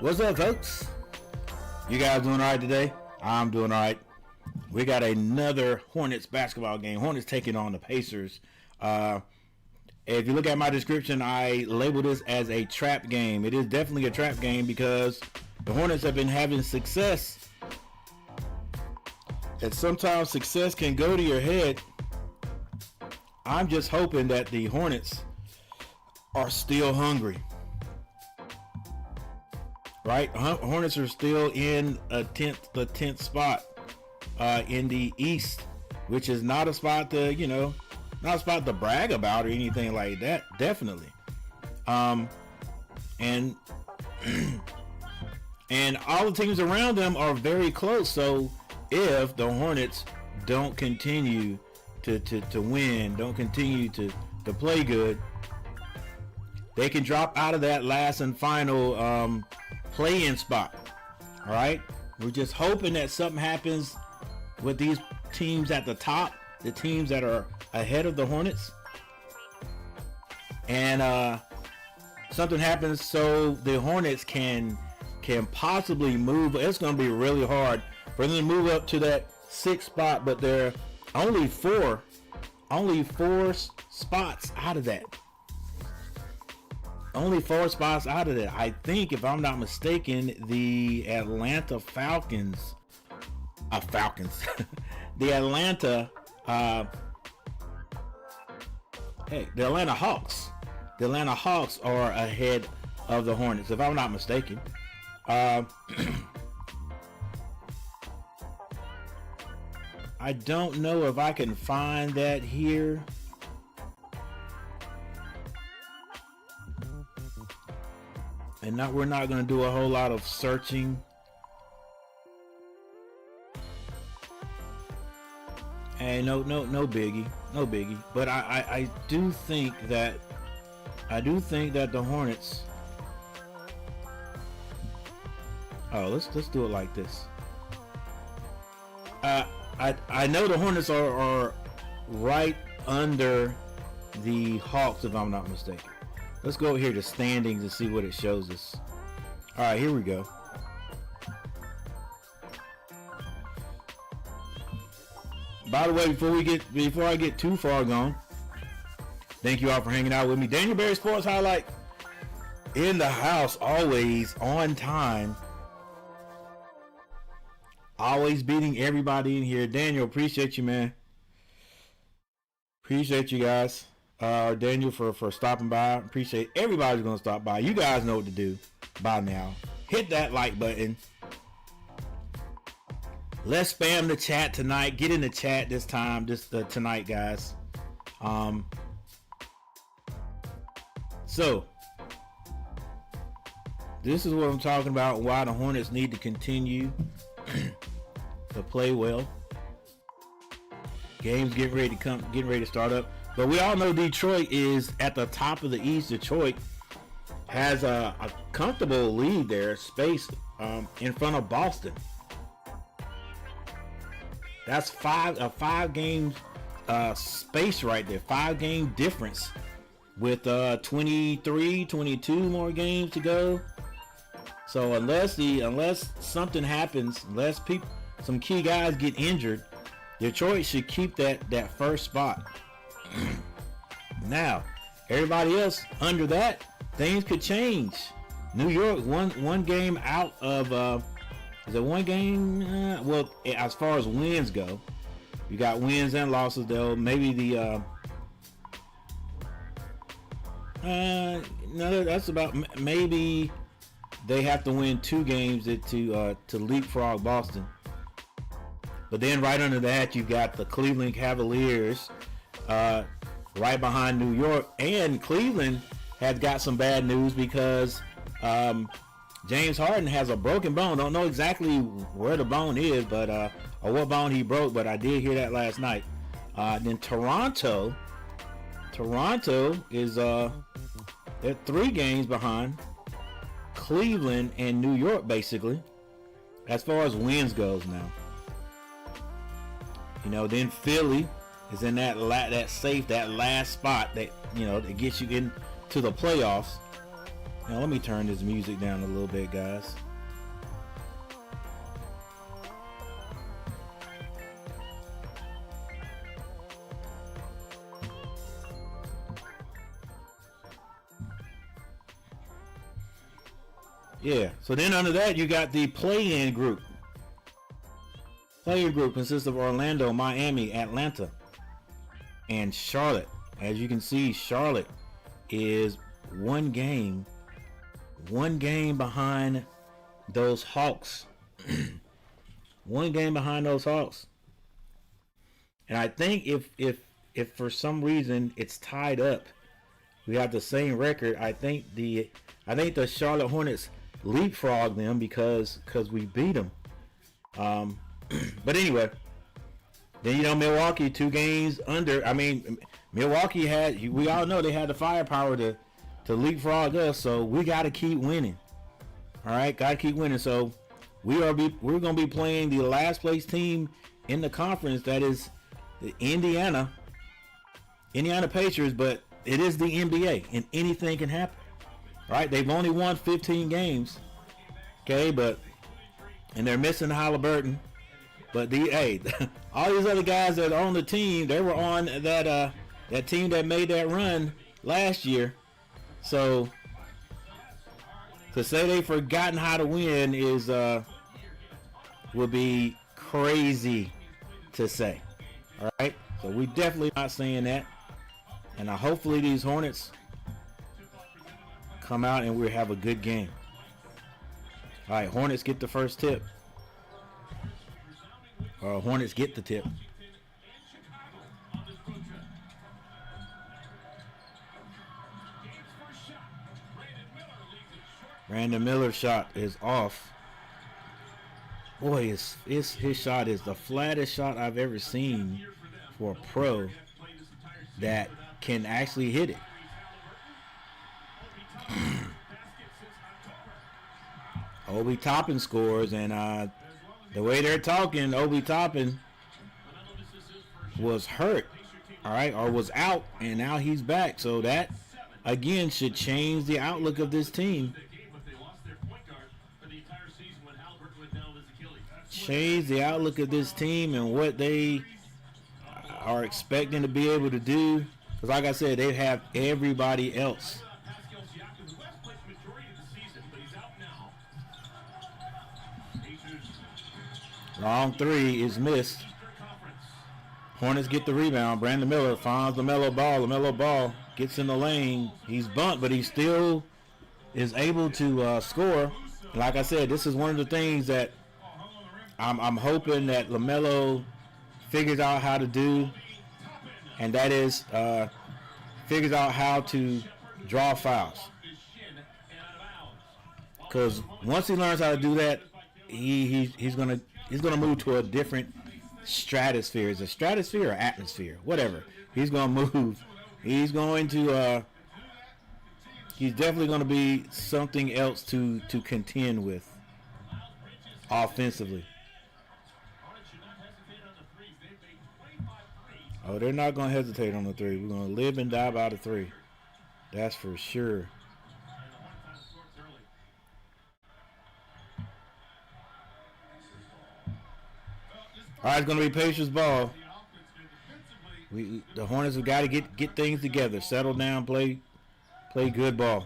What's up, folks? You guys doing all right today? I'm doing all right. We got another Hornets basketball game. Hornets taking on the Pacers. If you look at my description, I labeled this as a trap game. It is definitely a trap game because the Hornets have been having success. And sometimes success can go to your head. I'm just hoping that the Hornets are still hungry. Right? Hornets are still in the 10th spot in the East, which is not a spot to, not a spot to brag about or anything like that. Definitely. And and all the teams around them are very close. So if the Hornets don't continue to win, don't continue to play good, they can drop out of that last and final play-in spot. All right, we're just hoping that something happens with these teams at the top, the teams that are ahead of the Hornets, and something happens so the Hornets can possibly move. It's going to be really hard for them to move up to that 6th spot, but they're only four spots out of that. Only 4 spots out of that. I think, if I'm not mistaken, the Atlanta Falcons, the Atlanta Hawks. The Atlanta Hawks are ahead of the Hornets, if I'm not mistaken. I don't know if I can find that here. And we're not going to do a whole lot of searching. And no biggie. But I do think that the Hornets. Oh, let's do it like this. I know the Hornets are right under the Hawks, if I'm not mistaken. Let's go over here to standings and see what it shows us. All right, here we go. By the way, before I get too far gone, thank you all for hanging out with me. Daniel Berry Sports Highlight in the house, always on time. Always beating everybody in here. Daniel, appreciate you, man. Appreciate you guys. Daniel for stopping by. Appreciate everybody's gonna stop by. You guys know what to do by now. Hit that like button. Let's spam the chat tonight. Get in the chat this time, tonight, guys. So this is what I'm talking about. Why the Hornets need to continue to play well. Games getting ready to start up. But we all know Detroit is at the top of the East. Detroit has a comfortable lead there, space in front of Boston. That's a 5-game space right there. 5-game difference with 23, 22 more games to go. So unless something happens, unless some key guys get injured, Detroit should keep that first spot. Now, everybody else under that, things could change. New York one game out of is it one game? Well, as far as wins go, you got wins and losses though. Maybe the no, that's about, maybe they have to win 2 games to leapfrog Boston. But then right under that, you got the Cleveland Cavaliers right behind New York, and Cleveland has got some bad news because James Harden has a broken bone. Don't know exactly where the bone is, but or what bone he broke, but I did hear that last night. Then Toronto is they're 3 games behind Cleveland and New York, basically, as far as wins goes now. Then Philly is in that last spot that that gets you into the playoffs. Now let me turn this music down a little bit, guys. Yeah, so then under that you got the play-in group. Play-in group consists of Orlando, Miami, Atlanta, and Charlotte. As you can see, Charlotte is one game behind those Hawks. One game behind those Hawks. And I think if for some reason it's tied up, we have the same record. I think the Charlotte Hornets leapfrog them because we beat them. But anyway, then Milwaukee 2 games under. I mean, Milwaukee we all know they had the firepower to leapfrog us, so we got to keep winning. All right, got to keep winning. So we're going to be playing the last place team in the conference, that is the Indiana PACERS, but it is the NBA and anything can happen. All right, they've only won 15 games. Okay, and they're missing Halliburton. But all these other guys that are on the team, they were on that team that made that run last year. So to say they've forgotten how to win would be crazy to say. All right, so we definitely not saying that. And hopefully these Hornets come out and we'll have a good game. All right, Hornets get the first tip. Hornets get the tip. Brandon Miller's shot is off. Boy, his shot is the flattest shot I've ever seen for a pro that can actually hit it. Obi Toppin scores, and the way they're talking, Obi Toppin was hurt, all right, or was out, and now he's back. So that, again, should change the outlook of this team. Change the outlook of this team and what they are expecting to be able to do. Because like I said, they have everybody else. Long 3 is missed. Hornets get the rebound. Brandon Miller finds LaMelo Ball. LaMelo Ball gets in the lane. He's bumped, but he still is able to score. Like I said, this is one of the things that I'm hoping that LaMelo figures out how to do, and that is figures out how to draw fouls. Because once he learns how to do that, he's gonna move to a different stratosphere. Is it stratosphere or atmosphere? Whatever. He's gonna move. He's going to. He's definitely going to be something else to contend with offensively. Oh, they're not going to hesitate on the 3. We're going to live and die by the 3. That's for sure. All right, it's going to be Pacers ball. The Hornets have got to get things together, settle down, play good ball.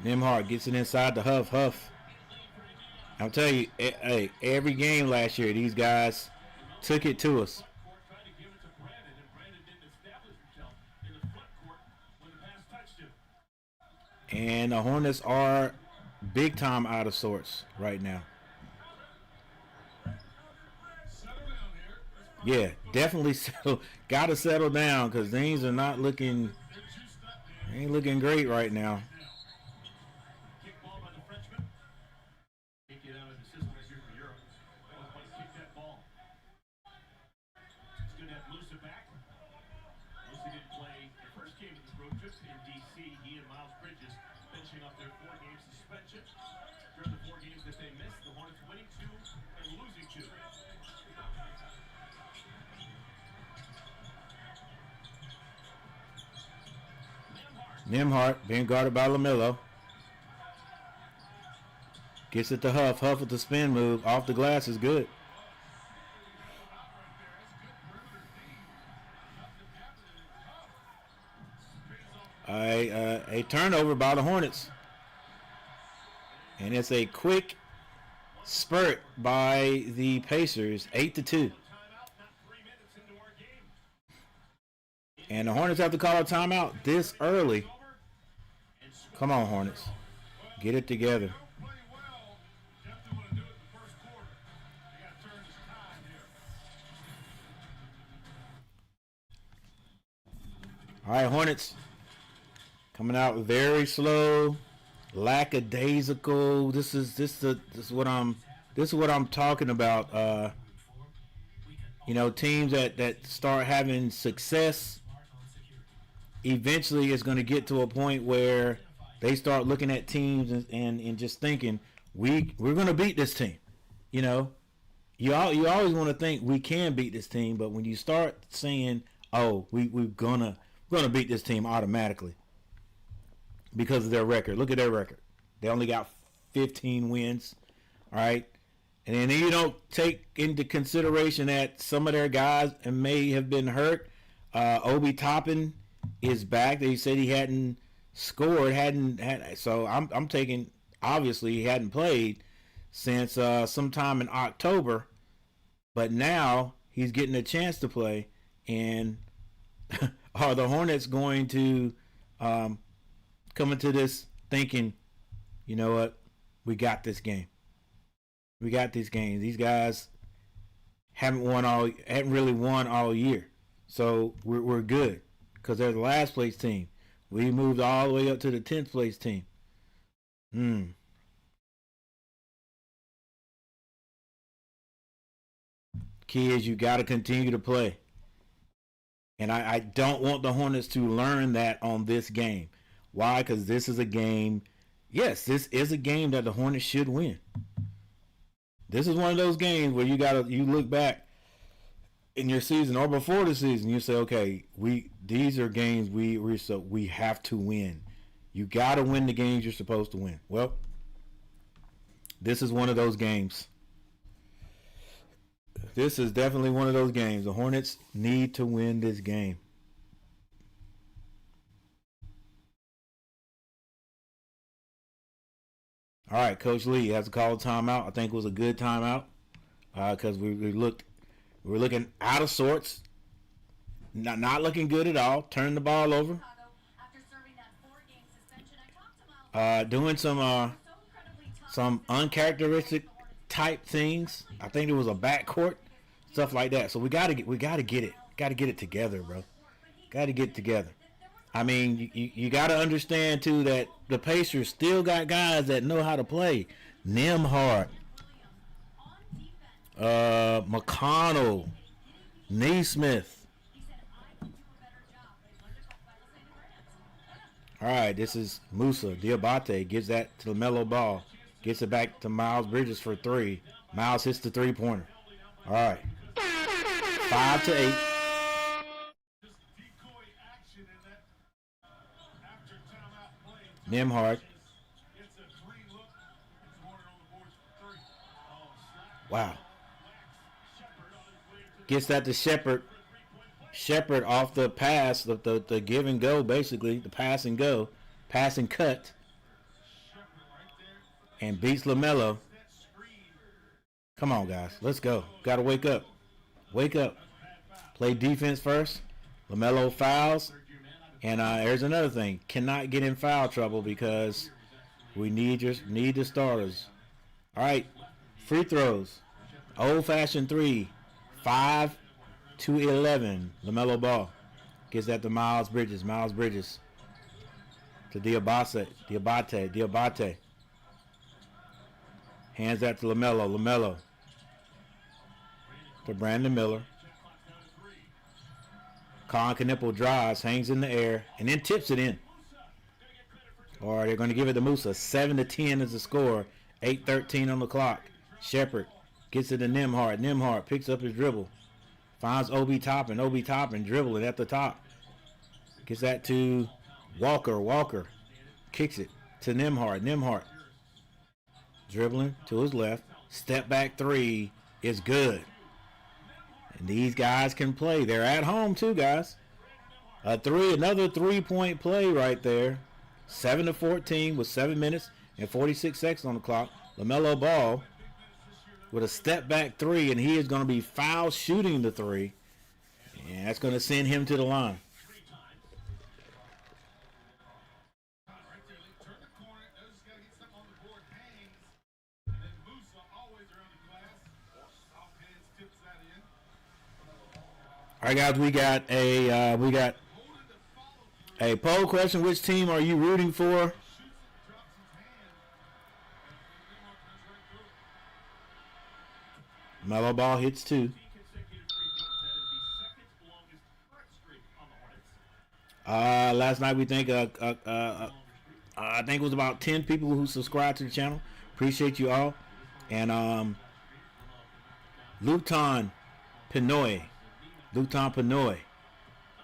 Nembhard gets it inside the Huff. I'm telling you, hey, every game last year, these guys took it to us. And the Hornets are big time out of sorts right now. Yeah, definitely got to settle down because things are not looking, ain't looking great right now. Nembhard being guarded by LaMelo. Gets it to Huff. Huff with the spin move. Off the glass is good. A turnover by the Hornets. And it's a quick spurt by the Pacers. 8-2. And the Hornets have to call a timeout this early. Come on, Hornets. Get it together. All right, Hornets coming out very slow, lackadaisical. This is what I'm talking about. You know, teams that start having success, eventually it's going to get to a point where they start looking at teams and just thinking we're going to beat this team. You know, you always want to think we can beat this team, but when you start saying, oh, we're gonna beat this team automatically because of their record. Look at their record. They only got 15 wins. All right. And then you don't take into consideration that some of their guys may have been hurt. Obi Toppin is back. They said he hadn't scored, so I'm taking, obviously he hadn't played since sometime in October, but now he's getting a chance to play. And are the Hornets going to come into this thinking, you know what, we got this game. We got these games. These guys haven't really won all year, so we're good because they're the last place team. We moved all the way up to the 10th place team. Key is you got to continue to play. And I don't want the Hornets to learn that on this game. Why? Because this is a game. Yes, this is a game that the Hornets should win. This is one of those games where you look back in your season or before the season, you say, okay, these are games we have to win. You got to win the games you're supposed to win. Well, this is one of those games. This is definitely one of those games. The Hornets need to win this game. All right, Coach Lee has to call a timeout. I think it was a good timeout because we were looking out of sorts, not looking good at all. Turning the ball over, doing some uncharacteristic type things. I think it was a backcourt, stuff like that. So we gotta get it together, bro. Got to get it together. I mean, you got to understand, too, that the Pacers still got guys that know how to play. Nembhard, McConnell, Naismith. All right, this is Musa. Diabate gives that to LaMelo Ball. Gets it back to Miles Bridges for 3. Miles hits the three-pointer. All right. 5-8. Nembhard. Wow. Gets that to Shepard. Shepard off the pass, the give and go, basically, the pass and go, pass and cut, and beats LaMelo. Come on, guys. Let's go. Got to wake up. Wake up. Play defense first. LaMelo fouls. And here's another thing. Cannot get in foul trouble because we need the starters. All right. Free throws. Old-fashioned 3. 5-11. LaMelo Ball. Gets that to Miles Bridges. Miles Bridges. To Diabate. Hands that to LaMelo. LaMelo. To Brandon Miller. Colin Knippel drives, hangs in the air, and then tips it in. Or they're going to give it to Musa. 7-10 is the score. 8:13 on the clock. Shepard gets it to Nembhard. Nembhard picks up his dribble. Finds Obi Toppin. Obi Toppin dribbling at the top. Gets that to Walker. Walker kicks it to Nembhard. Nembhard dribbling to his left. Step back three is good. And these guys can play. They're at home too, guys. Another 3-point play right there. 7-14 with 7 minutes and 46 seconds on the clock. LaMelo Ball with a step back three, and he is going to be foul shooting the three. And that's going to send him to the line. All right, guys, we got a poll question. Which team are you rooting for? Melo Ball hits two. Last night we think I think it was about 10 people who subscribed to the channel. Appreciate you all. And Luton Pinoy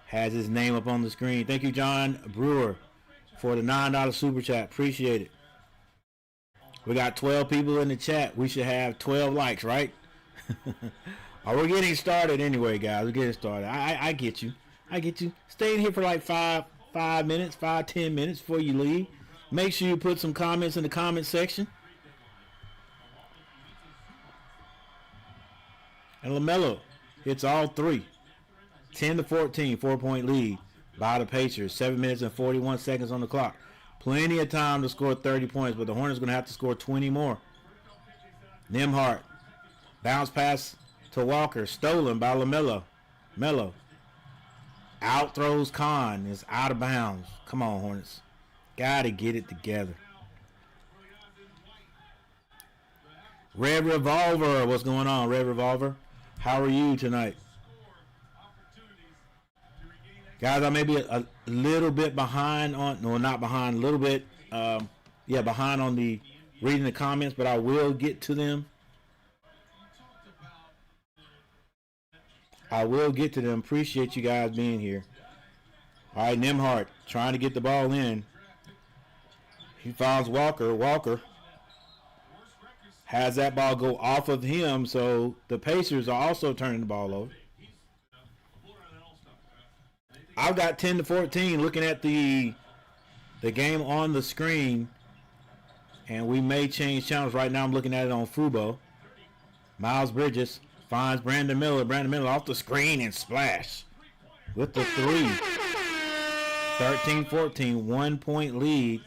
has his name up on the screen. Thank you, John Brewer, for the $9 super chat. Appreciate it. We got 12 people in the chat. We should have 12 likes, right? We're getting started anyway, guys. We're getting started. I get you. I get you. Stay in here for like 10 minutes before you leave. Make sure you put some comments in the comment section. And LaMelo hits all three. 10-14, 4-point lead by the Pacers. 7 minutes and 41 seconds on the clock. Plenty of time to score 30 points, but the Hornets going to have to score 20 more. Nembhard. Bounce pass to Walker. Stolen by LaMelo. Melo. Out throws Khan. Is out of bounds. Come on, Hornets. Got to get it together. Red Revolver. What's going on, Red Revolver? How are you tonight? Guys, I may be a little bit behind on, no, not behind, a little bit, behind on the reading the comments, but I will get to them. Appreciate you guys being here. All right, Nembhard trying to get the ball in. He finds Walker. Walker has that ball go off of him, so the Pacers are also turning the ball over. I've got 10-14 looking at the game on the screen, and we may change channels. Right now I'm looking at it on Fubo. Miles Bridges finds Brandon Miller. Brandon Miller off the screen and splash with the three. 13-14, 1-point lead.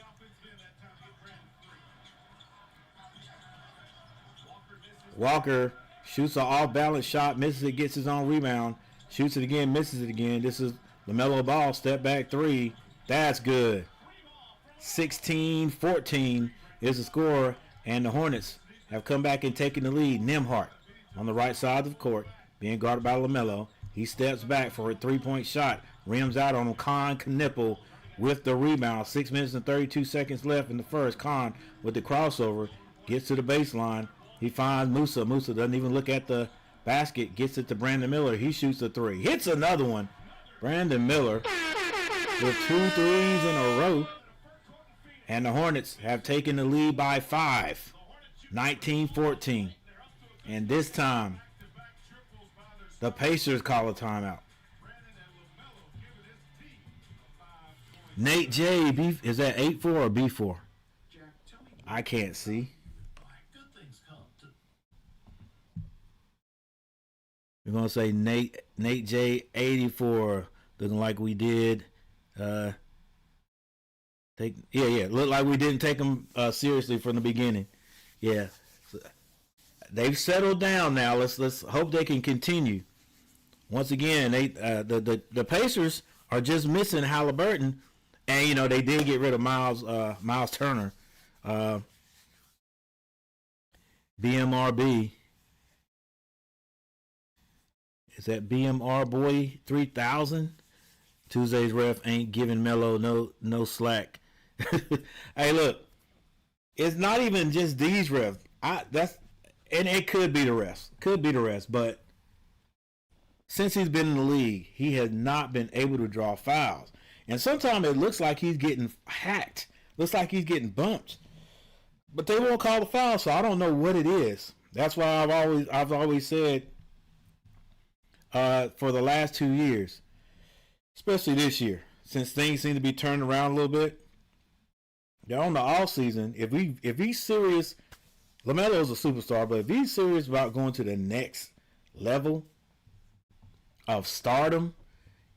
Walker shoots an off-balance shot, misses it, gets his own rebound, shoots it again, misses it again. This is LaMelo Ball, step back three. That's good. 16-14 is the score, and the Hornets have come back and taken the lead. Nembhard on the right side of the court, being guarded by LaMelo. He steps back for a three-point shot. Rims out on Khan Knipple with the rebound. 6 minutes and 32 seconds left in the first. Khan with the crossover gets to the baseline. He finds Musa. Musa doesn't even look at the basket. Gets it to Brandon Miller. He shoots a three. Hits another one. Brandon Miller with 2 threes in a row. And the Hornets have taken the lead by 5. 19-14. And this time, the Pacers call a timeout. Nate J, is that 8-4 or B4? I can't see. We're going to say Nate J 84, looking like we did. Look like we didn't take them seriously from the beginning. Yeah. So they've settled down now. Let's hope they can continue. Once again, the Pacers are just missing Halliburton, and they did get rid of Miles Turner. BMRB. Is that BMR Boy 3000? Tuesday's ref ain't giving Melo no slack. Hey, look, it's not even just these refs. And it could be the refs. Could be the refs, but since he's been in the league, he has not been able to draw fouls. And sometimes it looks like he's getting hacked. Looks like he's getting bumped. But they won't call the foul, so I don't know what it is. That's why I've always said for the last 2 years, especially this year, since things seem to be turned around a little bit. Yeah, on the off season, if he's serious, LaMelo's a superstar, but if he's serious about going to the next level of stardom,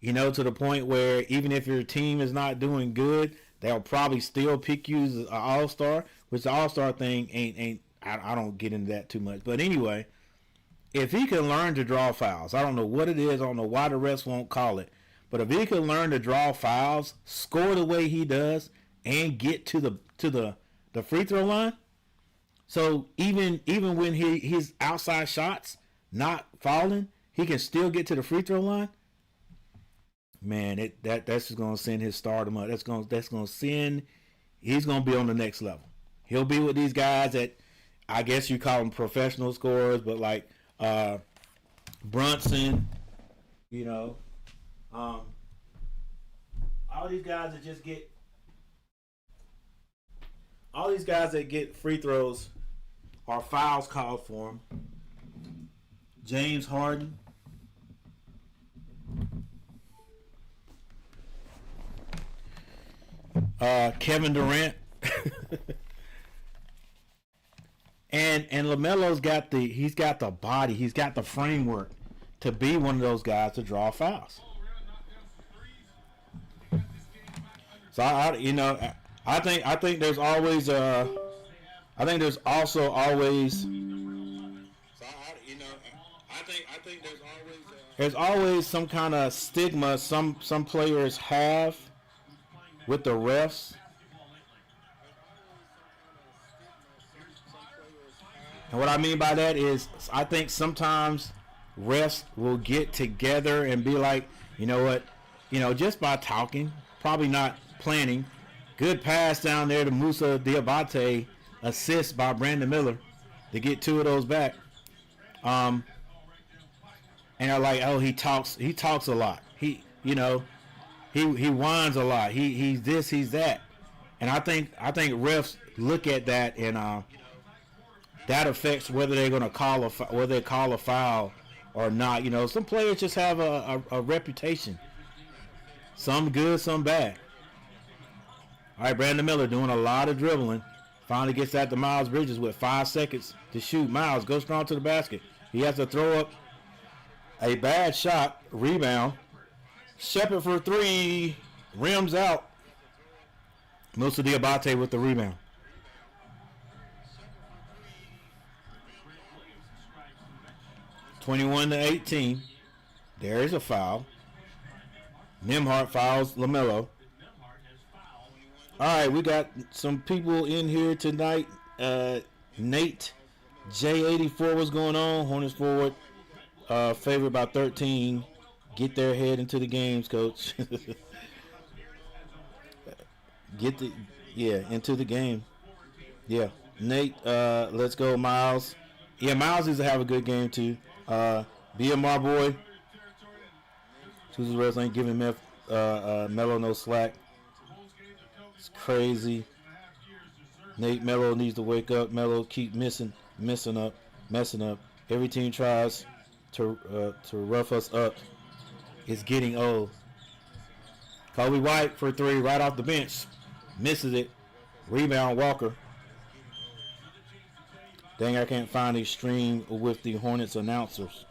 to the point where even if your team is not doing good, they'll probably still pick you as an all-star, which the all-star thing ain't I don't get into that too much. But anyway, if he can learn to draw fouls, I don't know what it is, I don't know why the refs won't call it, but if he can learn to draw fouls, score the way he does, and get to the free throw line, so even when his outside shots not falling, he can still get to the free throw line. Man, that's just gonna send his stardom up. That's gonna send. He's gonna be on the next level. He'll be with these guys that I guess you call them professional scorers, but like Brunson, all these guys that just get. All these guys that get free throws or fouls called for them. James Harden. Kevin Durant. and LaMelo's got the body, he's got the framework to be one of those guys to draw fouls. So I think there's always I think there's also always there's always some kind of stigma some players have with the refs. And what I mean by that is I think sometimes refs will get together and be like, you know what, just by talking, probably not planning. Good pass down there to Musa Diabate, assist by Brandon Miller to get 2 of those back. And they're like, oh, he talks a lot. He whines a lot. He's this, he's that. And I think refs look at that and that affects whether they're going to call a foul or not. Some players just have a reputation. Some good, some bad. All right, Brandon Miller doing a lot of dribbling. Finally gets that to Miles Bridges with 5 seconds to shoot. Miles goes strong to the basket. He has to throw up a bad shot. Rebound. Shepard for 3. Rims out. Musa Diabate with the rebound. (21-18). There is a foul. Nembhard fouls LaMelo. All right, we got some people in here tonight. Nate J84, what's going on? Hornets forward, favored by 13. Get their head into the games, coach. Into the game. Yeah, Nate, let's go, Miles. Yeah, Miles needs to have a good game too. Be a my boy. Susan Rose ain't giving Melo no slack. It's crazy. Nate, Melo needs to wake up. Melo keep messing up. Every team tries to rough us up. It's getting old. Kobe White for 3 right off the bench. Misses it. Rebound Walker. Dang, I can't find a stream with the Hornets announcers.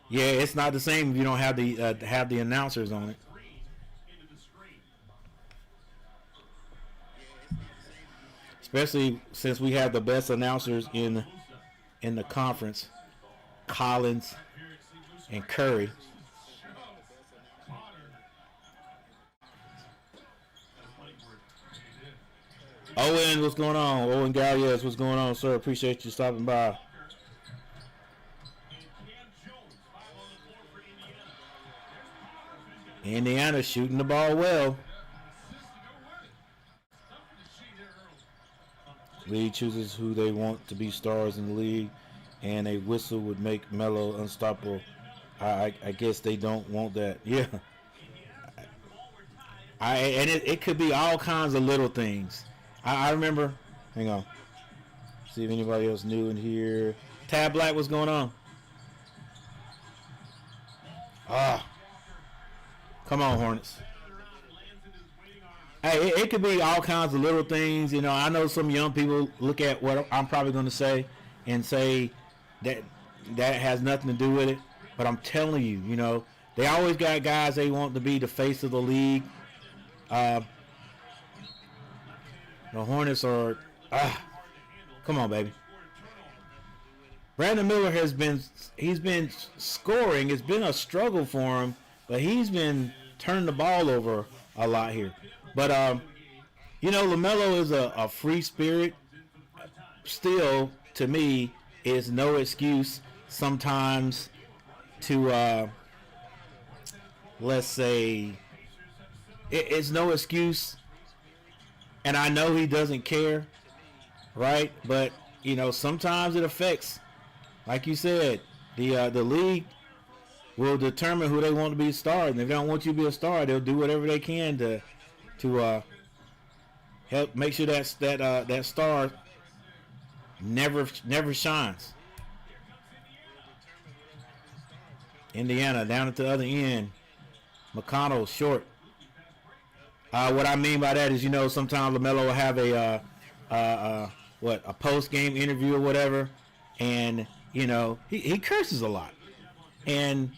Yeah, it's not the same if you don't have the announcers on it. Especially since we have the best announcers in the conference, Collins and Curry. Owen, what's going on? Owen Galliez, what's going on, sir? Appreciate you stopping by. Indiana shooting the ball well. League chooses who they want to be stars in the league, and a whistle would make Melo unstoppable. I guess they don't want that. Yeah. And it could be all kinds of little things. I remember. Hang on. See if anybody else new in here. Tab Black, what's going on? Come on, Hornets. Hey, it could be all kinds of little things. You know, I know some young people look at what I'm probably going to say and say that has nothing to do with it. But I'm telling you, you know, they always got guys they want to be the face of the league. The Hornets are... come on, baby. Brandon Miller he's been scoring. It's been a struggle for him, but he's been turning the ball over a lot here. But, you know, LaMelo is a free spirit. Still, to me, is no excuse sometimes to, let's say, it's no excuse. And I know he doesn't care, right? But, you know, sometimes it affects. Like you said, the league will determine who they want to be a star. And if they don't want you to be a star, they'll do whatever they can to help make sure that star never shines. Indiana down at the other end. McConnell short. What I mean by that is, you know, sometimes LaMelo will have a post-game interview or whatever, and you know he curses a lot, and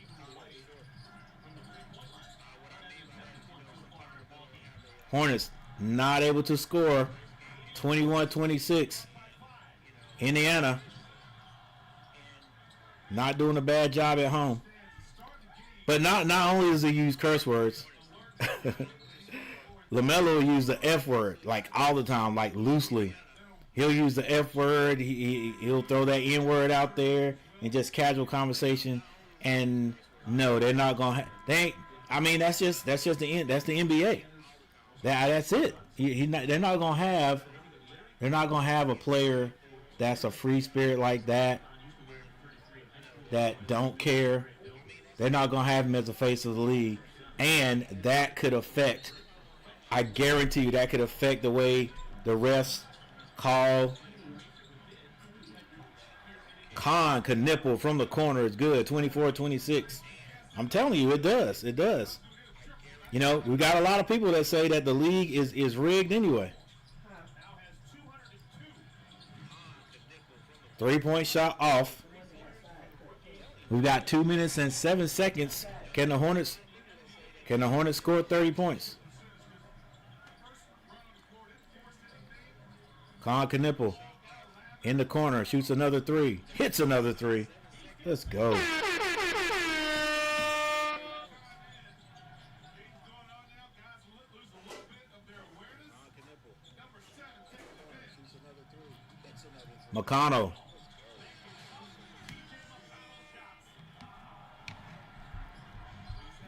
Hornets not able to score. 21-26. Indiana not doing a bad job at home, but not only does he use curse words. LaMelo will use the F word like all the time, like loosely. He'll use the F word. He'll throw that N word out there in just casual conversation. And no, they're not gonna. They ain't. I mean, that's just the end. That's the NBA. That's it. They're not gonna have a player that's a free spirit like that don't care. They're not gonna have him as the face of the league, and that could affect. I guarantee you that could affect the way the refs call. Khan could nipple from the corner is good. 24-26. I'm telling you, it does. It does. You know, we got a lot of people that say that the league is rigged anyway. 3-point shot off. We've got 2 minutes and 7 seconds. Can the Hornets score 30 points? Khan Knipple in the corner, shoots another three, hits another three. Let's go. McConnell.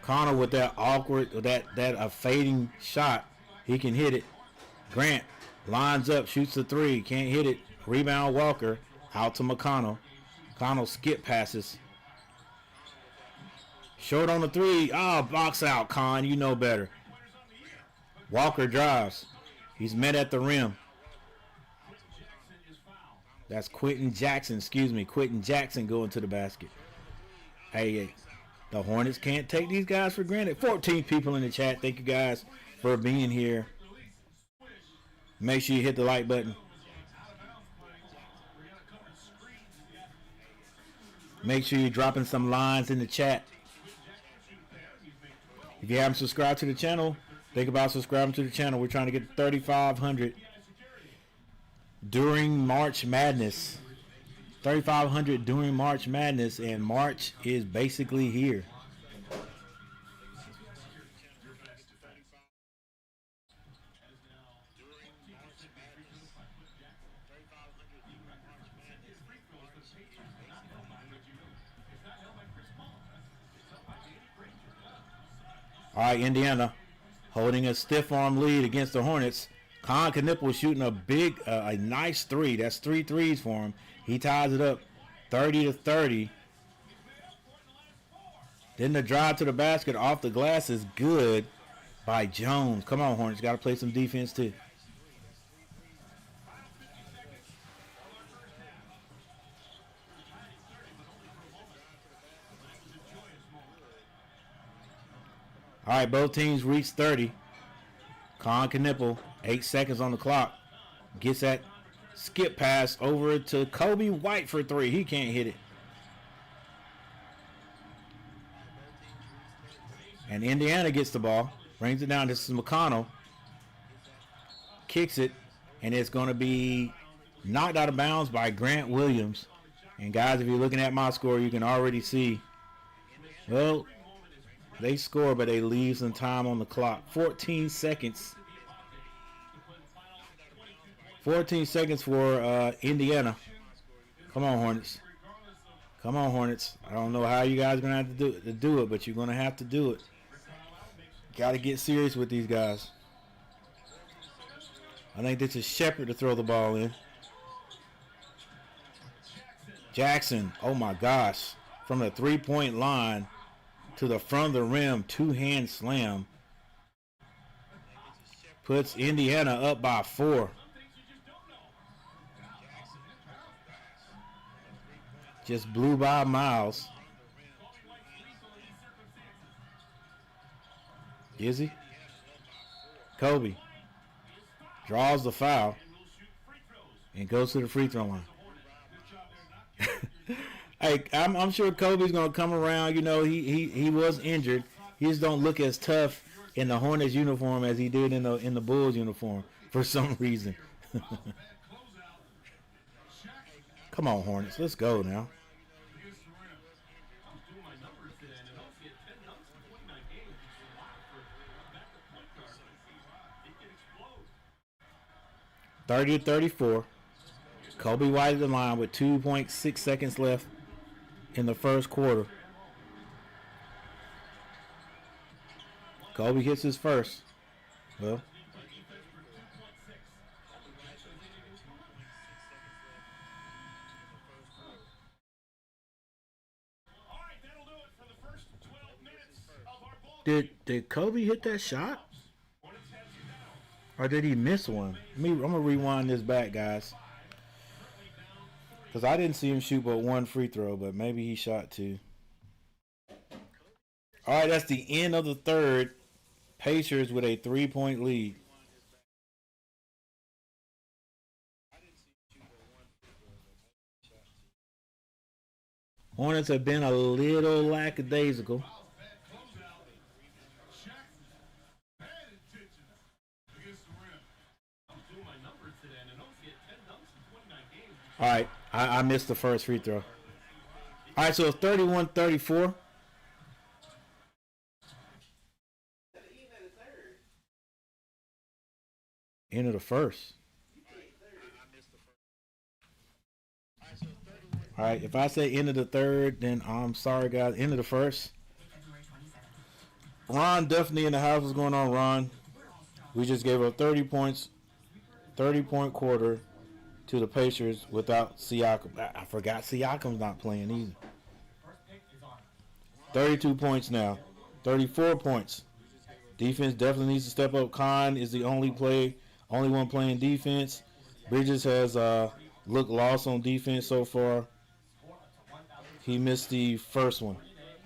McConnell with that awkward, that fading shot. He can hit it. Grant lines up, shoots the three, can't hit it. Rebound Walker, out to McConnell. McConnell skip passes. Short on the three. Box out, Con. You know better. Walker drives. He's met at the rim. That's Quentin Jackson. Quentin Jackson going to the basket. Hey, the Hornets can't take these guys for granted. 14 people in the chat. Thank you guys for being here. Make sure you hit the like button. Make sure you're dropping some lines in the chat. If you haven't subscribed to the channel, think about subscribing to the channel. We're trying to get 3,500 during March Madness. 3,500 during March Madness, and March is basically here. All right, Indiana holding a stiff arm lead against the Hornets. Con Knipple shooting a nice three. That's 3 threes for him. He ties it up 30-30. Then the drive to the basket off the glass is good by Jones. Come on, Hornets. Got to play some defense too. All right, both teams reach 30. Con Knipple, 8 seconds on the clock. Gets that skip pass over to Kobe White for 3. He can't hit it. And Indiana gets the ball. Brings it down. This is McConnell. Kicks it. And it's going to be knocked out of bounds by Grant Williams. And guys, if you're looking at my score, you can already see, well, they score, but they leave some time on the clock. 14 seconds. 14 seconds for Indiana. Come on, Hornets. Come on, Hornets. I don't know how you guys are going to have to do it, but you're going to have to do it. Got to get serious with these guys. I think this is Shepard to throw the ball in. Jackson, oh my gosh. From the three-point line to the front of the rim, two-hand slam. Puts Indiana up by 4. Just blew by Miles. Is he? Kobe draws the foul and goes to the free throw line. Hey, I'm sure Kobe's gonna come around. You know, he was injured. He just don't look as tough in the Hornets uniform as he did in the Bulls uniform for some reason. Come on, Hornets, let's go now. Thirty to 34. Kobe White at the line with 2.6 seconds left in the first quarter. Kobe hits his first. Well, did Kobe hit that shot? Or did he miss one? I'm going to rewind this back, guys. Because I didn't see him shoot but one free throw, but maybe he shot 2. All right, that's the end of the third. Pacers with a 3-point lead. Hornets have been a little lackadaisical. All right, I missed the first free throw. All right, so it's 31-34. End of the first. All right, if I say end of the third, then I'm sorry, guys. End of the first. Ron definitely in the house. What's going on, Ron? We just gave up 30 points, 30-point quarter to the Pacers without Siakam. I forgot Siakam's not playing either. 32 points now. 34 points. Defense definitely needs to step up. Khan is the only one playing defense. Bridges has looked lost on defense so far. He missed the first one.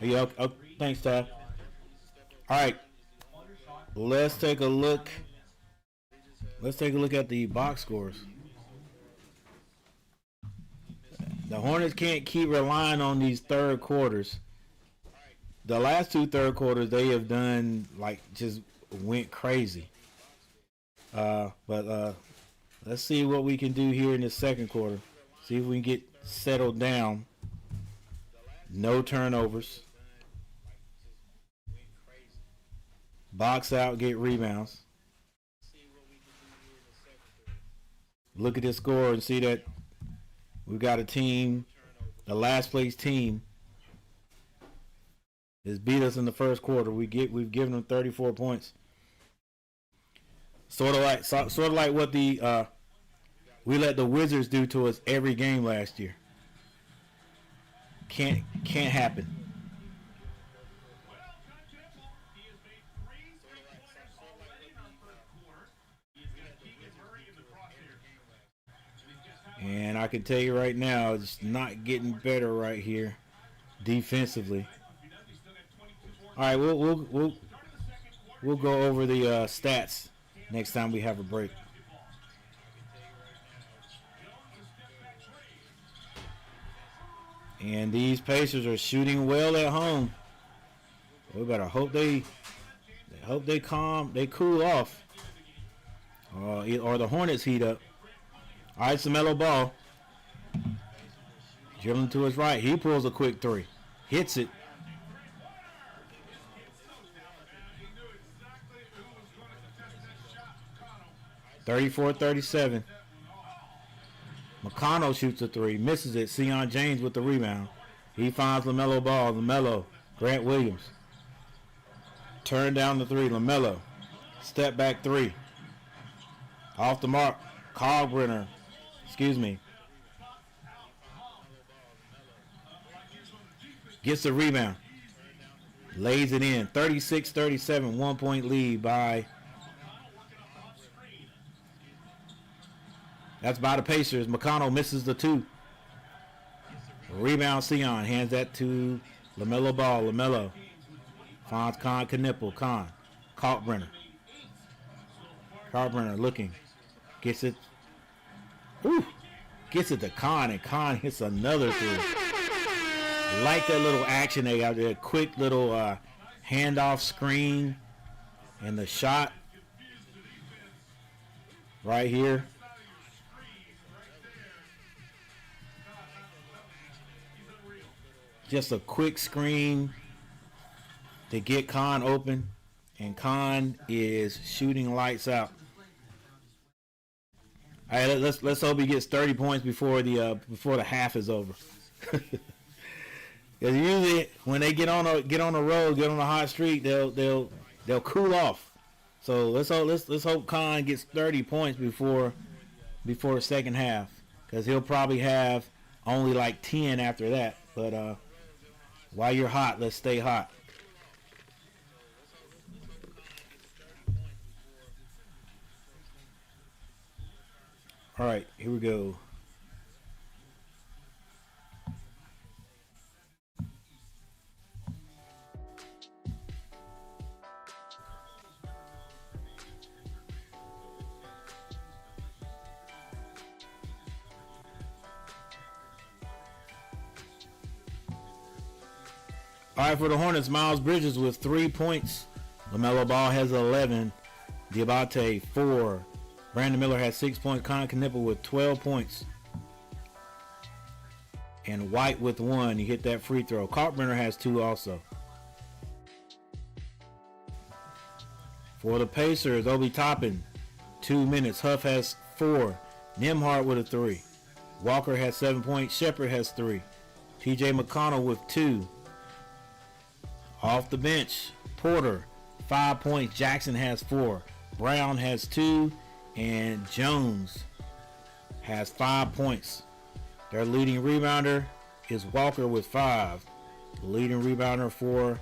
Yeah, thanks, Ty. All right. Let's take a look. Let's take a look at the box scores. The Hornets can't keep relying on these third quarters. The last 2 third quarters they have done just went crazy. But let's see what we can do here in the second quarter. See if we can get settled down. No turnovers. Box out, get rebounds. Look at this score and see that we've got a team, the last place team, Just beat us in the first quarter. We've given them 34 points. Sort of like what the we let the Wizards do to us every game last year. Can't happen. And I can tell you right now, it's not getting better right here defensively. All right, we'll go over the stats next time we have a break. And these Pacers are shooting well at home. We better hope they cool off, or the Hornets heat up. All right, LaMelo Ball dribbling to his right. He pulls a quick three, hits it. (34-37). McConnell shoots a three, misses it. Sion James with the rebound. He finds LaMelo Ball. LaMelo, Grant Williams. Turn down the three. LaMelo, step back three. Off the mark. Kalkbrenner. Excuse me. Gets the rebound. Lays it in. 36-37. 1 point lead by. That's by the Pacers. McConnell misses the two. Rebound Sion. Hands that to LaMelo Ball. LaMelo finds Con Knipple. Kalkbrenner. Kalkbrenner looking. Gets it. Ooh. Gets it to Con, and Con hits another three. I like that little action they got there. Quick little handoff screen. And the shot right here. Just a quick screen to get Con open, and Con is shooting lights out. All right, let's hope he gets 30 points before the half is over. Because usually when they get on a road, get on a hot streak, they'll cool off. So let's hope Con gets 30 points before the second half, because he'll probably have only like 10 after that. But while you're hot, let's stay hot. All right, here we go. All right, for the Hornets, Miles Bridges with 3 points. LaMelo Ball has 11. Diabate 4. Brandon Miller has 6 points. Con Knipple with 12 points. And White with 1. He hit that free throw. Kalkbrenner has 2 also. For the Pacers, Obi Toppin, 2 minutes. Huff has 4. Nembhard with a 3. Walker has 7 points. Shepard has 3. TJ McConnell with 2. Off the bench, Porter, 5 points. Jackson has 4. Brown has 2. And Jones has 5 points. Their leading rebounder is Walker with 5. The leading rebounder for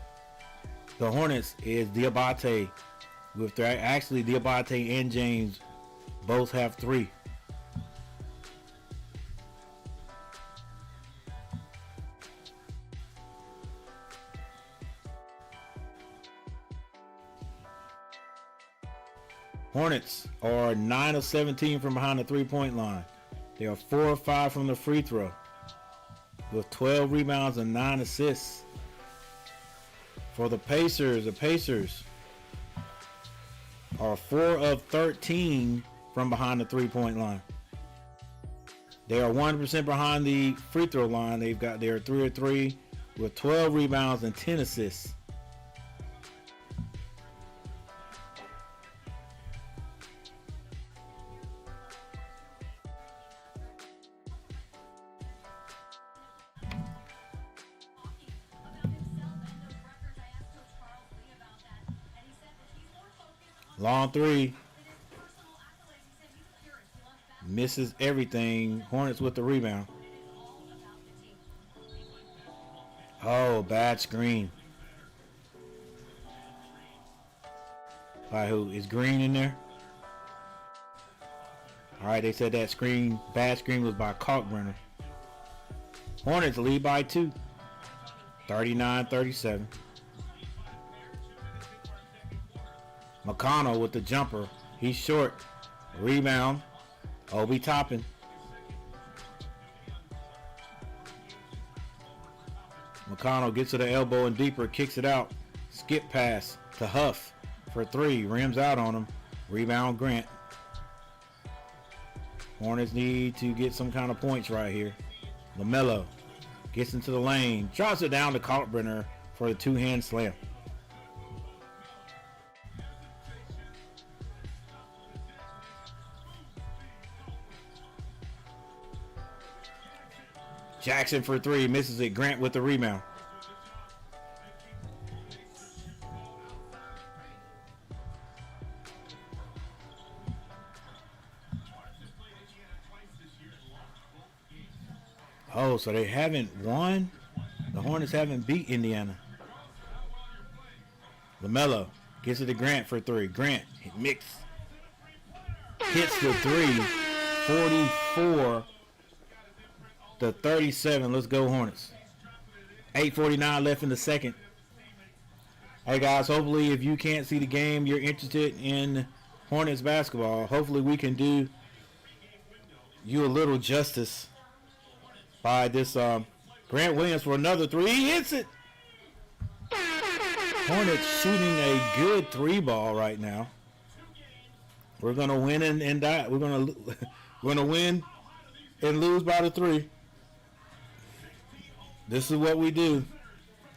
the Hornets is Diabate with 3. Actually, Diabate and James both have 3. Hornets are 9 of 17 from behind the 3-point line. They are 4 of 5 from the free throw with 12 rebounds and 9 assists. For the Pacers are 4 of 13 from behind the 3-point line. They are 100% behind the free throw line. They are 3 of 3 with 12 rebounds and 10 assists. Long three. Misses everything. Hornets with the rebound. Oh, bad screen. By who? Is Green in there? Alright, they said that screen, bad screen was by Kalkbrenner. Hornets lead by 2. 39-37. McConnell with the jumper. He's short. Rebound. Obi Toppin. McConnell gets to the elbow and deeper, kicks it out. Skip pass to Huff for 3. Rims out on him. Rebound Grant. Hornets need to get some kind of points right here. LaMelo gets into the lane. Drops it down to Kalkbrenner for the two-hand slam. Jackson for 3, misses it. Grant with the rebound. Oh, so they haven't won? The Hornets haven't beat Indiana. LaMelo gets it to Grant for 3. Grant, mix. Hits the 3. 44-37. Let's go Hornets. 8:49 left in the second. Hey guys, hopefully if you can't see the game, you're interested in Hornets basketball. Hopefully we can do you a little justice by this Grant Williams for another 3. He hits it. Hornets shooting a good 3 ball right now. We're gonna win and die. We're gonna win and lose by the 3. This is what we do.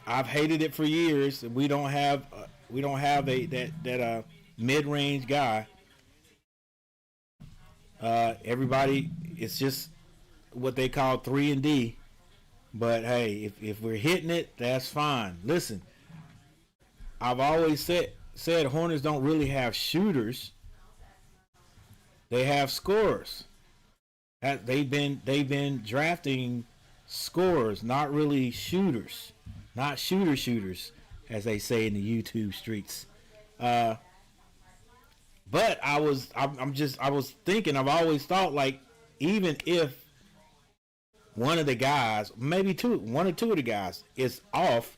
I've hated it for years. We don't have that mid-range guy. Everybody, it's just what they call 3 and D. But hey, if we're hitting it, that's fine. Listen, I've always said Hornets don't really have shooters. They have scorers. They've been drafting scorers, not really shooters, not shooters, as they say in the YouTube streets. But I was thinking. I've always thought, like, even if one of the guys, maybe one or two of the guys is off,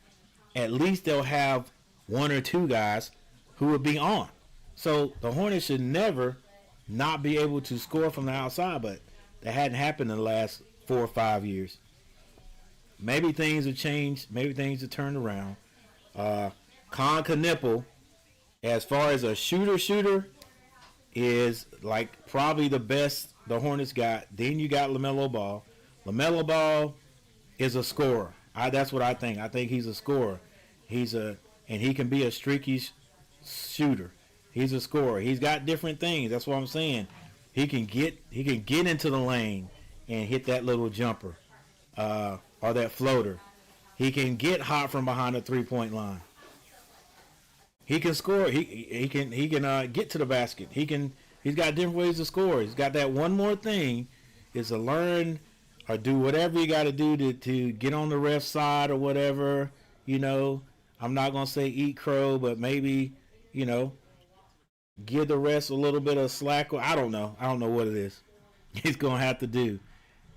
at least they'll have one or two guys who will be on. So the Hornets should never not be able to score from the outside, but that hadn't happened in the last 4 or 5 years. Maybe things have changed. Maybe things have turned around. Con Knipple, as far as a shooter, is like probably the best the Hornets got. Then you got LaMelo Ball. LaMelo Ball is a scorer. That's what I think. I think he's a scorer. And he can be a streaky shooter. He's a scorer. He's got different things. That's what I'm saying. He can get into the lane and hit that little jumper or that floater. He can get hot from behind the 3-point line. He can score. He can get to the basket. He's got different ways to score. He's got that one more thing is to learn or do whatever you got to do to get on the ref side or whatever. I'm not gonna say eat crow, but maybe give the refs a little bit of slack. I don't know what it is. He's gonna have to do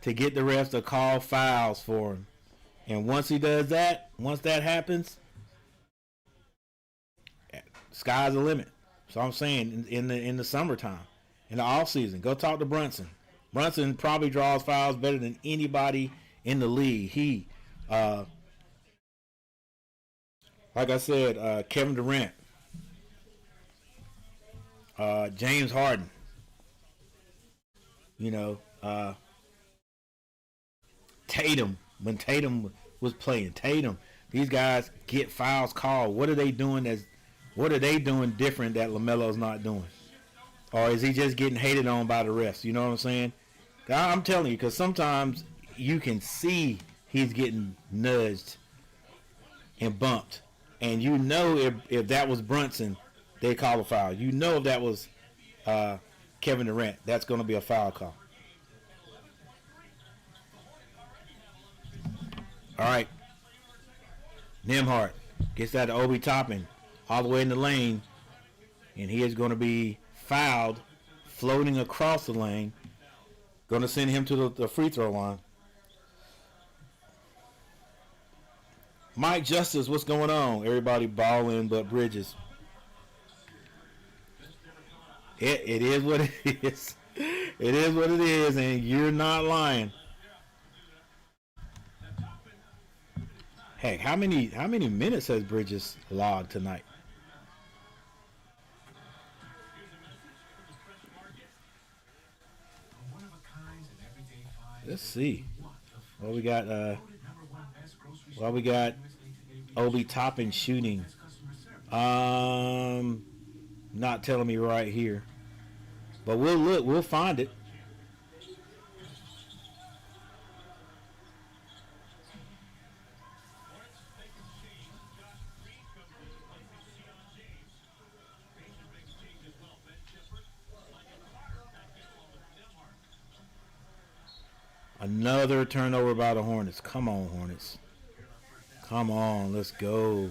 to get the refs to call fouls for him. And once he does that, once that happens, sky's the limit. So I'm saying in the summertime, in the off season, go talk to Brunson. Brunson probably draws fouls better than anybody in the league. He, like I said, Kevin Durant, James Harden, Tatum, when Tatum was playing, these guys get fouls called. What are they doing different that LaMelo's not doing? Or is he just getting hated on by the refs? You know what I'm saying? I'm telling you, because sometimes you can see he's getting nudged and bumped. And if that was Brunson, they call a foul. You know if that was Kevin Durant, that's going to be a foul call. All right. Nembhard gets that to Obi Toppin all the way in the lane, and he is going to be fouled floating across the lane. Going to send him to the free throw line. Mike Justice, what's going on? Everybody balling but Bridges. It is what it is. It is what it is, and you're not lying. Heck, how many minutes has Bridges logged tonight? Let's see. Well, we got Obi Toppin shooting. Not telling me right here, but we'll look. We'll find it. Another turnover by the Hornets. Come on, Hornets. Come on, let's go.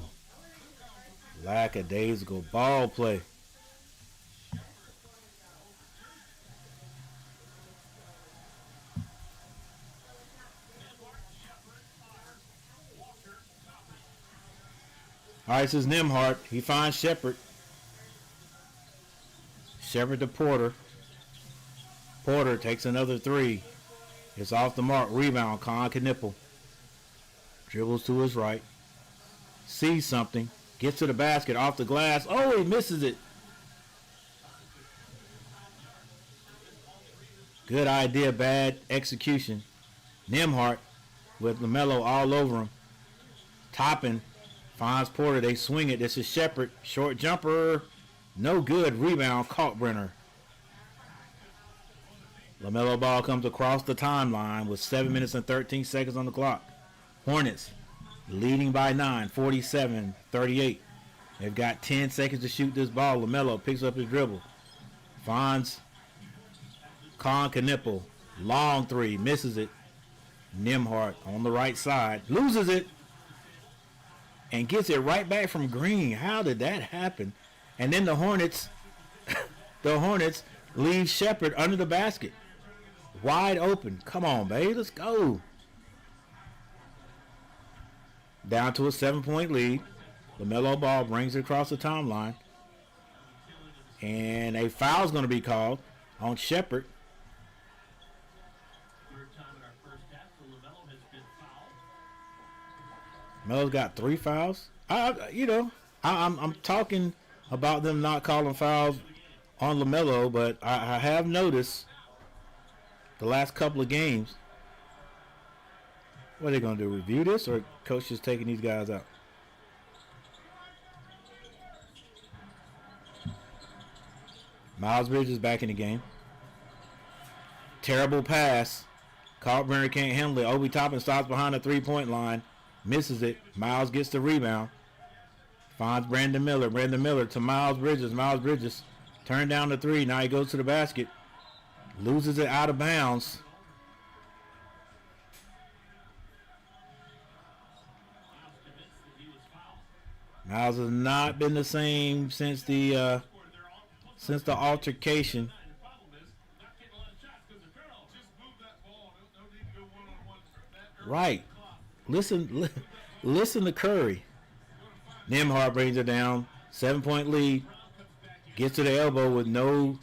Lackadaisical ball play. All right, this is Nembhard. He finds Shepherd. Shepherd to Porter. Porter takes another three. It's off the mark. Rebound. Con Knipple. Dribbles to his right. Sees something. Gets to the basket. Off the glass. Oh, he misses it. Good idea. Bad execution. Nembhard with LaMelo all over him. Toppin finds Porter. They swing it. This is Shepherd. Short jumper. No good. Rebound. Kalkbrenner. LaMelo ball comes across the timeline with 7 minutes and 13 seconds on the clock. Hornets leading by 9, 47-38. They've got 10 seconds to shoot this ball. LaMelo picks up his dribble. Finds Con Knipple. Long three. Misses it. Nembhard on the right side. Loses it. And gets it right back from Green. How did that happen? And then the Hornets leave Shepherd under the basket. Wide open. Come on, babe. Let's go. Down to a 7-point lead. LaMelo ball brings it across the timeline. And a foul is going to be called on Shepherd. LaMelo's got 3 fouls. I'm talking about them not calling fouls on LaMelo, but I have noticed the last couple of games. What are they going to do? Review this, or coach just taking these guys out? Miles Bridges back in the game. Terrible pass. Kalkbrenner can't handle it. Obi Toppin stops behind the 3-point line. Misses it. Miles gets the rebound. Finds Brandon Miller. Brandon Miller to Miles Bridges. Miles Bridges turned down the 3. Now he goes to the basket. Loses it out of bounds. Miles has not been the same since the altercation. Right. Listen to Curry. Nembhard brings it down. 7-point lead. Gets to the elbow with no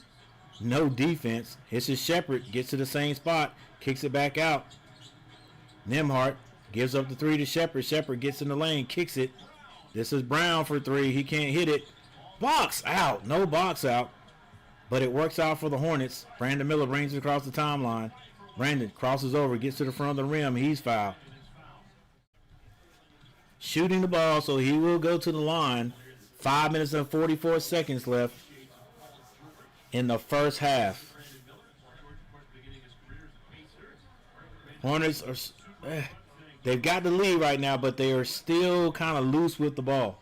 defense. Hits his Shepherd. Gets to the same spot. Kicks it back out. Nembhard gives up the 3 to Shepherd. Shepherd gets in the lane. Kicks it. This is Brown for 3. He can't hit it. Box out. No box out. But it works out for the Hornets. Brandon Miller brings it across the timeline. Brandon crosses over. Gets to the front of the rim. He's fouled. Shooting the ball, so he will go to the line. 5 minutes and 44 seconds left in the first half. Hornets are... They've got the lead right now, but they are still kind of loose with the ball.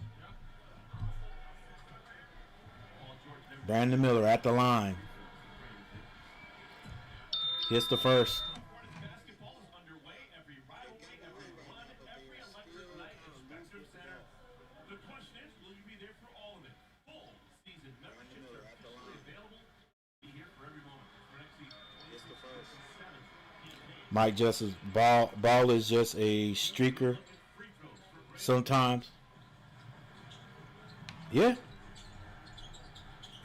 Brandon Miller at the line. Hits the first. Mike Justice, ball is just a streaker sometimes. Yeah.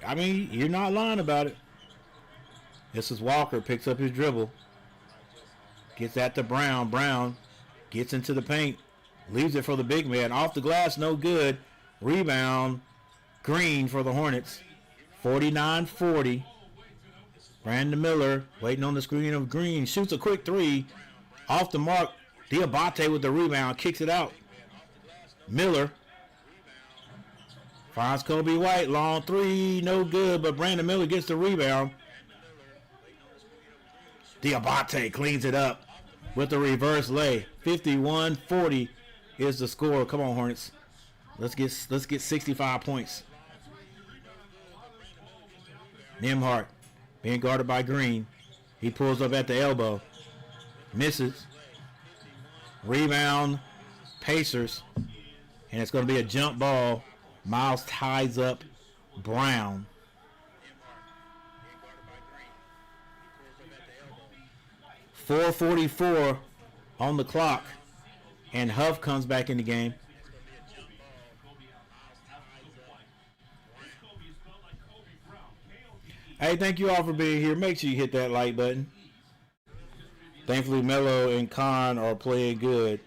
I mean, you're not lying about it. This is Walker, picks up his dribble. Gets at the Brown. Brown gets into the paint. Leaves it for the big man. Off the glass, no good. Rebound, Green for the Hornets. 49-40. Brandon Miller waiting on the screen of Green. Shoots a quick three. Off the mark. Diabate with the rebound. Kicks it out. Miller finds Kobe White. Long three. No good. But Brandon Miller gets the rebound. Diabate cleans it up with the reverse lay. 51-40 is the score. Come on, Hornets. Let's get 65 points. Nembhard being guarded by Green. He pulls up at the elbow. Misses. Rebound, Pacers. And it's going to be a jump ball. Miles ties up Brown. .444 on the clock. And Huff comes back in the game. Hey, thank you all for being here. Make sure you hit that like button. Thankfully, Melo and Khan are playing good.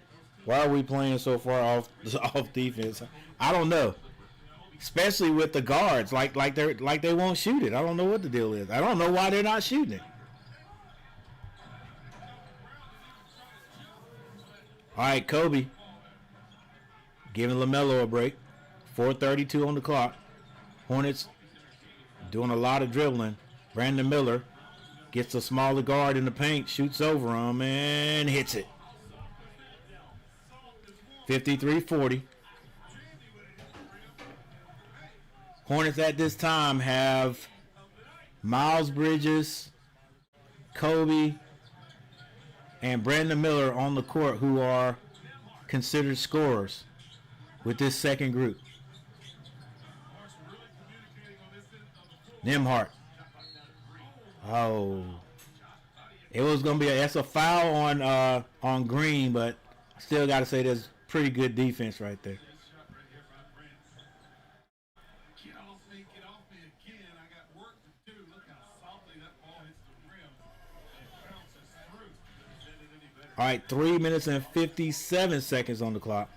Why are we playing so far off defense? I don't know. Especially with the guards, like they won't shoot it. I don't know what the deal is. I don't know why they're not shooting it. All right, Kobe giving LaMelo a break. 4:32 on the clock. Hornets doing a lot of dribbling. Brandon Miller gets a smaller guard in the paint, shoots over him, and hits it. 53-40. Hornets at this time have Miles Bridges, Kobe, and Brandon Miller on the court, who are considered scorers with this second group. Nembhard. Oh. It was going to be that's a foul on Green, but still got to say there's pretty good defense right there. All right, 3 minutes and 57 seconds on the clock.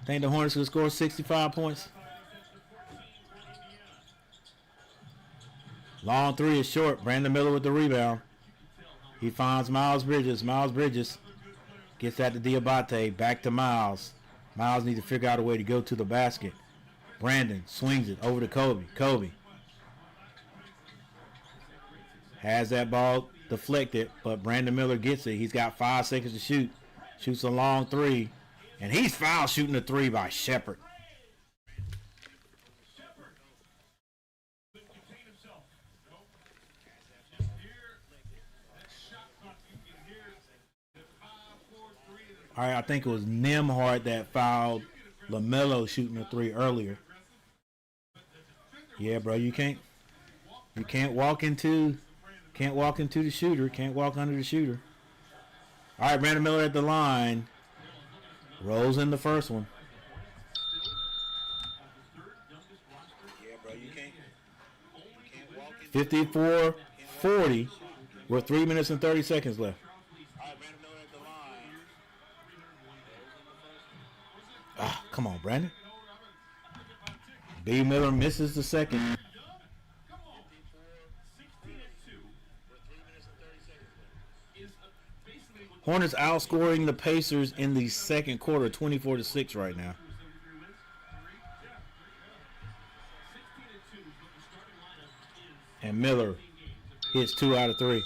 I think the Hornets will score 65 points. Long three is short. Brandon Miller with the rebound. He finds Miles Bridges. Miles Bridges gets that to Diabate. Back to Miles. Miles needs to figure out a way to go to the basket. Brandon swings it over to Kobe. Kobe has that ball deflected, but Brandon Miller gets it. He's got 5 seconds to shoot. Shoots a long three. And he's foul shooting a three by Shepard. All right, I think it was Nembhard that fouled LaMelo shooting a three earlier. Yeah, bro, you can't walk into the shooter, can't walk under the shooter. All right, Brandon Miller at the line. Rolls in the first one. Yeah, bro, you can't walk in. 54-40 with 3 minutes and 30 seconds left. Ah, come on, Brandon. B Miller misses the second. Hornets outscoring the Pacers in the second quarter, 24-6 right now. And Miller hits 2 out of 3.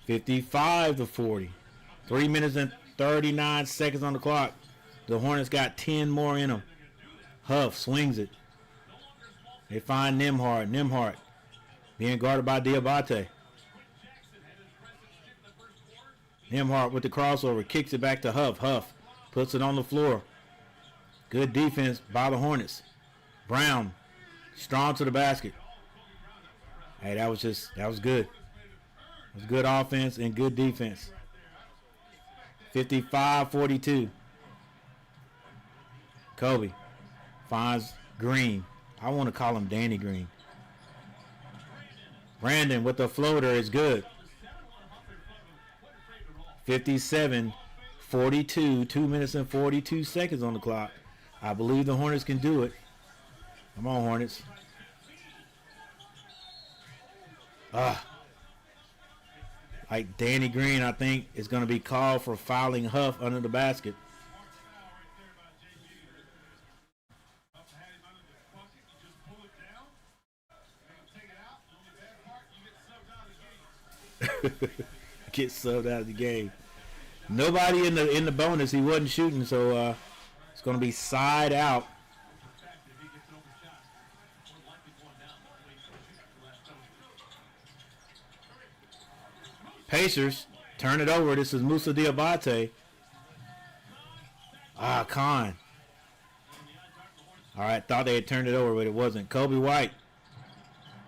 55-40. 3 minutes and 39 seconds on the clock. The Hornets got 10 more in them. Huff swings it. They find Nembhard. Nembhard being guarded by Diabate. Nembhard with the crossover. Kicks it back to Huff. Huff puts it on the floor. Good defense by the Hornets. Brown strong to the basket. Hey, that was good. It was good offense and good defense. 55-42. Kobe finds Green. I want to call him Danny Green. Brandon with the floater is good. 57-42. 2 minutes and 42 seconds on the clock. I believe the Hornets can do it. Come on, Hornets. Like Danny Green, I think, is going to be called for fouling Huff under the basket. Get subbed out of the game. Nobody in the bonus. He wasn't shooting, so it's going to be side out. Pacers turn it over. This is Musa Diabate. Khan. All right, thought they had turned it over, but it wasn't. Kobe White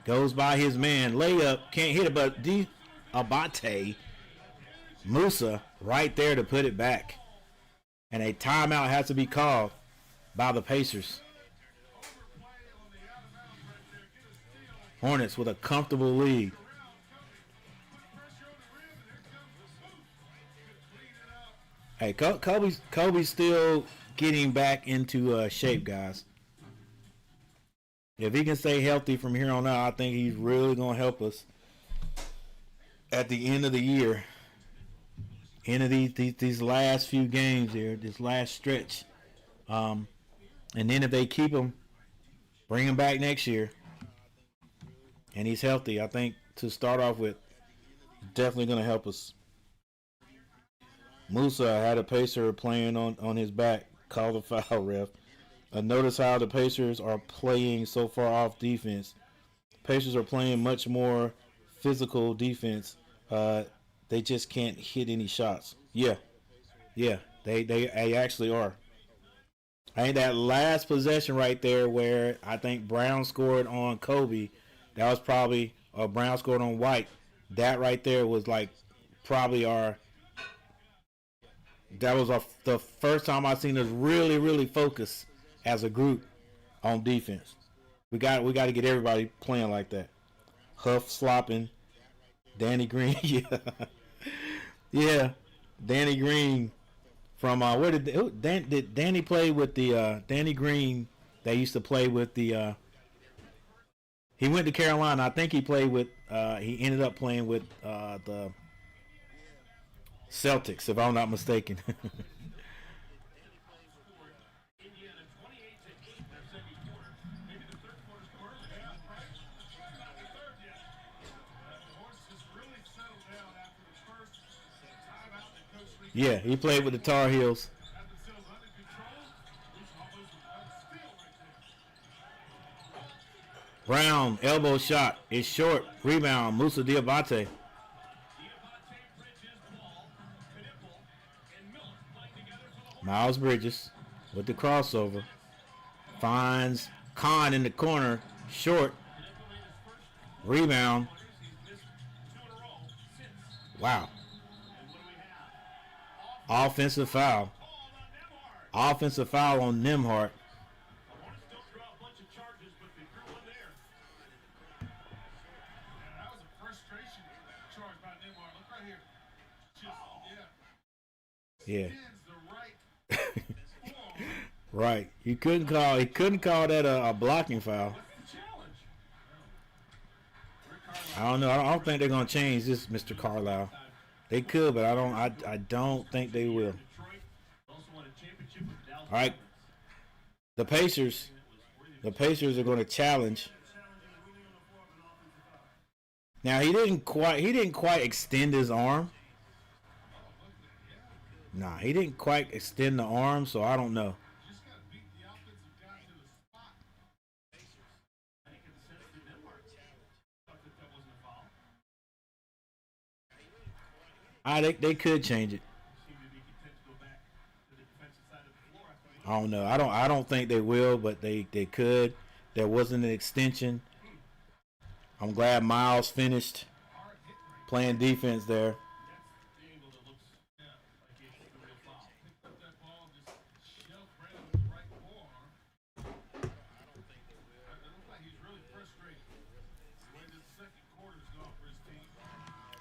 goes by his man. Layup, can't hit it, but Diabate, Musa right there to put it back. And a timeout has to be called by the Pacers. Hornets with a comfortable lead. Hey, Kobe's still getting back into shape, guys. If he can stay healthy from here on out, I think he's really going to help us at the end of the year. End of these last few games here, this last stretch. And then if they keep him, bring him back next year, and he's healthy, I think to start off with, definitely going to help us. Musa had a Pacer playing on his back. Call the foul, ref. Notice how the Pacers are playing so far off defense. Pacers are playing much more physical defense. They just can't hit any shots. Yeah, they actually are. I think that last possession right there where I think Brown scored on Kobe, that was probably, or Brown scored on White. That right there was like probably the first time I've seen us really focus as a group on defense. We got to get everybody playing like that. Huff slopping, Danny Green, yeah, Danny Green from where did Danny play with the Danny Green? They used to play with the. He went to Carolina. I think he played with. He ended up playing with the Celtics, if I'm not mistaken. Yeah, he played with the Tar Heels. Brown, elbow shot. It's short. Rebound, Musa Diabate. Miles Bridges with the crossover. Finds Khan in the corner. Short. Rebound. Wow. Offensive foul. Offensive foul on Nembhard. Yeah. Right. He couldn't call that a blocking foul. I don't know. I don't think they're gonna change this, Mr. Carlisle. They could, but I don't think they will. All right. The Pacers are going to challenge. Now he didn't quite extend his arm. Nah, he didn't quite extend the arm, so I don't know. They could change it. I don't know. I don't think they will, but they could. There wasn't an extension. I'm glad Miles finished playing defense there.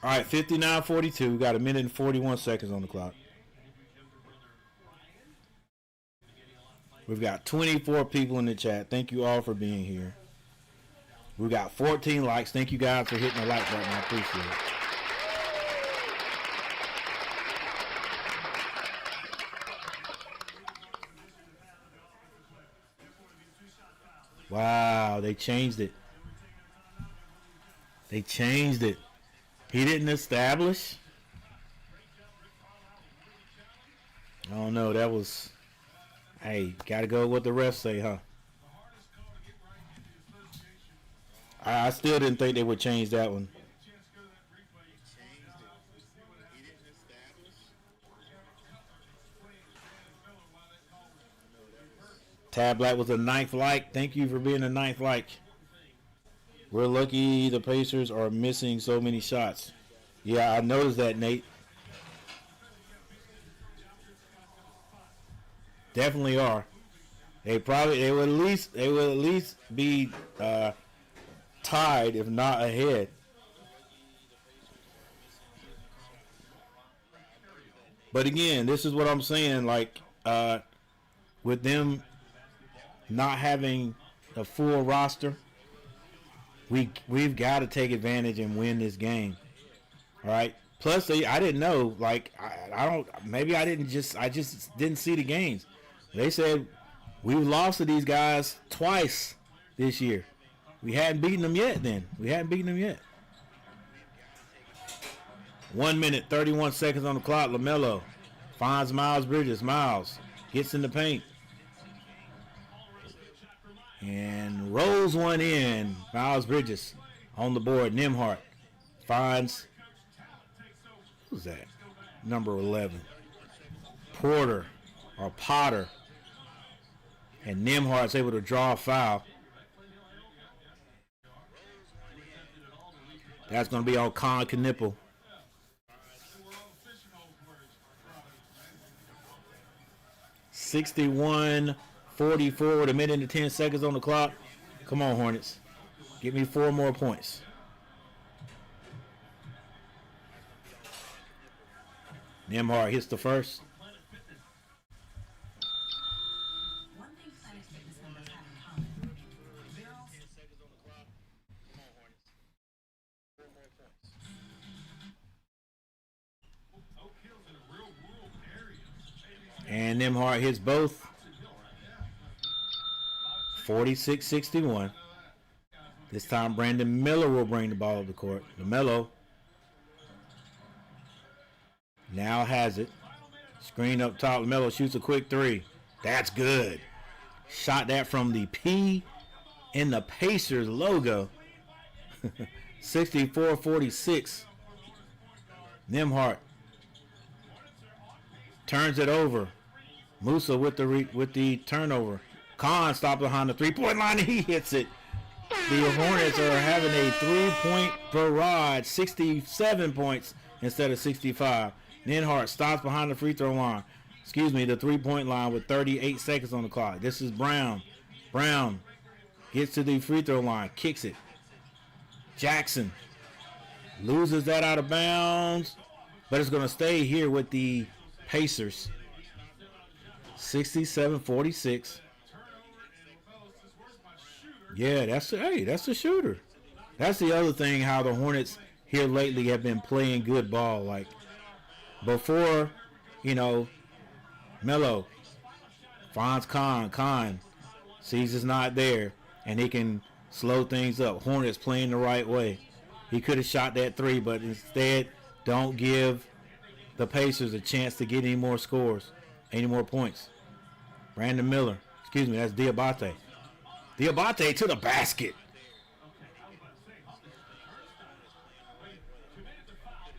All right, 59-42. We got a minute and 41 seconds on the clock. We've got 24 people in the chat. Thank you all for being here. We got 14 likes. Thank you guys for hitting the like button. I appreciate it. Wow, they changed it. They changed it. He didn't establish. I don't know. That was, hey, got to go with what the refs say, huh? I still didn't think they would change that one. Tab Black was a 9th like. Thank you for being a 9th like. We're lucky the Pacers are missing so many shots. Yeah, I noticed that, Nate. Definitely are. They would at least be tied, if not ahead. But again, this is what I'm saying. Like with them not having a full roster, we've got to take advantage and win this game. All right. Plus, I didn't know. Like I don't. Maybe I just didn't see the games. They said we lost to these guys twice this year. We hadn't beaten them yet. Then we hadn't beaten them yet. 1 minute 31 seconds on the clock. LaMelo finds Miles Bridges. Miles gets in the paint and rolls one in. Miles Bridges on the board. Nembhard finds, who's that? Number 11. Porter or Potter. And Nembhard's able to draw a foul. That's going to be on Con Knipple. $61-44 with a minute and 10 seconds on the clock. Come on, Hornets. Give me 4 more points. Nembhard hits the first. And Nembhard hits both. 46-61. This time Brandon Miller will bring the ball up the court. LaMelo now has it. Screen up top. LaMelo shoots a quick 3. That's good. Shot that from the P in the Pacers logo. 64-46. Nembhard turns it over. Musa with the turnover. Khan stopped behind the 3-point line and he hits it. The Hornets are having a 3-point barrage, 67 points instead of 65. Nembhard stops behind the free throw line. The 3-point line with 38 seconds on the clock. This is Brown. Brown gets to the free throw line, kicks it. Jackson loses that out of bounds, but it's going to stay here with the Pacers. 67-46. Yeah, that's a shooter. That's the other thing, how the Hornets here lately have been playing good ball. Like before, Melo finds Khan sees it's not there, and he can slow things up. Hornets playing the right way. He could have shot that 3, but instead don't give the Pacers a chance to get any more scores, any more points. Brandon Miller, that's Diabate. Diabate to the basket.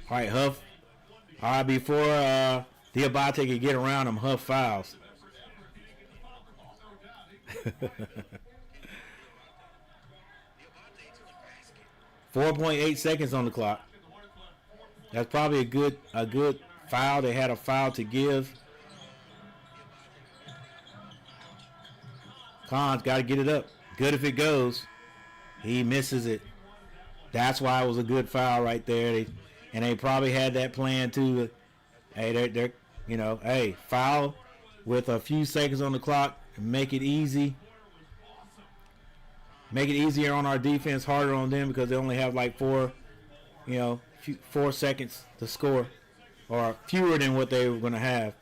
All right, Huff. Before Diabate could get around them, Huff fouls. 4.8 seconds on the clock. That's probably a good foul. They had a foul to give. Khan's got to get it up. Good if it goes. He misses it. That's why it was a good foul right there. They probably had that plan too. Hey, they're hey, foul with a few seconds on the clock. Make it easy. Make it easier on our defense, harder on them because they only have like 4 seconds to score, or fewer than what they were going to have.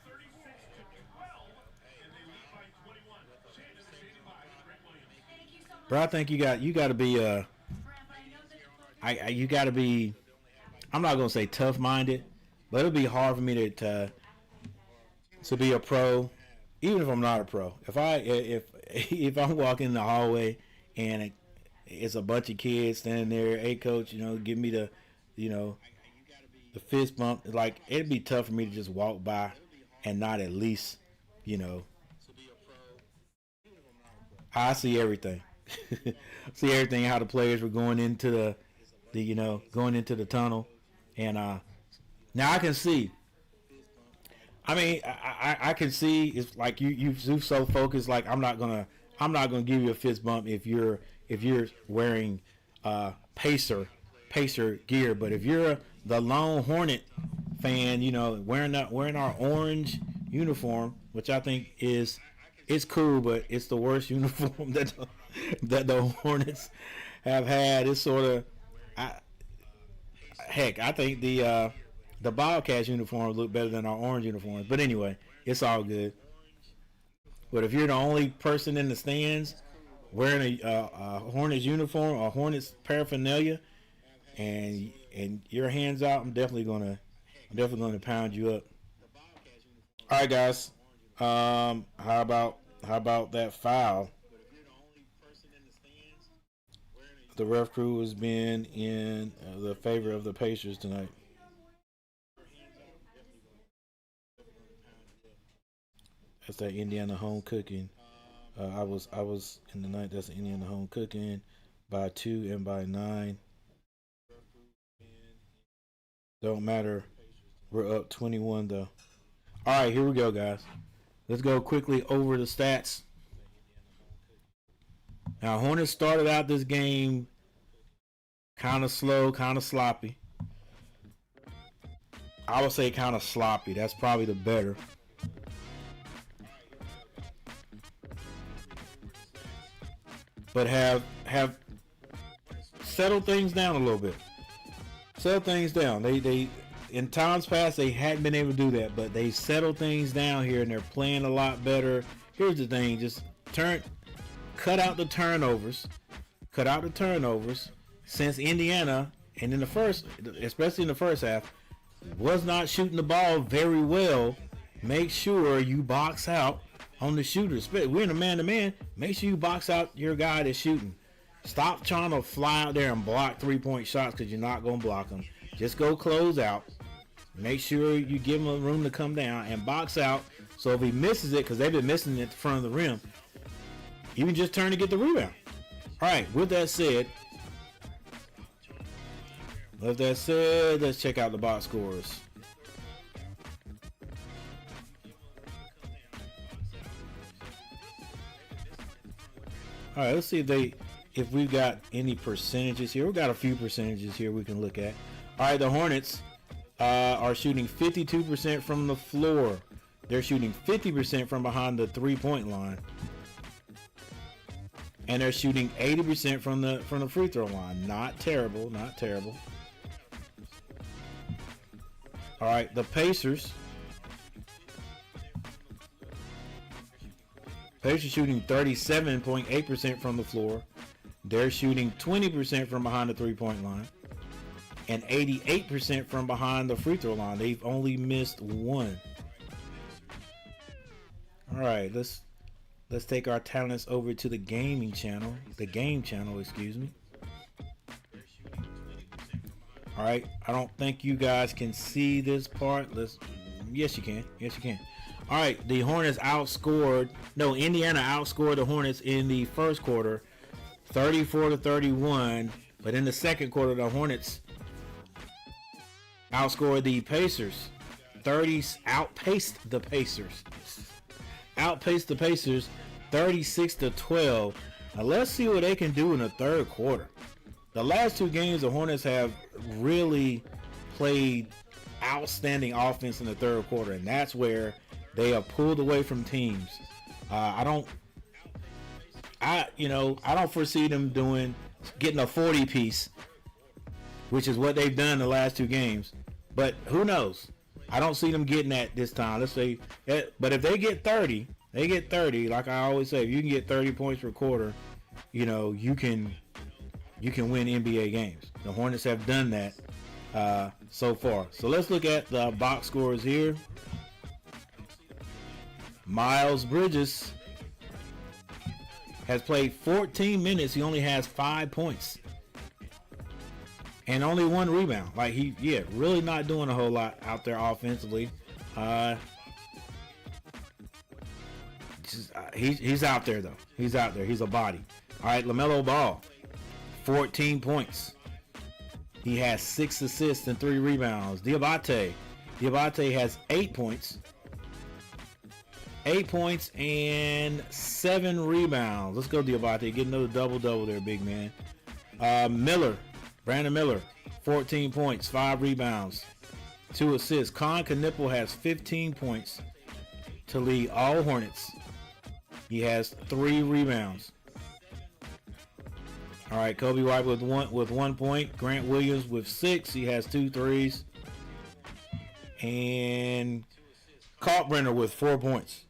But I think you got to be you got to be. I'm not going to say tough-minded, but it'll be hard for me to be a pro, even if I'm not a pro. If I'm walking in the hallway and it's a bunch of kids standing there, hey coach, give me the fist bump. Like, it'd be tough for me to just walk by and not at least, I see everything. See everything, how the players were going into the tunnel, and now I can see. I mean, I can see it's like you so focused. Like I'm not gonna give you a fist bump if you're wearing Pacer gear, but if you're the lone Hornet fan, wearing our orange uniform, which I think it's cool, but it's the worst uniform that the Hornets have had. It's sort of, I think the Bobcats uniforms look better than our orange uniforms. But anyway, it's all good. But if you're the only person in the stands wearing a Hornets uniform, a Hornets paraphernalia, and your hands out, I'm definitely gonna pound you up. All right, guys. How about that foul? The ref crew has been in the favor of the Pacers tonight. That's that Indiana home cooking. I was in the night. That's the Indiana home cooking by 2 and by 9. Don't matter. We're up 21 though. All right, here we go, guys. Let's go quickly over the stats. Now, Hornets started out this game kind of slow, kind of sloppy. I would say kind of sloppy. That's probably the better. But have settled things down a little bit. Settled things down. They in times past they hadn't been able to do that, but they settled things down here and they're playing a lot better. Here's the thing: just cut out the turnovers. Cut out the turnovers. Since Indiana, and in the first, especially in the first half, was not shooting the ball very well, make sure you box out on the shooters. We're in a man-to-man. Make sure you box out your guy that's shooting. Stop trying to fly out there and block three-point shots because you're not going to block them. Just go close out. Make sure you give him room to come down and box out. So if he misses it, because they've been missing it at the front of the rim, you can just turn to get the rebound. All right, with that said, let's check out the box scores. All right, let's see if we've got any percentages here. We've got a few percentages here we can look at. All right, the Hornets are shooting 52% from the floor. They're shooting 50% from behind the three-point line. And they're shooting 80% from the free throw line. Not terrible, not terrible. All right, the Pacers. Pacers shooting 37.8% from the floor. They're shooting 20% from behind the three-point line. And 88% from behind the free throw line. They've only missed one. All right, let's take our talents over to the gaming channel. The game channel, excuse me. All right, I don't think you guys can see this part. Yes, you can. Yes, you can. All right, the Hornets Indiana outscored the Hornets in the first quarter, 34-31. But in the second quarter, the Hornets outscored the Pacers, outpaced the Pacers, 36-12. Now let's see what they can do in the third quarter. The last two games, the Hornets have really played outstanding offense in the third quarter, and that's where they have pulled away from teams. I don't foresee them getting a 40 piece, which is what they've done the last two games. But who knows? I don't see them getting that this time. Let's say, but if they get 30, like I always say, if you can get 30 points per quarter, you can win NBA games. The Hornets have done that so far. So let's look at the box scores here. Miles Bridges has played 14 minutes. He only has 5 points and only 1 rebound. Like really not doing a whole lot out there offensively. He's out there though. He's out there. He's a body. All right, LaMelo Ball, 14 points. He has 6 assists and 3 rebounds. Diabate has 8 points. 8 points and 7 rebounds. Let's go, Diabate. Get another double-double there, big man. Brandon Miller, 14 points, 5 rebounds, 2 assists. Con Knipple has 15 points to lead all Hornets. He has 3 rebounds. All right, Kobe White with 1 point. Grant Williams with 6. He has 2 threes. And Kalkbrenner with 4 points.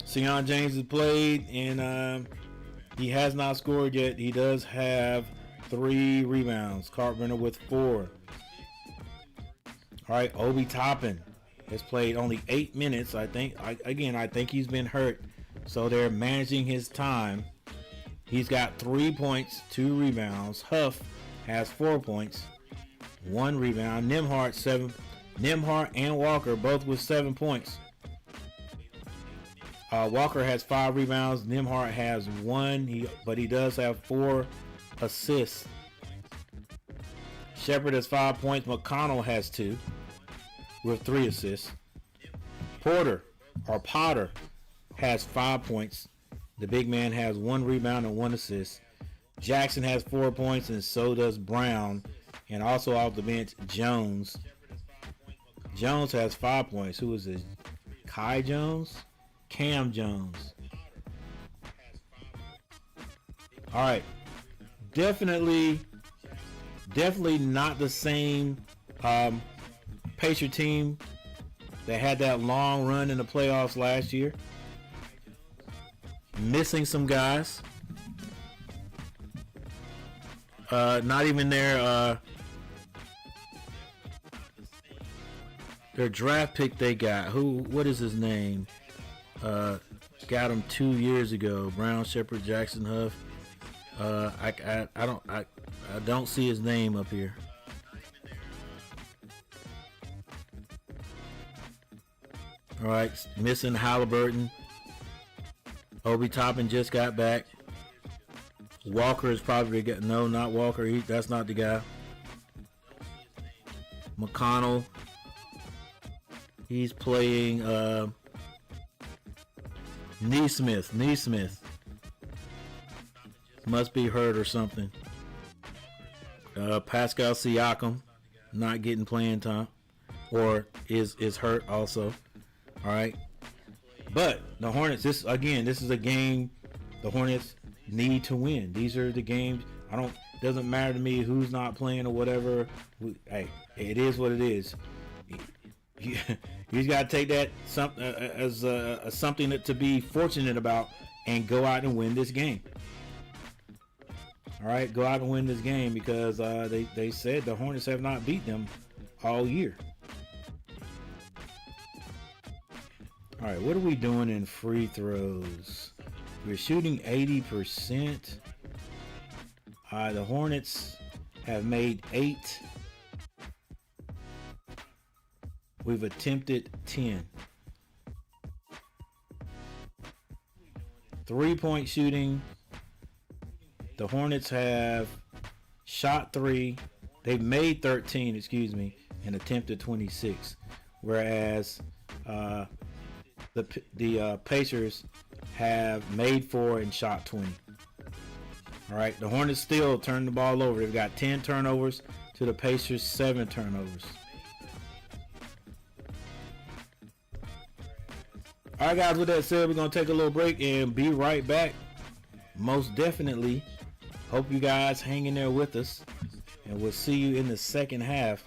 Sion James has played, and he has not scored yet. He does have 3 rebounds. Kalkbrenner with 4. All right, Obi Toppin has played only 8 minutes. I think he's been hurt, so they're managing his time. He's got 3 points, 2 rebounds. Huff has 4 points, 1 rebound. Nembhard 7. Nembhard and Walker both with 7 points. Walker has 5 rebounds. Nembhard has 1, but he does have 4 assists. Shepard has 5 points. McConnell has 2 with 3 assists. Potter has 5 points. The big man has 1 rebound and 1 assist. Jackson has 4 points, and so does Brown. And also off the bench, Jones. Jones has 5 points. Who is this? Kai Jones? Cam Jones. All right. Definitely not the same Pacer team that had that long run in the playoffs last year. Missing some guys. Not even their draft pick they got. What is his name? Got him 2 years ago. Brown, Shepard, Jackson, Huff. I don't see his name up here. All right, missing Halliburton. Obi Toppin just got back. Walker is probably no, not Walker. That's not the guy. McConnell. He's playing Neesmith. Must be hurt or something. Pascal Siakam not getting playing time, or is hurt also. All right, but the Hornets. This is a game the Hornets need to win. These are the games. Doesn't matter to me who's not playing or whatever. Hey, it is what it is. You got to take that as something to be fortunate about and go out and win this game. All right, go out and win this game because they said the Hornets have not beat them all year. All right, what are we doing in free throws? We're shooting 80%. The Hornets have made 8. We've attempted 10. 3-point shooting. The Hornets have shot 3. They've made 13, excuse me, and attempted 26. Whereas the Pacers have made 4 and shot 20. All right, the Hornets still turn the ball over. They've got 10 turnovers to the Pacers' 7 turnovers. All right, guys, with that said, we're going to take a little break and be right back. Most definitely. Hope you guys hang in there with us. And we'll see you in the second half.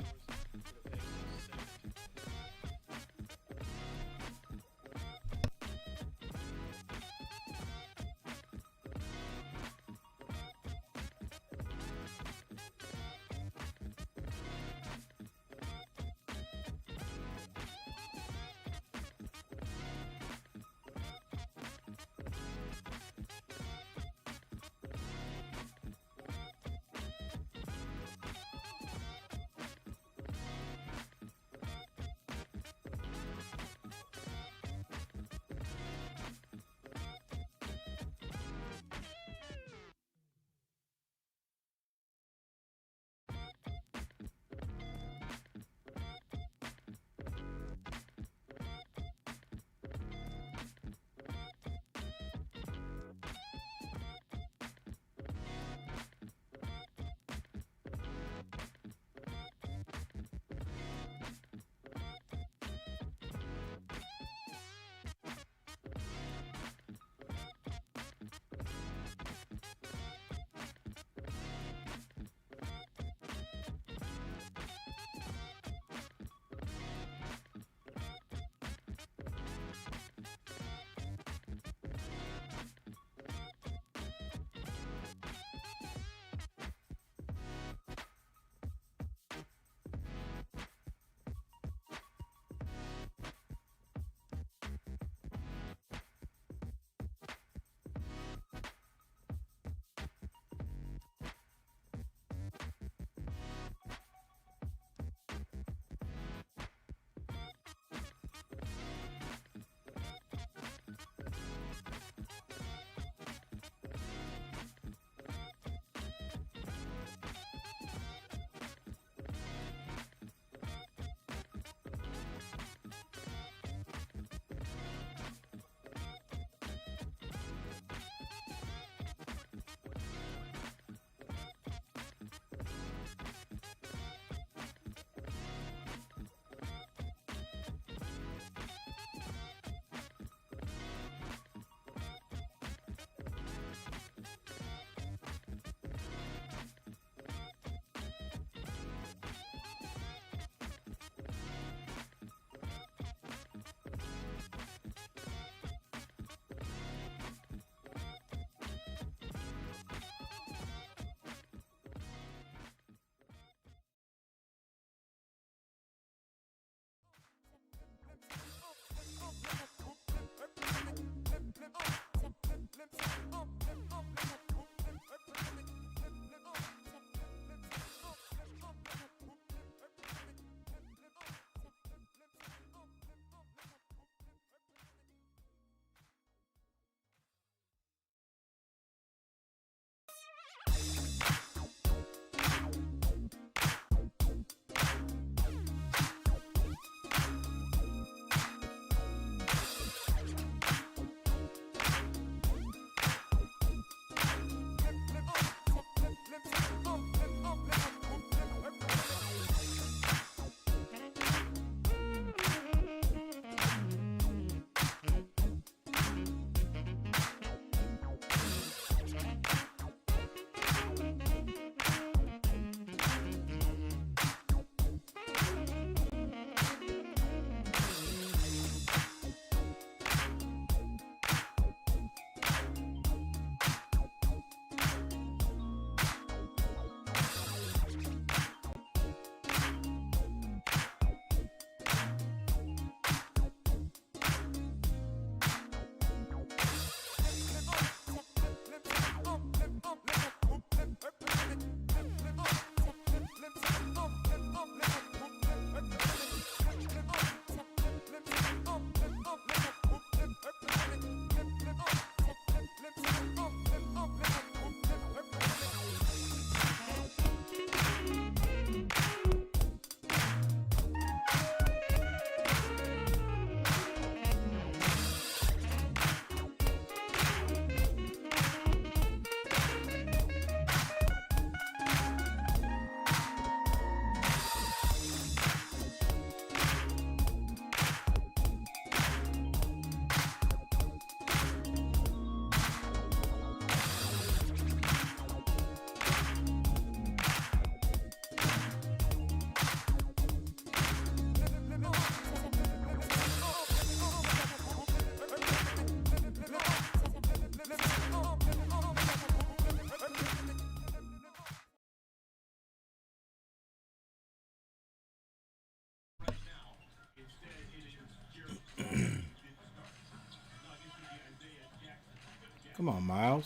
Come on, Miles.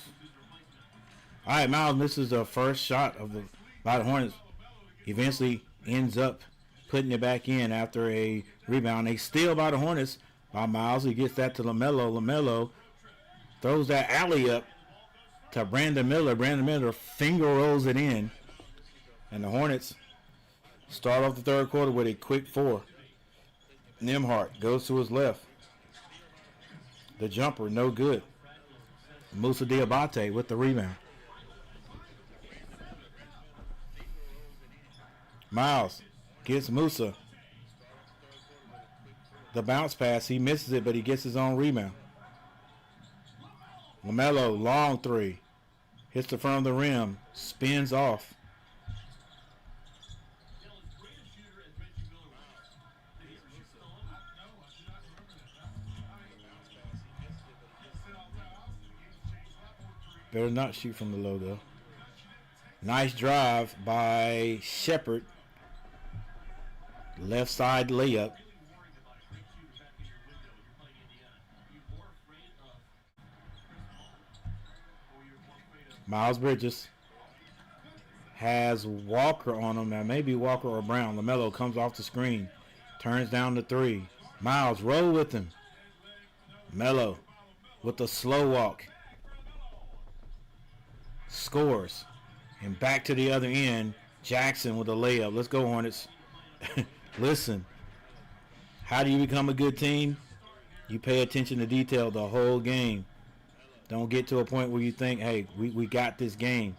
All right, Miles misses the first shot by the Hornets. Eventually ends up putting it back in after a rebound. A steal by the Hornets by Miles. He gets that to LaMelo. LaMelo throws that alley up to Brandon Miller. Brandon Miller finger rolls it in. And the Hornets start off the third quarter with a quick 4. Nembhard goes to his left. The jumper, no good. Moussa Diabate with the rebound. Miles gets Moussa. The bounce pass, he misses it, but he gets his own rebound. LaMelo, long 3. Hits the front of the rim, spins off. Better not shoot from the logo. Nice drive by Shepard. Left side layup. Miles Bridges has Walker on him. Now maybe Walker or Brown. LaMelo comes off the screen. Turns down the 3. Miles, roll with him. Melo with the slow walk. Scores. And back to the other end. Jackson with a layup. Let's go, Hornets. Listen. How do you become a good team? You pay attention to detail the whole game. Don't get to a point where you think, hey, we got this game.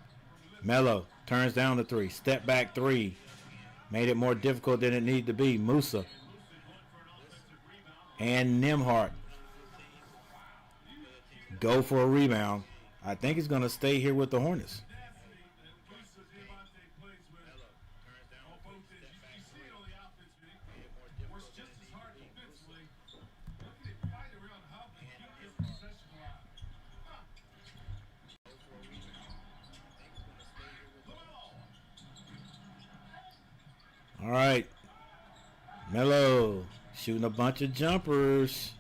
Melo turns down the 3. Step back 3. Made it more difficult than it needed to be. Moussa. And Nembhard. Go for a rebound. I think he's going to stay here with the Hornets. All right. Melo shooting a bunch of jumpers.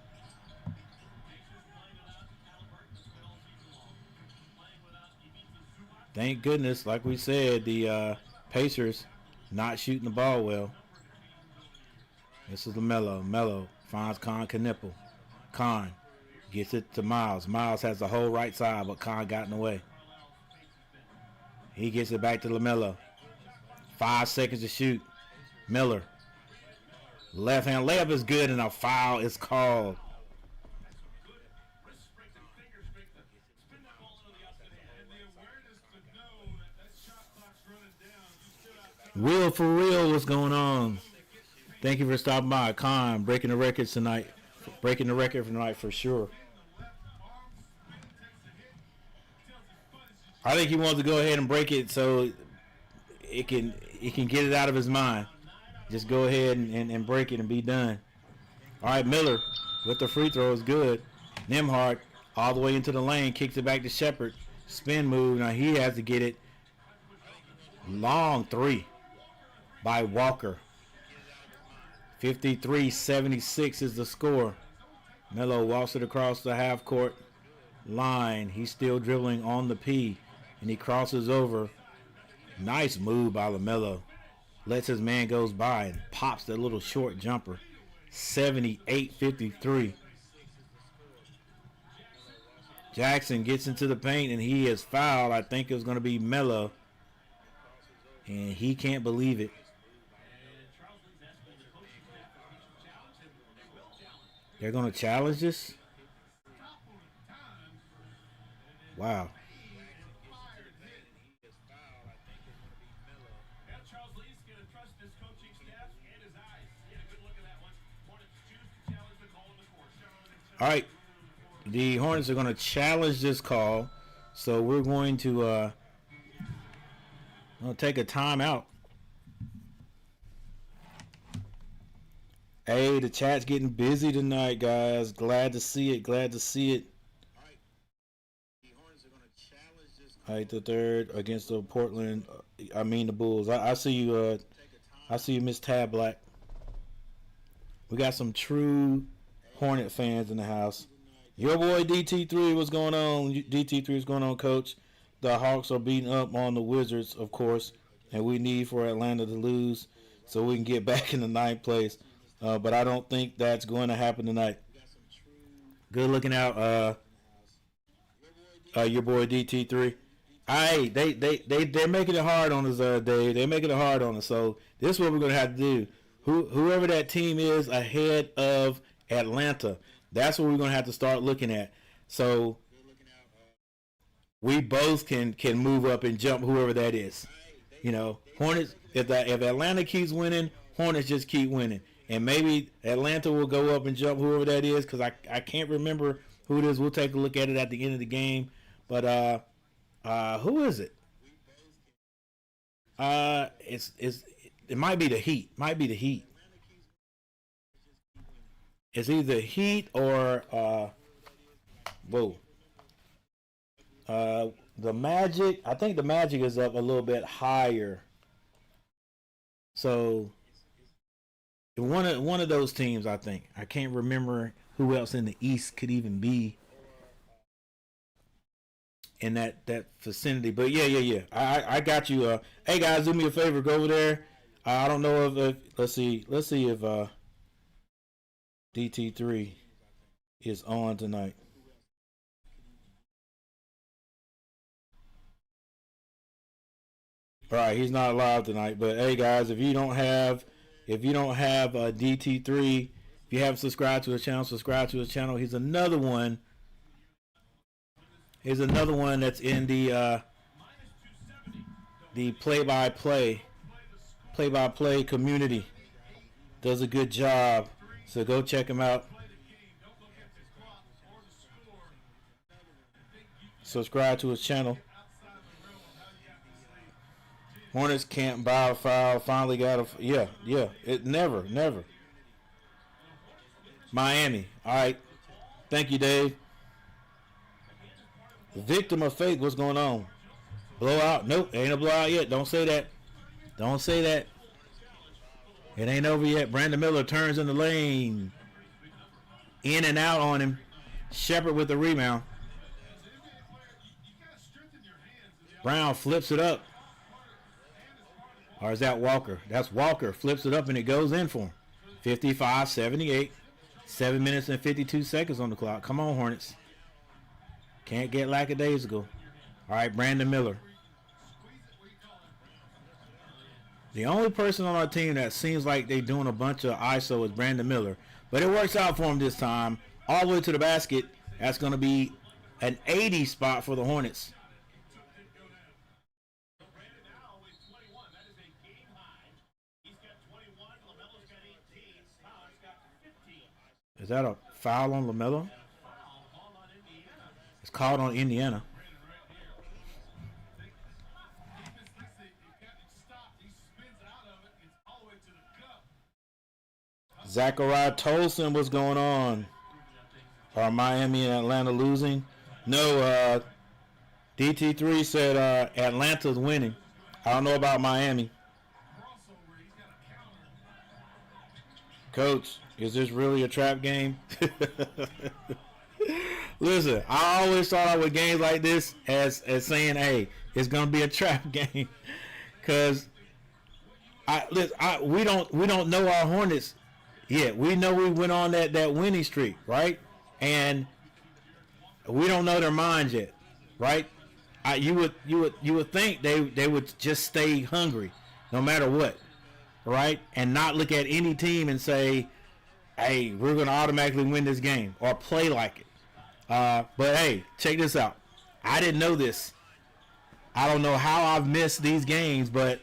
Thank goodness, like we said, the Pacers not shooting the ball well. This is LaMelo. Melo finds Con Knipple. Con gets it to Miles. Miles has the whole right side, but Con got in the way. He gets it back to LaMelo. 5 seconds to shoot. Miller. Left hand layup is good, and a foul is called. Will, for real, what's going on? Thank you for stopping by. Con, breaking the records tonight. Breaking the record tonight for sure. I think he wants to go ahead and break it so he can get it out of his mind. Just go ahead and break it and be done. All right, Miller with the free throw is good. Nembhard all the way into the lane, kicks it back to Shepard. Spin move. Now he has to get it. Long 3 by Walker. 53-76 is the score. Melo walks it across the half court line. He's still dribbling on the P, and he crosses over. Nice move by LaMelo. Lets his man goes by and pops that little short jumper. 78-53. Jackson gets into the paint and he is fouled. I think it was going to be Melo. And he can't believe it. They're going to challenge this? Wow. All right, the Hornets are going to challenge this call, so we're going to take a timeout. Hey, the chat's getting busy tonight, guys. Glad to see it. Glad to see it. All right, the third against the the Bulls. I see you. I see you, Miss Tab Black. We got some true Hornet fans in the house. Your boy DT3, what's going on? DT3, what's going on, Coach? The Hawks are beating up on the Wizards, of course, and we need for Atlanta to lose so we can get back in the ninth place. But I don't think that's going to happen tonight. Good looking out, your boy DT3. They're making it hard on us, Dave. They're making it hard on us. So this is what we're gonna have to do. Whoever that team is ahead of Atlanta, that's what we're gonna have to start looking at. So we both can move up and jump whoever that is. You know, Hornets. If Atlanta keeps winning, Hornets just keep winning, and maybe Atlanta will go up and jump whoever that is, because I can't remember who it is. We'll take a look at it at the end of the game. But who is it? It might be the Heat. It's either Heat or the Magic. I think the Magic is up a little bit higher. So one of those teams, I think. I can't remember who else in the East could even be in that vicinity. But yeah. I got you. Hey guys, do me a favor, go over there. I don't know if let's see if DT3 is on tonight. All right, he's not live tonight. But hey guys, if you don't have DT3, if you haven't subscribed to his channel, subscribe to his channel. He's another one. Here's another one that's in the play-by-play community. Does a good job, so go check him out. Subscribe to his channel. Hornets can't buy a foul. Finally got a yeah. It never. Miami. All right. Thank you, Dave. Victim of fate, what's going on? Blowout? Nope, ain't a blowout yet. Don't say that. It ain't over yet. Brandon Miller turns in the lane. In and out on him. Shepard with the rebound. Brown flips it up. Or is that Walker? That's Walker. Flips it up and it goes in for him. 55-78. 7 minutes and 52 seconds on the clock. Come on, Hornets. Can't get lackadaisical. All right, Brandon Miller. The only person on our team that seems like they're doing a bunch of ISO is Brandon Miller. But it works out for him this time. All the way to the basket. That's going to be an 80 spot for the Hornets. Is that a foul on LaMelo? It's called on Indiana. Zachariah Tolson, what's going on? Are Miami and Atlanta losing? No, DT3 said Atlanta's winning. I don't know about Miami. Coach, is this really a trap game? Listen, I always start out with games like this as saying, hey, it's gonna be a trap game. Cause we don't know our Hornets yet. We know we went on that winning streak, right? And we don't know their minds yet, right? You would think they would just stay hungry no matter what, right? And not look at any team and say, hey, we're gonna automatically win this game or play like it. But hey, check this out. I didn't know this. I don't know how I've missed these games, but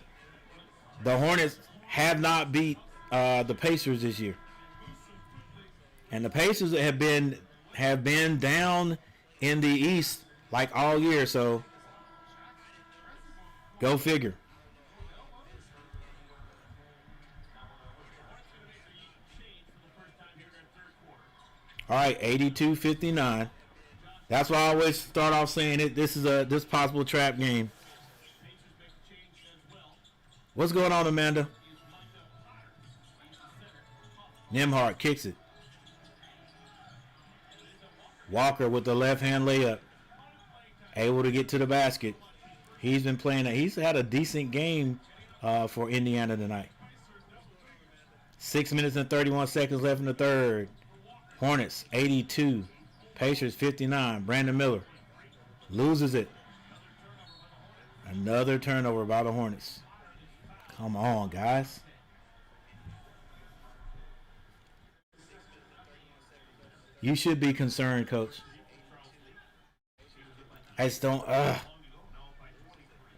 the Hornets have not beat the Pacers this year, and the Pacers have been down in the East like all year. So go figure. All right, 82-59. That's why I always start off saying it. This is this possible trap game. What's going on, Amanda? Nembhard kicks it. Walker with the left-hand layup. Able to get to the basket. He's been playing. He's had a decent game for Indiana tonight. 6 minutes and 31 seconds left in the third. Hornets 82. Pacers 59. Brandon Miller loses it. Another turnover by the Hornets. Come on, guys. You should be concerned, coach. I just don't. I'm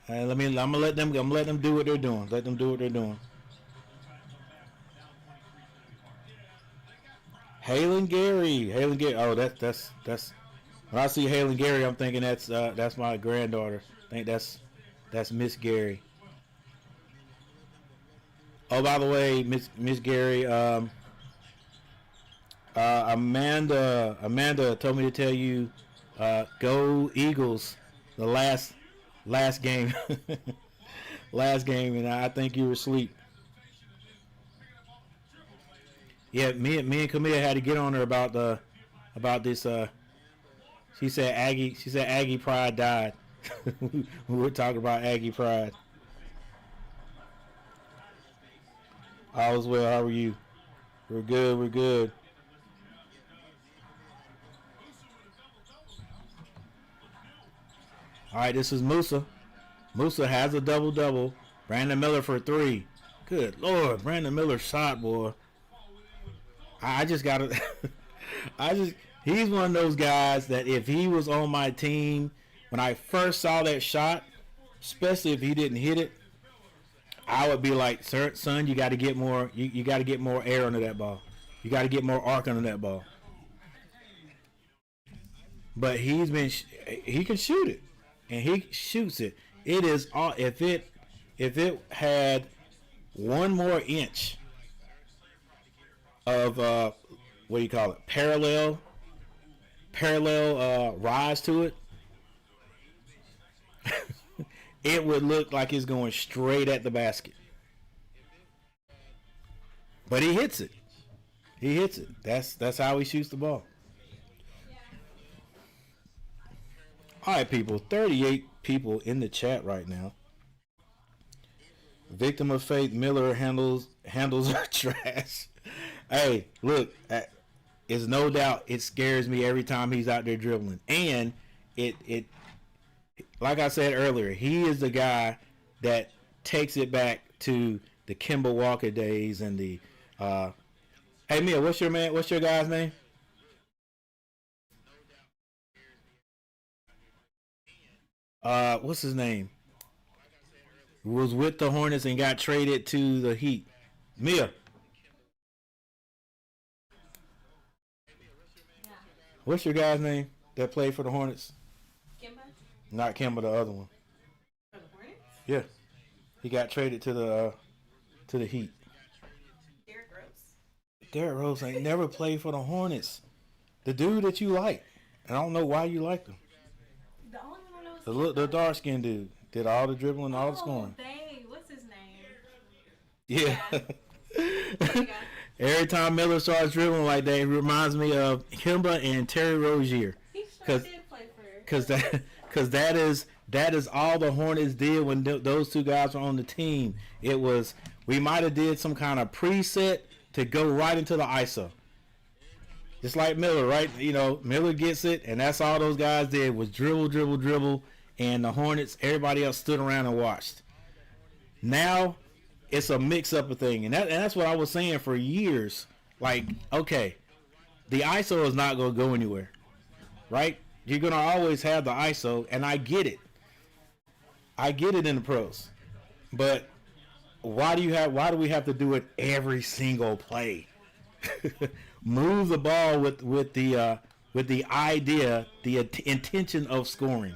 gonna let them do what they're doing. Let them do what they're doing. Halen Gary. Oh, that's. When I see Halen Gary, I'm thinking that's my granddaughter. I think that's Miss Gary. Oh, by the way, Miss Gary. Amanda told me to tell you, go Eagles. The last game, and I think you were asleep. Yeah, me and Camille had to get on her about this. She said Aggie pride died. We were talking about Aggie pride. All is well. How are you? We're good. All right, this is Musa. Musa has a double-double. Brandon Miller for 3. Good Lord, Brandon Miller shot, boy. I just got to... He's one of those guys that if he was on my team, when I first saw that shot, especially if he didn't hit it, I would be like, son, you got to get more. You got to get more air under that ball. You got to get more arc under that ball. But he can shoot it, and he shoots it. It is all. If it had one more inch of what do you call it? Parallel rise to it. It would look like it's going straight at the basket. But he hits it. That's how he shoots the ball. All right, people. 38 people in the chat right now. Victim of fate, Miller handles are trash. Hey, look, it's no doubt it scares me every time he's out there dribbling. And it like I said earlier, he is the guy that takes it back to the Kemba Walker days and the hey Mia, what's your guy's name? What's his name? Was with the Hornets and got traded to the Heat. Mia. What's your guy's name that played for the Hornets? Kemba? Not Kemba, the other one. For the Hornets? Yeah. He got traded to the Heat. Derrick Rose? Derrick Rose ain't never played for the Hornets. The dude that you like. And I don't know why you like him. The only one I know is The dark skinned dude. Did all the dribbling, all the scoring. Dang, what's his name? Yeah. Every time Miller starts dribbling like that, it reminds me of Kemba and Terry Rozier. He sure did play for. Because that is all the Hornets did when those two guys were on the team. It was, we might have did some kind of preset to go right into the ISO. Just like Miller, right? You know, Miller gets it, and that's all those guys did was dribble, and the Hornets, everybody else stood around and watched. Now, it's a mix-up of thing, and that's what I was saying for years. Like, okay, the ISO is not going to go anywhere, right? You're going to always have the ISO, and I get it. I get it in the pros, but why do we have to do it every single play? Move the ball with the idea, the intention of scoring,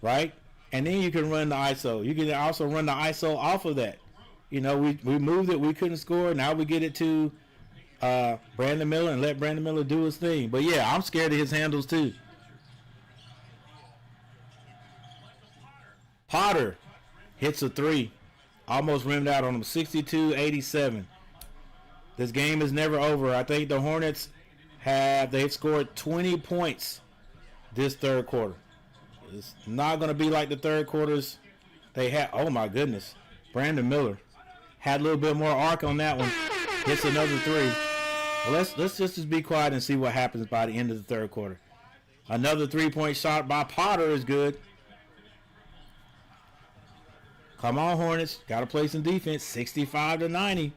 right? And then you can run the ISO. You can also run the ISO off of that. You know, we moved it, we couldn't score. Now we get it to Brandon Miller and let Brandon Miller do his thing. But yeah, I'm scared of his handles too. Potter hits a 3. Almost rimmed out on him. 62-87. This game is never over. I think the Hornets they've scored 20 points this third quarter. It's not going to be like the third quarters they had. Oh my goodness. Brandon Miller had a little bit more arc on that one. Hits another three. Well, let's just be quiet and see what happens by the end of the third quarter. Another 3-point shot by Potter is good. Come on, Hornets. Got to play some defense. 65-90.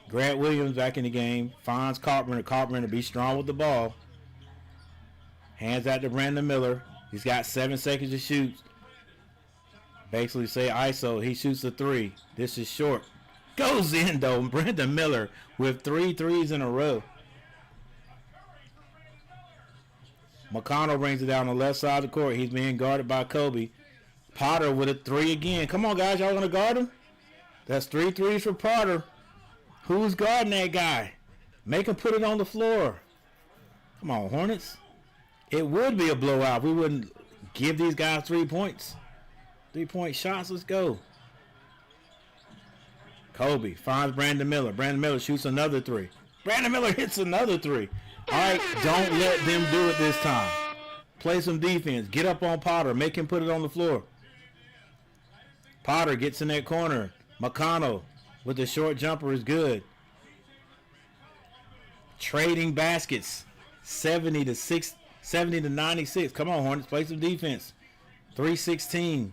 Grant Williams back in the game. Finds Carpenter. Carpenter to be strong with the ball. Hands out to Brandon Miller. He's got 7 seconds to shoot. Basically say ISO. He shoots the three. This is short. Goes in though. Brandon Miller with 3 threes in a row. McConnell brings it down the left side of the court. He's being guarded by Kobe. Potter with a 3 again. Come on, guys. Y'all want to guard him? That's 3 threes for Potter. Who's guarding that guy? Make him put it on the floor. Come on, Hornets. It would be a blowout. We wouldn't give these guys 3 points. 3-point shots. Let's go. Kobe finds Brandon Miller. Brandon Miller shoots another 3. Brandon Miller hits another 3. All right, don't let them do it this time. Play some defense. Get up on Potter. Make him put it on the floor. Potter gets in that corner. McConnell with the short jumper is good. Trading baskets. 70-96. Come on, Hornets. Play some defense. 3:16.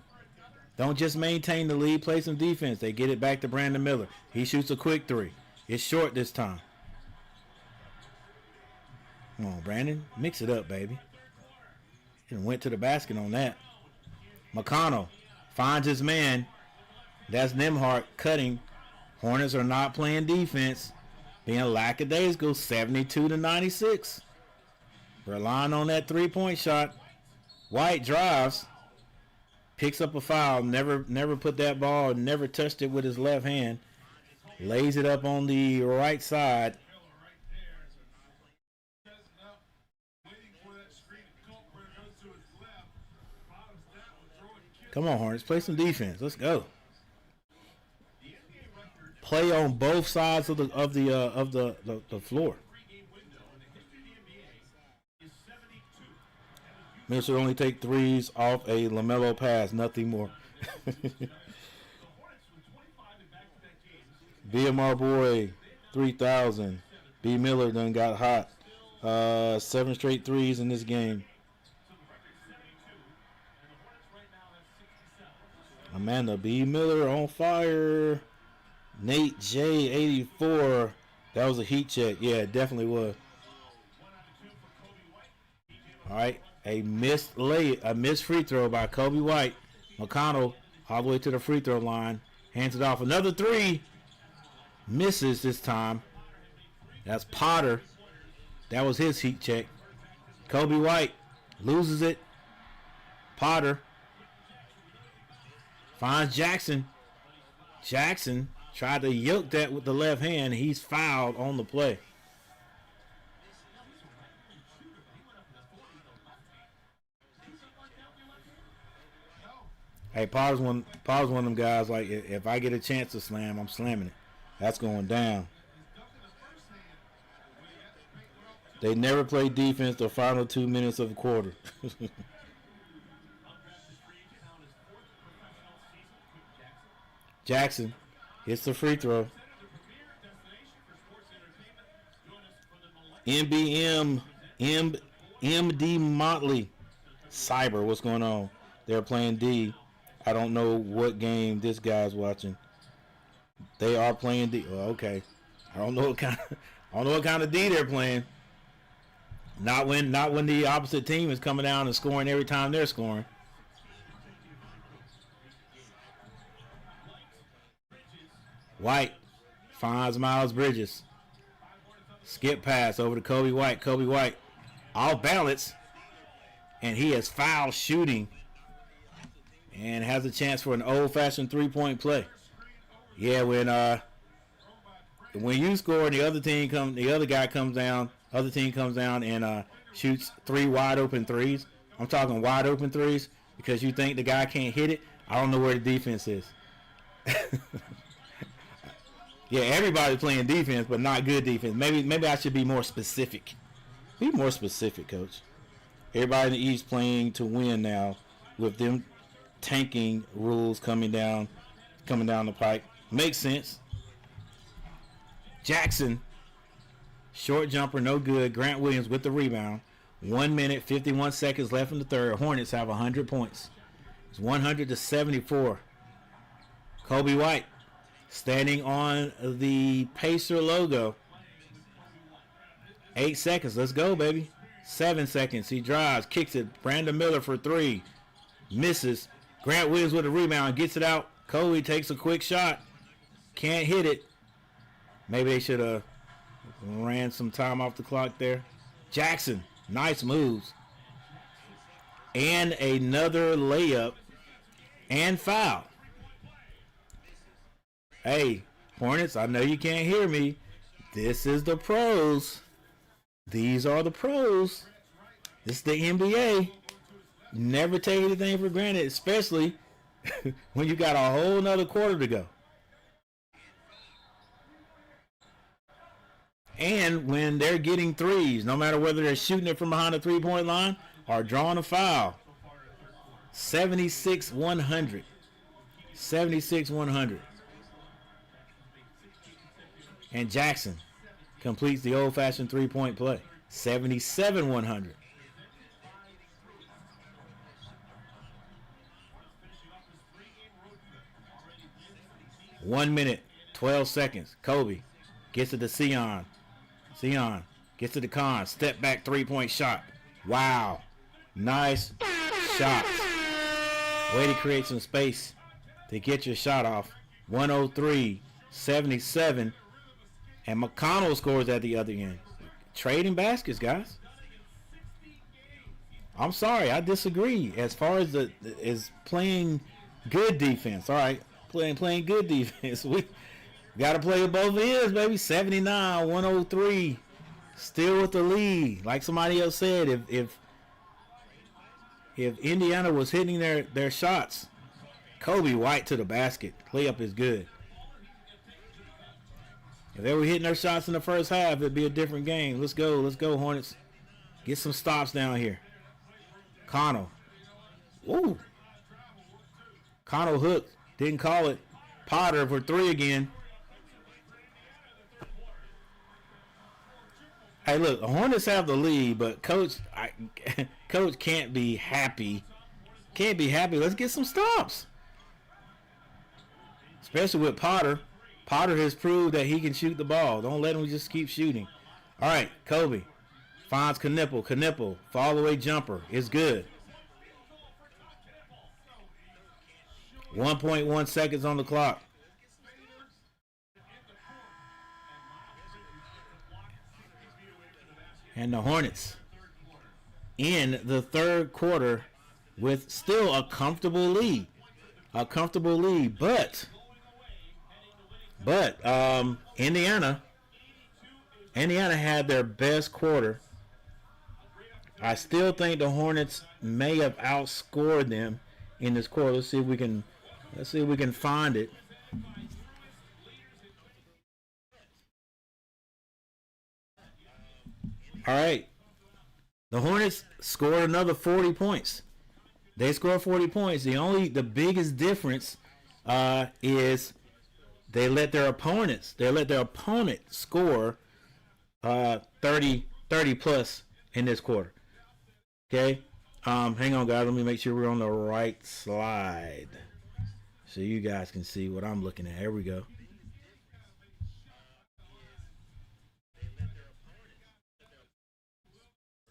Don't just maintain the lead. Play some defense. They get it back to Brandon Miller. He shoots a quick 3. It's short this time. Come on, Brandon. Mix it up, baby. He went to the basket on that. McConnell finds his man. That's Nembhard cutting. Hornets are not playing defense. Being lackadaisical, 72-96. Relying on that 3-point shot. White drives. Picks up a foul. Never put that ball, never touched it with his left hand. Lays it up on the right side. Come on, Hornets. Play some defense. Let's go. Play on both sides of the floor. Mitchell only take 3s off a LaMelo pass, nothing more. BMR boy, 3,000. B Miller done got hot. 7 straight 3s in this game. Amanda B Miller on fire. Nate J 84. That was a heat check. Yeah, it definitely was. All right, a missed free throw by Kobe White. McConnell all the way to the free throw line. Hands it off. Another 3. Misses this time. That's Potter. That was his heat check. Kobe White loses it. Potter finds Jackson. Jackson tried to yoke that with the left hand. He's fouled on the play. Hey, Potter's one of them guys, like, if I get a chance to slam, I'm slamming it. That's going down. They never play defense the final 2 minutes of the quarter. Jackson hits the free throw. MD Motley. Cyber, what's going on? They're playing D. I don't know what game this guy's watching. They are playing D. Oh, okay. I don't know what kind of D they're playing. Not when the opposite team is coming down and scoring every time they're scoring. White finds Miles Bridges. Skip pass over to Kobe White. Kobe White off balance, and he is foul shooting and has a chance for an old-fashioned 3-point play. Yeah, when you score and the other team comes down and shoots 3 wide open 3s. I'm talking wide open 3s because you think the guy can't hit it. I don't know where the defense is. Yeah, everybody's playing defense, but not good defense. Maybe I should be more specific. Be more specific, Coach. Everybody in the East playing to win now, with them tanking rules coming down the pike. Makes sense. Jackson, short jumper, no good. Grant Williams with the rebound. 1 minute, 51 seconds left in the third. Hornets have 100 points. It's 100-74. Kobe White standing on the Pacer logo. 8 seconds. Let's go, baby. 7 seconds. He drives, kicks it. Brandon Miller for 3. Misses. Grant Williams with a rebound. Gets it out. Kobe takes a quick shot. Can't hit it. Maybe they should have ran some time off the clock there. Jackson. Nice moves. And another layup. And foul. Hey, Hornets, I know you can't hear me. This is the pros. These are the pros. This is the NBA. Never take anything for granted, especially when you got a whole nother quarter to go. And when they're getting threes, no matter whether they're shooting it from behind the three-point line or drawing a foul. 76-100. 76-100. And Jackson completes the old-fashioned three-point play. 77-100. One minute, 12 seconds. Kobe gets it to Sion. Sion gets it to Khan. Step back three-point shot. Wow. Nice shot. Way to create some space to get your shot off. 103-77. And McConnell scores at the other end. Trading baskets, guys. I'm sorry, I disagree. As far as playing good defense. All right, playing good defense. We got to play with both ends, baby. 79-103. Still with the lead. Like somebody else said, if Indiana was hitting their shots, Kobe White to the basket. Layup is good. If they were hitting their shots in the first half, it'd be a different game. Let's go, Hornets. Get some stops down here. Connell. Woo. Connell hooked. Didn't call it. Potter for 3 again. Hey, look, the Hornets have the lead, but Coach can't be happy. Can't be happy. Let's get some stops. Especially with Potter. Potter has proved that he can shoot the ball. Don't let him just keep shooting. All right, Kobe finds Knipple. Knipple, fall-away jumper is good. 1.1 seconds on the clock. And the Hornets in the third quarter with still a comfortable lead. But Indiana had their best quarter. I still think the Hornets may have outscored them in this quarter. Let's see if we can find it. All right. The Hornets scored another 40 points. They scored 40 points. The biggest difference is they let their opponent score 30 plus in this quarter. Okay? Hang on, guys. Let me make sure we're on the right slide so you guys can see what I'm looking at. Here we go.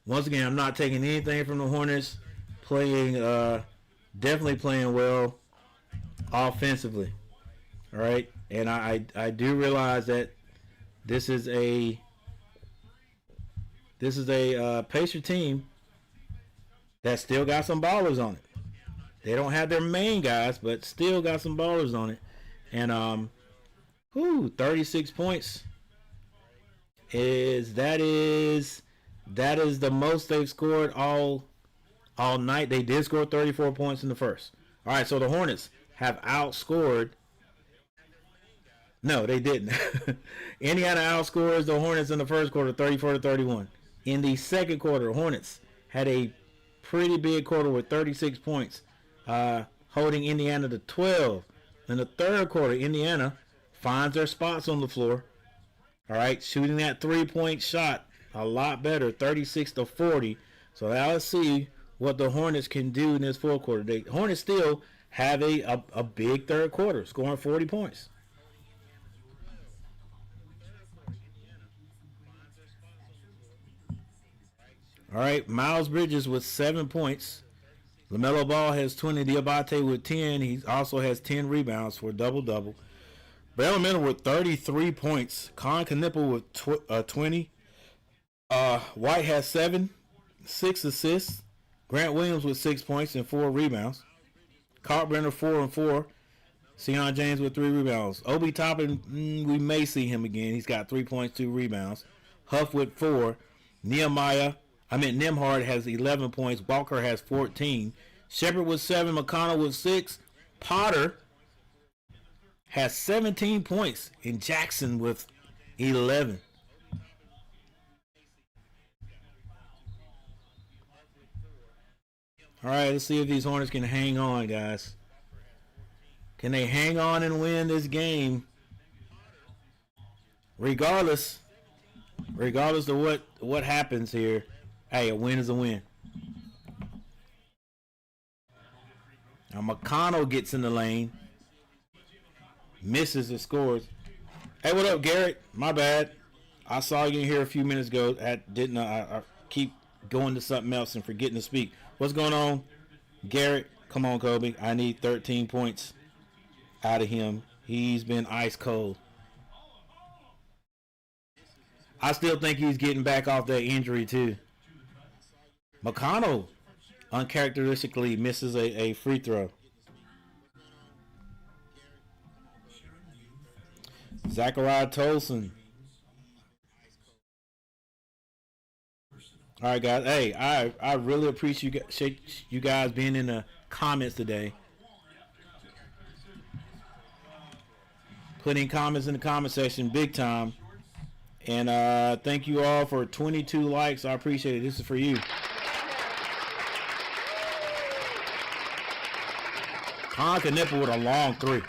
Once again, I'm not taking anything from the Hornets. Definitely playing well offensively. All right, and I do realize that this is a Pacer team that still got some ballers on it. They don't have their main guys, but still got some ballers on it. And 36 points is the most they've scored all night. They did score 34 points in the first. All right, so the Hornets have outscored No, they didn't. Indiana outscores the Hornets in the first quarter, 34-31. In the second quarter, Hornets had a pretty big quarter with 36 points, holding Indiana to 12. In the third quarter, Indiana finds their spots on the floor. All right, shooting that three-point shot a lot better, 36-40. So now let's see what the Hornets can do in this fourth quarter. The Hornets still have a big third quarter, scoring 40 points. All right, Miles Bridges with 7 points. LaMelo Ball has 20. Diabate with 10. He also has 10 rebounds for a double-double. LaMelo Miller with 33 points. Con Knipple with 20. White has 7, 6 assists. Grant Williams with 6 points and 4 rebounds. Carpenter 4 and 4. Sion James with 3 rebounds. Obi Toppin, we may see him again. He's got 3 points, 2 rebounds. Huff with 4. Nemhard has 11 points. Walker has 14. Shepard with 7. McConnell with 6. Potter has 17 points. And Jackson with 11. All right, let's see if these Hornets can hang on, guys. Can they hang on and win this game? Regardless of what happens here, hey, a win is a win. Now McConnell gets in the lane, misses and scores. Hey, what up, Garrett? My bad. I saw you in here a few minutes ago. I keep going to something else and forgetting to speak. What's going on, Garrett? Come on, Kobe. I need 13 points out of him. He's been ice cold. I still think he's getting back off that injury too. McConnell uncharacteristically misses a free throw. Zachariah Tolson. All right, guys. Hey, I really appreciate you guys being in the comments today. Putting comments in the comment section big time. And thank you all for 22 likes. I appreciate it. This is for you. Conka Nipple with a long 3.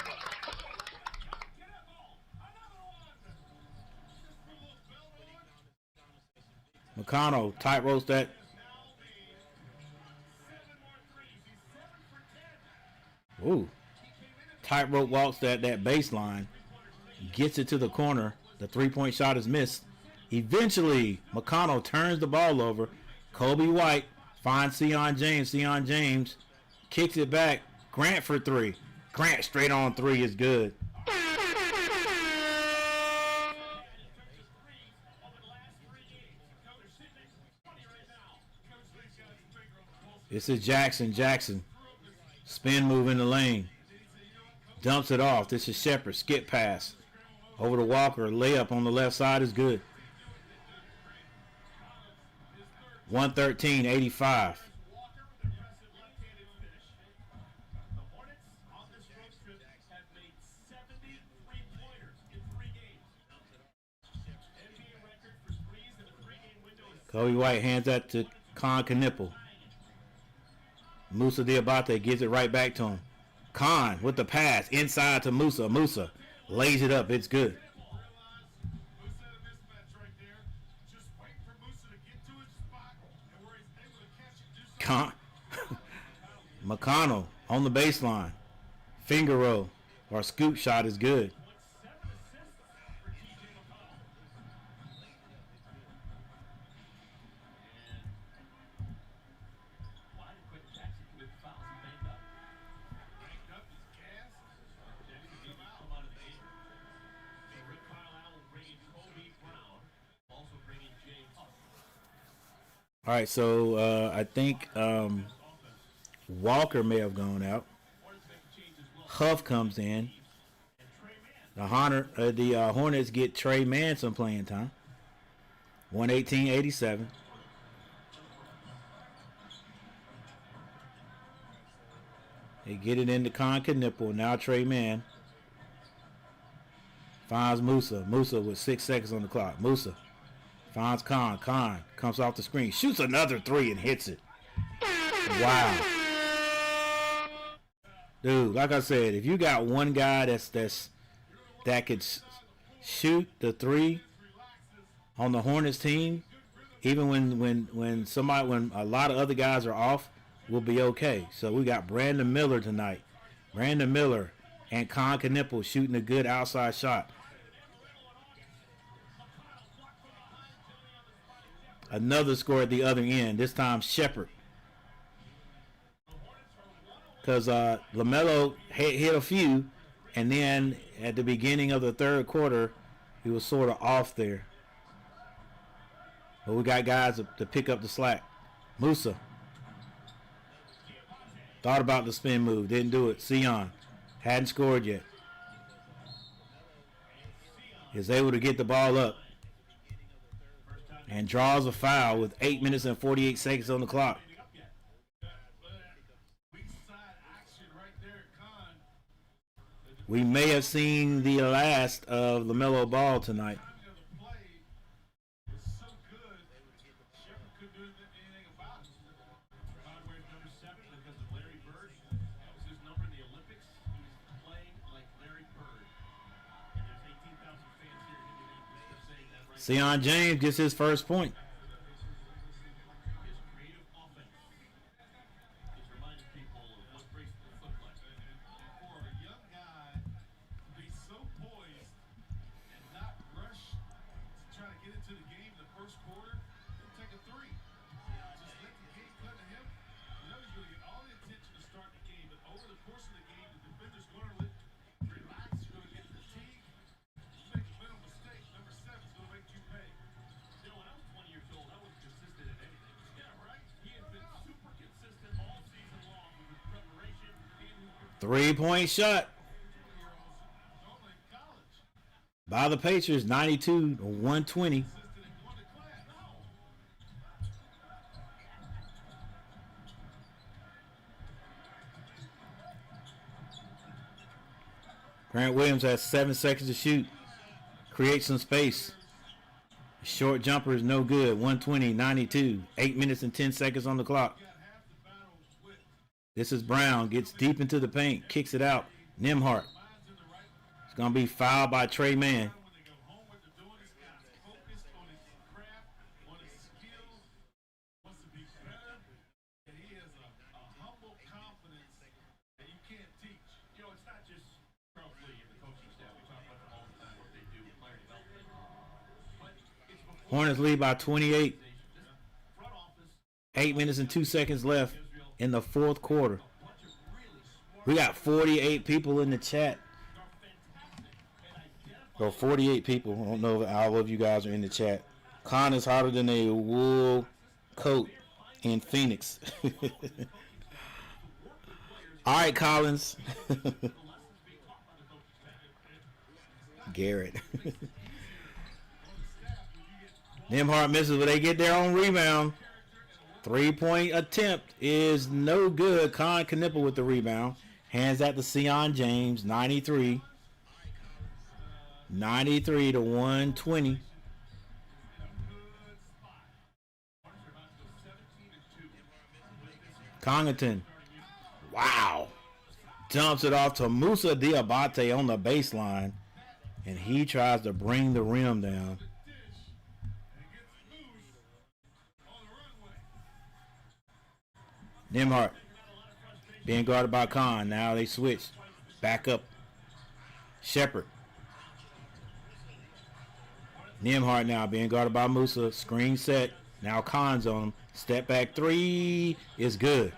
McConnell tight roast that. Ooh. Tightrope walks that baseline. Gets it to the corner. The 3-point shot is missed. Eventually, McConnell turns the ball over. Kobe White finds Sion James. Sion James kicks it back. Grant for 3. Grant straight on 3 is good. This is Jackson. Jackson. Spin move in the lane. Dumps it off. This is Shepard. Skip pass. Over to Walker. Layup on the left side is good. 113-85. Kobe White hands that to Con Knipple. Musa Diabate gives it right back to him. Con with the pass inside to Musa. Musa lays it up. It's good. Con McConnell on the baseline. Finger roll or scoop shot is good. All right, so I think Walker may have gone out. Huff comes in. The Hornets get Trey Mann some playing time. 118-87. They get it into Con Knipple. Now Trey Mann Finds Musa. Musa with 6 seconds on the clock. Musa finds Khan. Khan comes off the screen. Shoots another 3 and hits it. Wow. Dude, like I said, if you got one guy that could shoot the 3 on the Hornets team, even when a lot of other guys are off, we'll be okay. So we got Brandon Miller tonight. Brandon Miller and Con Knipple shooting a good outside shot. Another score at the other end. This time Shepherd. Because LaMelo hit a few, and then at the beginning of the third quarter, he was sort of off there. But we got guys to pick up the slack. Musa. Thought about the spin move. Didn't do it. Sion. Hadn't scored yet. Is able to get the ball up. And draws a foul with 8 minutes and 48 seconds on the clock. We may have seen the last of LaMelo Ball tonight. Sion James gets his first point. Three-point shot by the Pacers, 92-120. Grant Williams has 7 seconds to shoot. Create some space. Short jumper is no good. 120-92. 8 minutes and 10 seconds on the clock. This is Brown. Gets deep into the paint. Kicks it out. Nembhard. It's going to be fouled by Trey Mann. Hornets lead by 28. 8 minutes and 2 seconds left in the fourth quarter. We got 48 people in the chat. Or 48 people. I don't know if all of you guys are in the chat. Con is hotter than a wool coat in Phoenix. All right, Collins. Garrett. Nembhard misses, but they get their own rebound. 3-point attempt is no good. Con Knipple with the rebound. Hands that to Sion James. 93. 93-120. Congleton. Wow. Dumps it off to Musa Diabate on the baseline. And he tries to bring the rim down. Nembhard being guarded by Khan. Now they switch. Back up. Shepherd. Nembhard now being guarded by Musa. Screen set. Now Khan's on him. Step back 3 is good.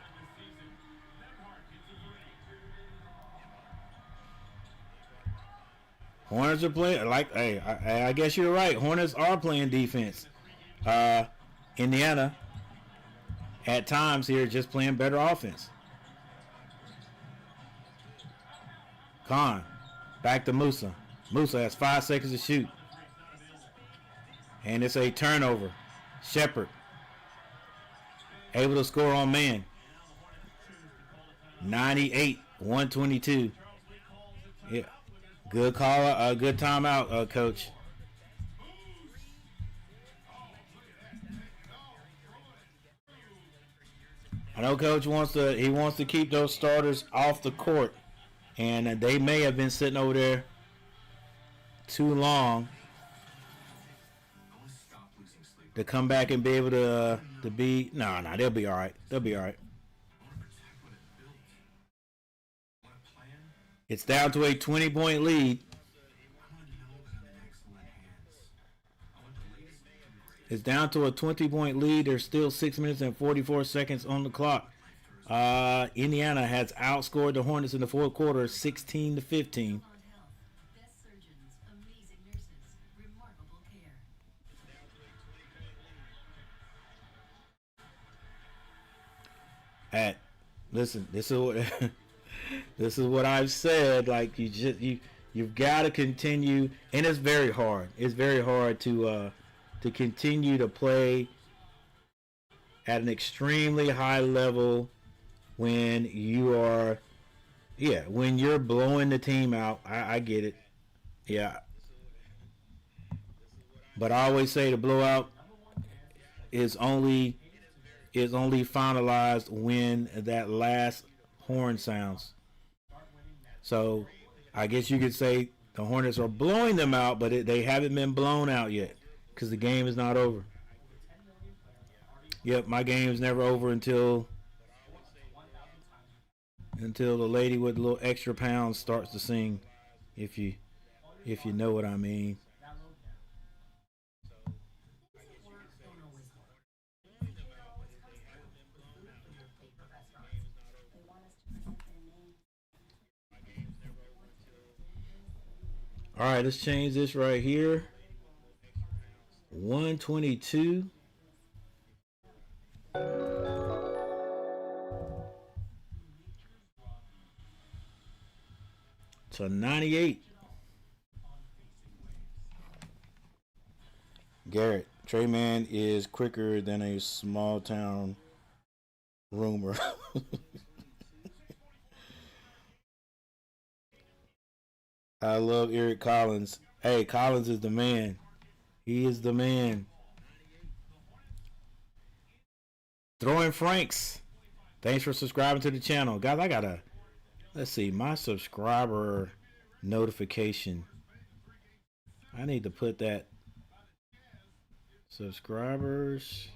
Hornets are playing like, hey, I guess you're right. Hornets are playing defense. Indiana at times here just playing better offense. Khan back to Musa. Musa has 5 seconds to shoot. And it's a turnover. Shepherd able to score on man. 98-122. Yeah. Good call. Good timeout, coach. I know coach wants to keep those starters off the court, and they may have been sitting over there too long to come back and be able to be. No, they'll be all right. They'll be all right. It's down to a 20-point lead. It's down to a 20-point lead. There's still 6 minutes and 44 seconds on the clock. Indiana has outscored the Hornets in the fourth quarter 16-15. Listen, this is what this is what I've said. Like you've got to continue, and it's very hard. It's very hard to continue to play at an extremely high level when you are, when you're blowing the team out. I get it, yeah. But I always say the blowout is only finalized when that last horn sounds. So I guess you could say the Hornets are blowing them out, but they haven't been blown out yet because the game is not over. Yep, my game's never over until the lady with a little extra pounds starts to sing, if you know what I mean. All right, let's change this right here. 122. To 98. Garrett, Trey Man is quicker than a small town rumor. I love Eric Collins. Hey, Collins is the man. He is the man. Throwing Franks. Thanks for subscribing to the channel. Guys, let's see, my subscriber notification. I need to put that. Subscribers.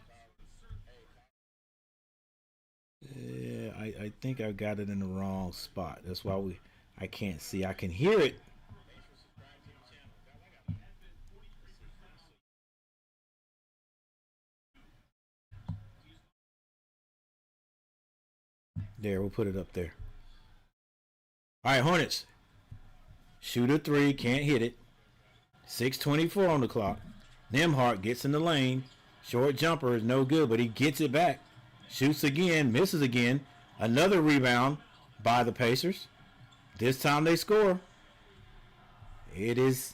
Yeah, I think I got it in the wrong spot. That's why I can't see. I can hear it. There, we'll put it up there. All right, Hornets. Shoot a three, can't hit it. 6:24 on the clock. Nembhard gets in the lane. Short jumper is no good, but he gets it back. Shoots again, misses again. Another rebound by the Pacers. This time they score. It is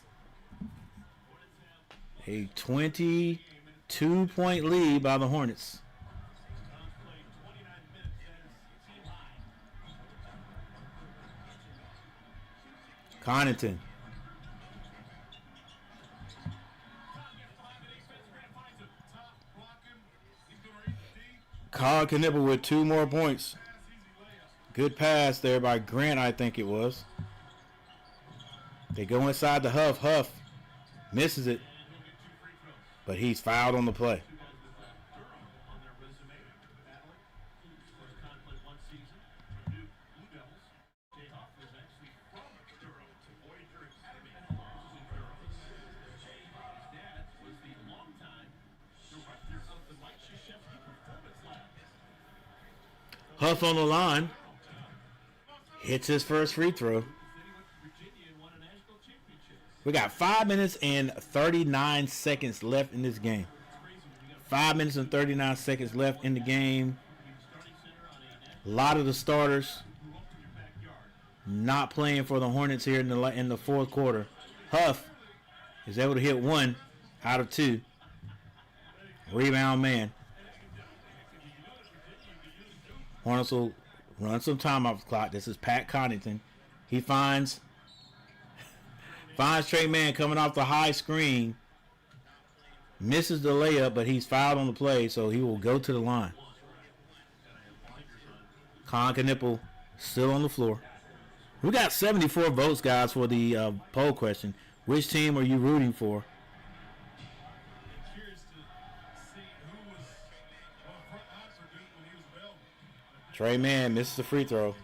a 22-point lead by the Hornets. Connaughton. Kyle Knipple with 2 more points. Good pass there by Grant, I think it was. They go inside the Huff. Huff misses it, but he's fouled on the play. Huff on the line. Hits his first free throw. We got 5 minutes and 39 seconds left in this game. 5 minutes and 39 seconds left in the game. A lot of the starters not playing for the Hornets here in the fourth quarter. Huff is able to hit 1 out of 2. Rebound man. Hornets will run some time off the clock. This is Pat Connaughton. He finds Finds Trey Mann coming off the high screen. Misses the layup, but he's fouled on the play, so he will go to the line. Knippel still on the floor. We got 74 votes, guys, for the poll question. Which team are you rooting for? Trey Mann misses the free throw.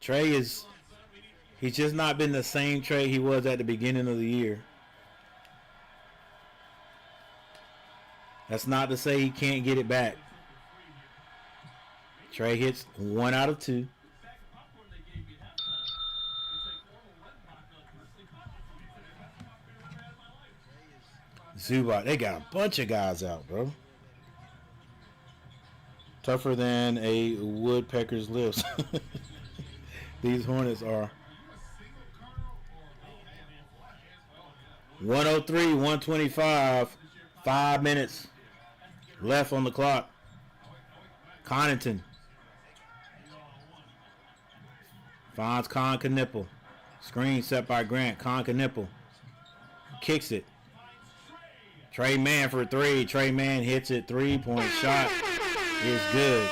Trey he's just not been the same Trey he was at the beginning of the year. That's not to say he can't get it back. Trey hits 1 out of 2. Zubac, they got a bunch of guys out, bro. Tougher than a woodpecker's lips. These Hornets are. 103, 125. 5 minutes left on the clock. Connaughton finds Knippel. Screen set by Grant. Knippel kicks it. Trey Mann for 3. Trey Mann hits it. 3-point shot is good.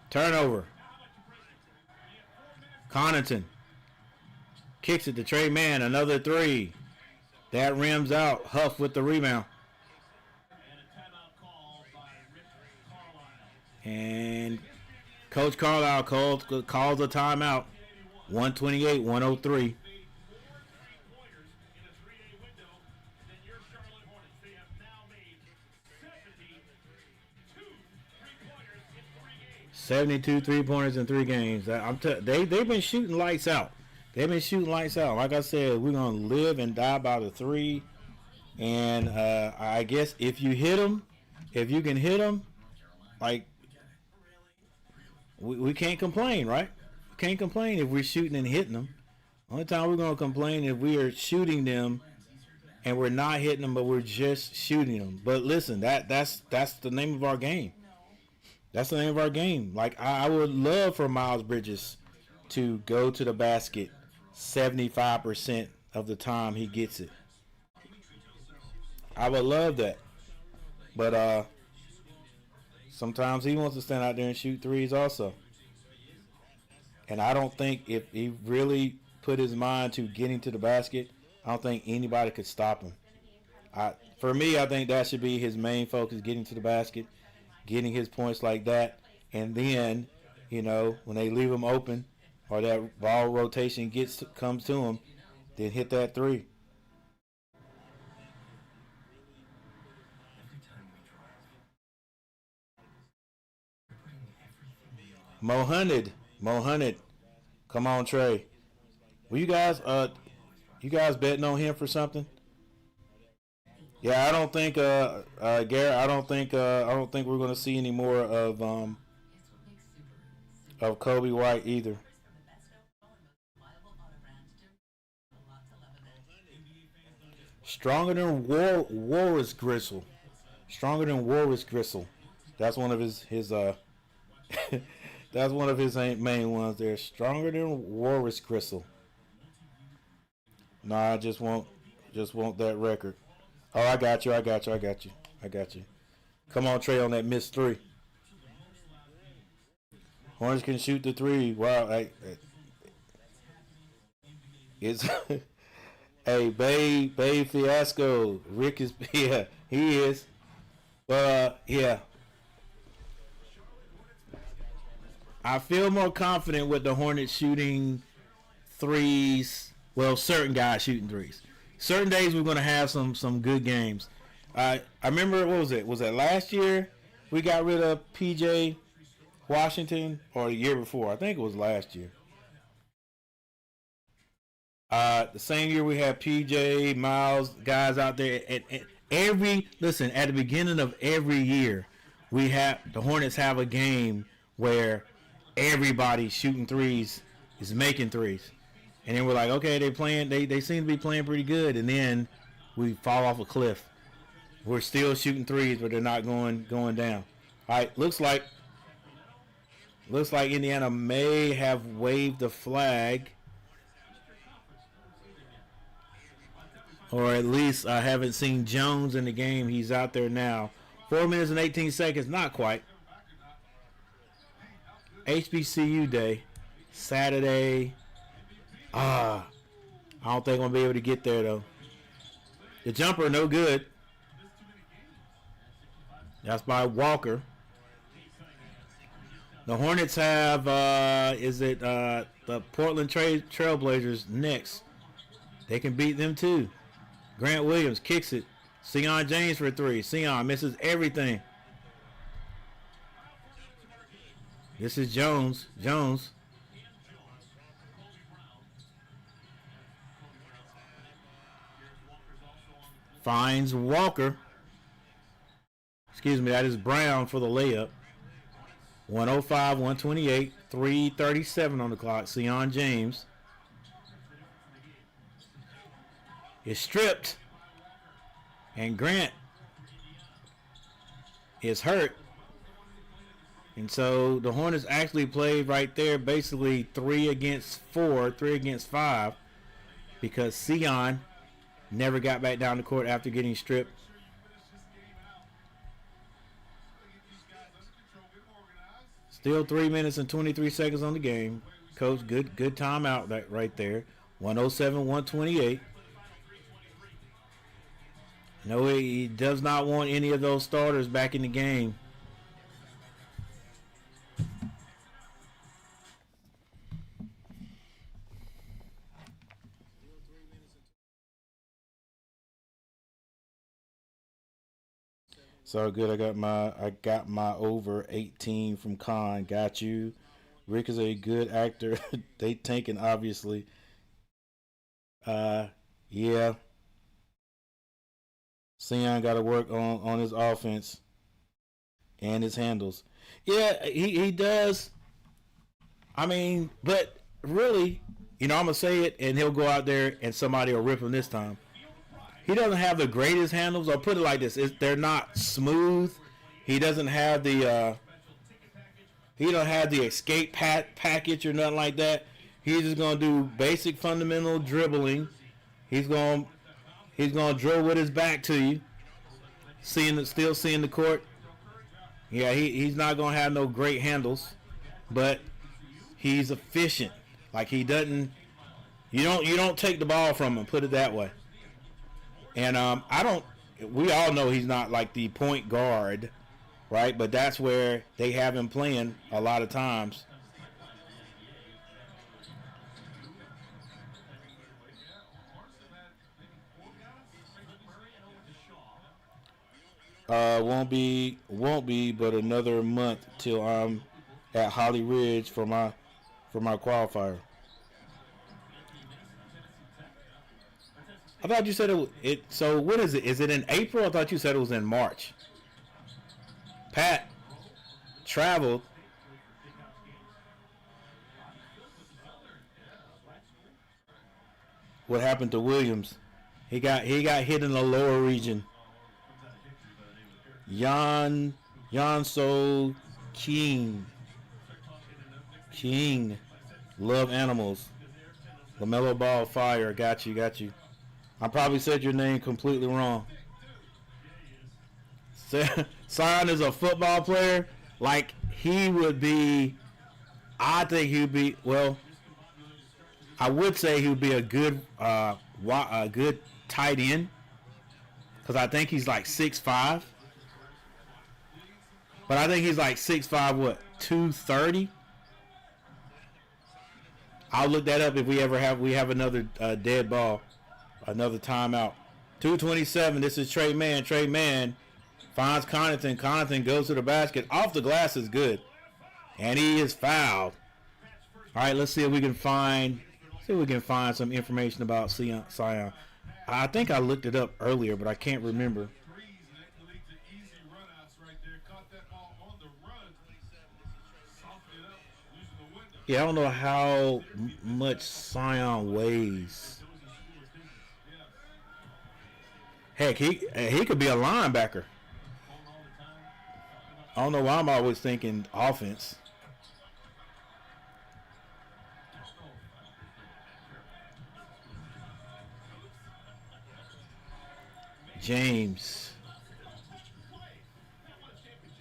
Turnover. Connaughton kicks it to Trey Mann. Another 3. That rims out. Huff with the rebound. And Coach Carlisle calls a timeout. 128-103. $72 3-pointers in 3 games. They've been shooting lights out. They've been shooting lights out. Like I said, we're gonna live and die by the 3. And I guess if you hit them, if you can hit them, like we can't complain, right? We can't complain if we're shooting and hitting them. Only time we're gonna complain if we are shooting them and we're not hitting them, but we're just shooting them. But listen, that's the name of our game. That's the name of our game. Like, I would love for Miles Bridges to go to the basket 75% of the time he gets it. I would love that. But sometimes he wants to stand out there and shoot threes also. And I don't think if he really put his mind to getting to the basket, I don't think anybody could stop him. For me, I think that should be his main focus, getting to the basket, getting his points like that, and then, when they leave him open or that ball rotation comes to him, then hit that 3. Mohamed, come on, Trey. Were you guys betting on him for something? Yeah, I don't think Garrett. I don't think we're going to see any more of Kobe White either. Stronger than Warris Gristle. Stronger than Warris Gristle. That's one of his that's one of his main ones there. Stronger than Warris Gristle. No, I just want that record. Oh, I got you. Come on, Trey, on that missed 3. Hornets can shoot the 3. Wow. It's hey, Bay Fiasco. Rick is, yeah, he is. But, yeah. I feel more confident with the Hornets shooting 3s. Well, certain guys shooting 3s. Certain days we're going to have some good games. I remember, what was it? Was that last year we got rid of P.J. Washington, or the year before? I think it was last year. The same year we had P.J., Miles, guys out there. At the beginning of every year, the Hornets have a game where everybody shooting 3s is making 3s. And then we're like, okay, they seem to be playing pretty good, and then we fall off a cliff. We're still shooting threes, but they're not going down. All right, looks like Indiana may have waved the flag, or at least I haven't seen Jones in the game. He's out there now. 4 minutes and 18 seconds, not quite. HBCU day, Saturday. I don't think I'm gonna be able to get there though. The jumper, no good. That's by Walker. The Hornets have, the Portland Trailblazers next. They can beat them too. Grant Williams kicks it. Sion James for 3. Sion misses everything. This is Jones. Jones. Finds Walker. Excuse me, that is Brown for the layup. 105, 128, 3:37 on the clock. Sion James is stripped, and Grant is hurt. And so the Hornets actually played right there basically 3 against 4, 3 against 5, because Sion never got back down the court after getting stripped. Still 3 minutes and 23 seconds on the game. Coach, good timeout that right there. 107, 128. No, he does not want any of those starters back in the game. So good. I got my over 18 from Khan. Got you. Rick is a good actor. They tanking obviously. Yeah. Sion got to work on his offense and his handles. Yeah, he does. I mean, but really, I'm gonna say it, and he'll go out there and somebody will rip him this time. He doesn't have the greatest handles. I'll put it like this: they're not smooth. He doesn't have the escape package or nothing like that. He's just gonna do basic fundamental dribbling. He's gonna dribble with his back to you, still seeing the court. Yeah, he's not gonna have no great handles, but he's efficient. Like he doesn't. You don't take the ball from him. Put it that way. And we all know he's not like the point guard, right? But that's where they have him playing a lot of times. Won't be, but another month till I'm at Holly Ridge for my qualifier. I thought you said it. So what is it? Is it in April? I thought you said it was in March. Pat traveled. What happened to Williams? He got hit in the lower region. So King. Love animals. LaMelo Ball Fire. Got you. I probably said your name completely wrong. Sion is a football player. Like he would be. I think he would be. Well, I would say he would be a good tight end, because I think he's like 6'5". But I think he's like 6'5", what, 230? I'll look that up if we have another dead ball, another timeout. 2:27. This is Trey Mann. Trey Mann finds Connaughton. Connaughton goes to the basket. Off the glass is good, and he is fouled. All right, let's see if we can find some information about Sion. I think I looked it up earlier, but I can't remember. Yeah, I don't know how much Sion weighs. Heck, he could be a linebacker. I don't know why I'm always thinking offense. James.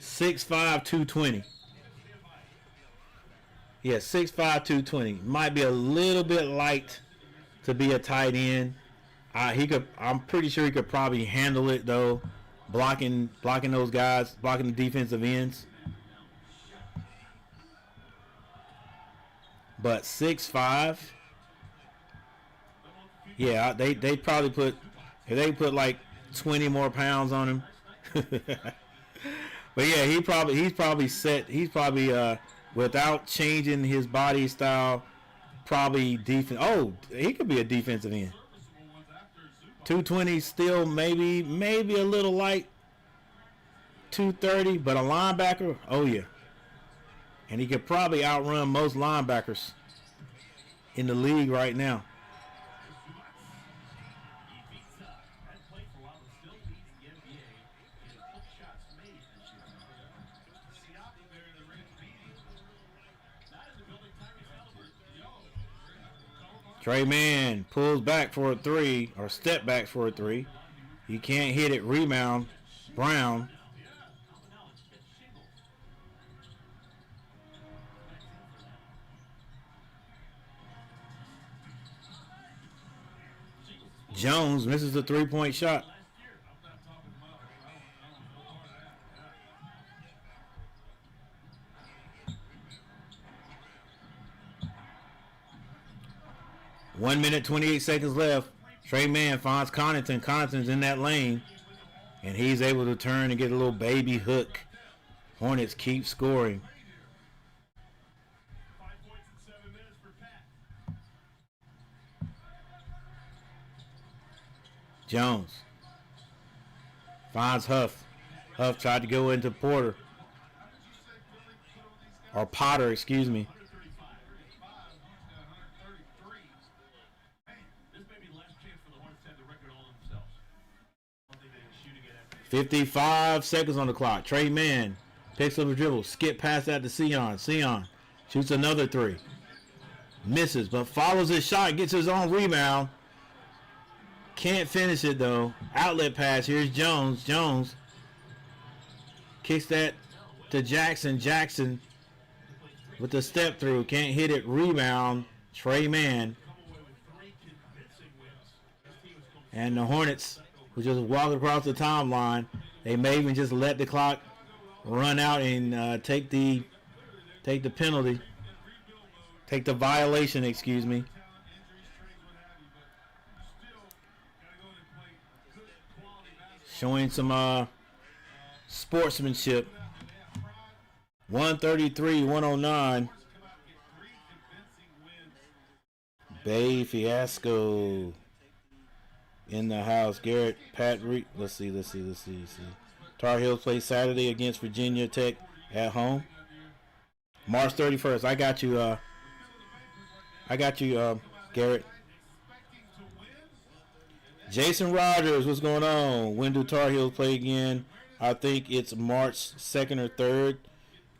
6'5", 220. Yeah, 6'5", 220. Might be a little bit light to be a tight end. I'm pretty sure he could probably handle it though, blocking those guys, blocking the defensive ends. But 6'5", yeah, they probably put, if they put like 20 more pounds on him. But yeah, he's probably set. He's probably without changing his body style, probably defense. Oh, he could be a defensive end. 220 still maybe a little light. 230, but a linebacker, oh yeah. And he could probably outrun most linebackers in the league right now. Trey Mann pulls back for a three, or step back for a three. He can't hit it. Rebound. Brown. Jones misses the three-point shot. One minute, 28 seconds left. Trey Mann finds Connaughton. Connaughton's in that lane. And he's able to turn and get a little baby hook. Hornets keep scoring. Jones finds Huff. Huff tried to go into Porter. Or Potter, excuse me. 55 seconds on the clock. Trey Mann picks up a dribble. Skip past that to Sion. Sion shoots another three. Misses, but follows his shot. Gets his own rebound. Can't finish it, though. Outlet pass. Here's Jones. Jones kicks that to Jackson. Jackson with the step through. Can't hit it. Rebound. Trey Mann. And the Hornets who just walk across the timeline. They may even just let the clock run out and take the penalty. Take the violation, excuse me. Showing some sportsmanship. 133-109. Bay Fiasco in the house. Garrett, Pat Reed. Let's see. Tar Heels play Saturday against Virginia Tech at home. March 31st. I got you, Garrett. Jason Rogers, what's going on? When do Tar Heels play again? I think it's March 2nd or 3rd.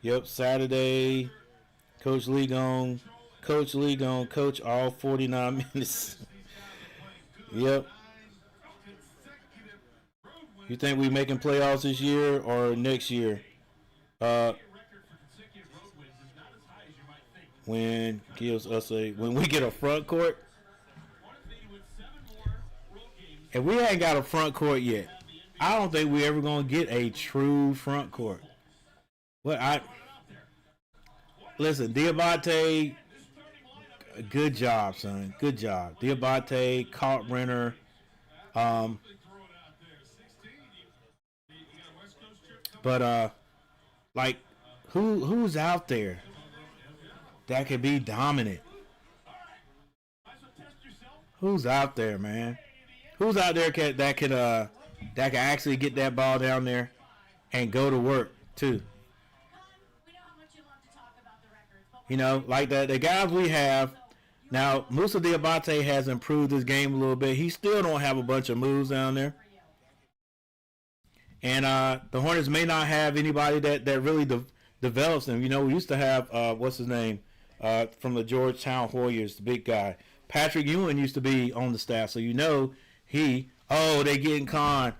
Yep, Saturday. Coach Lee gone. Coach all 49 minutes. Yep. You think we making playoffs this year or next year? When we get a front court. If we ain't got a front court yet, I don't think we ever gonna get a true front court. Listen, Diabate, good job, son. Good job. Diabate, Kalkbrenner, but like who's out there that could be dominant? Who's out there, man? Who's out there that can actually get that ball down there and go to work too? You know, like the guys we have now. Musa Diabate has improved his game a little bit. He still don't have a bunch of moves down there. And the Hornets may not have anybody that really develops them. You know, we used to have what's his name from the Georgetown Warriors, the big guy. Patrick Ewing used to be on the staff, so you know they getting con.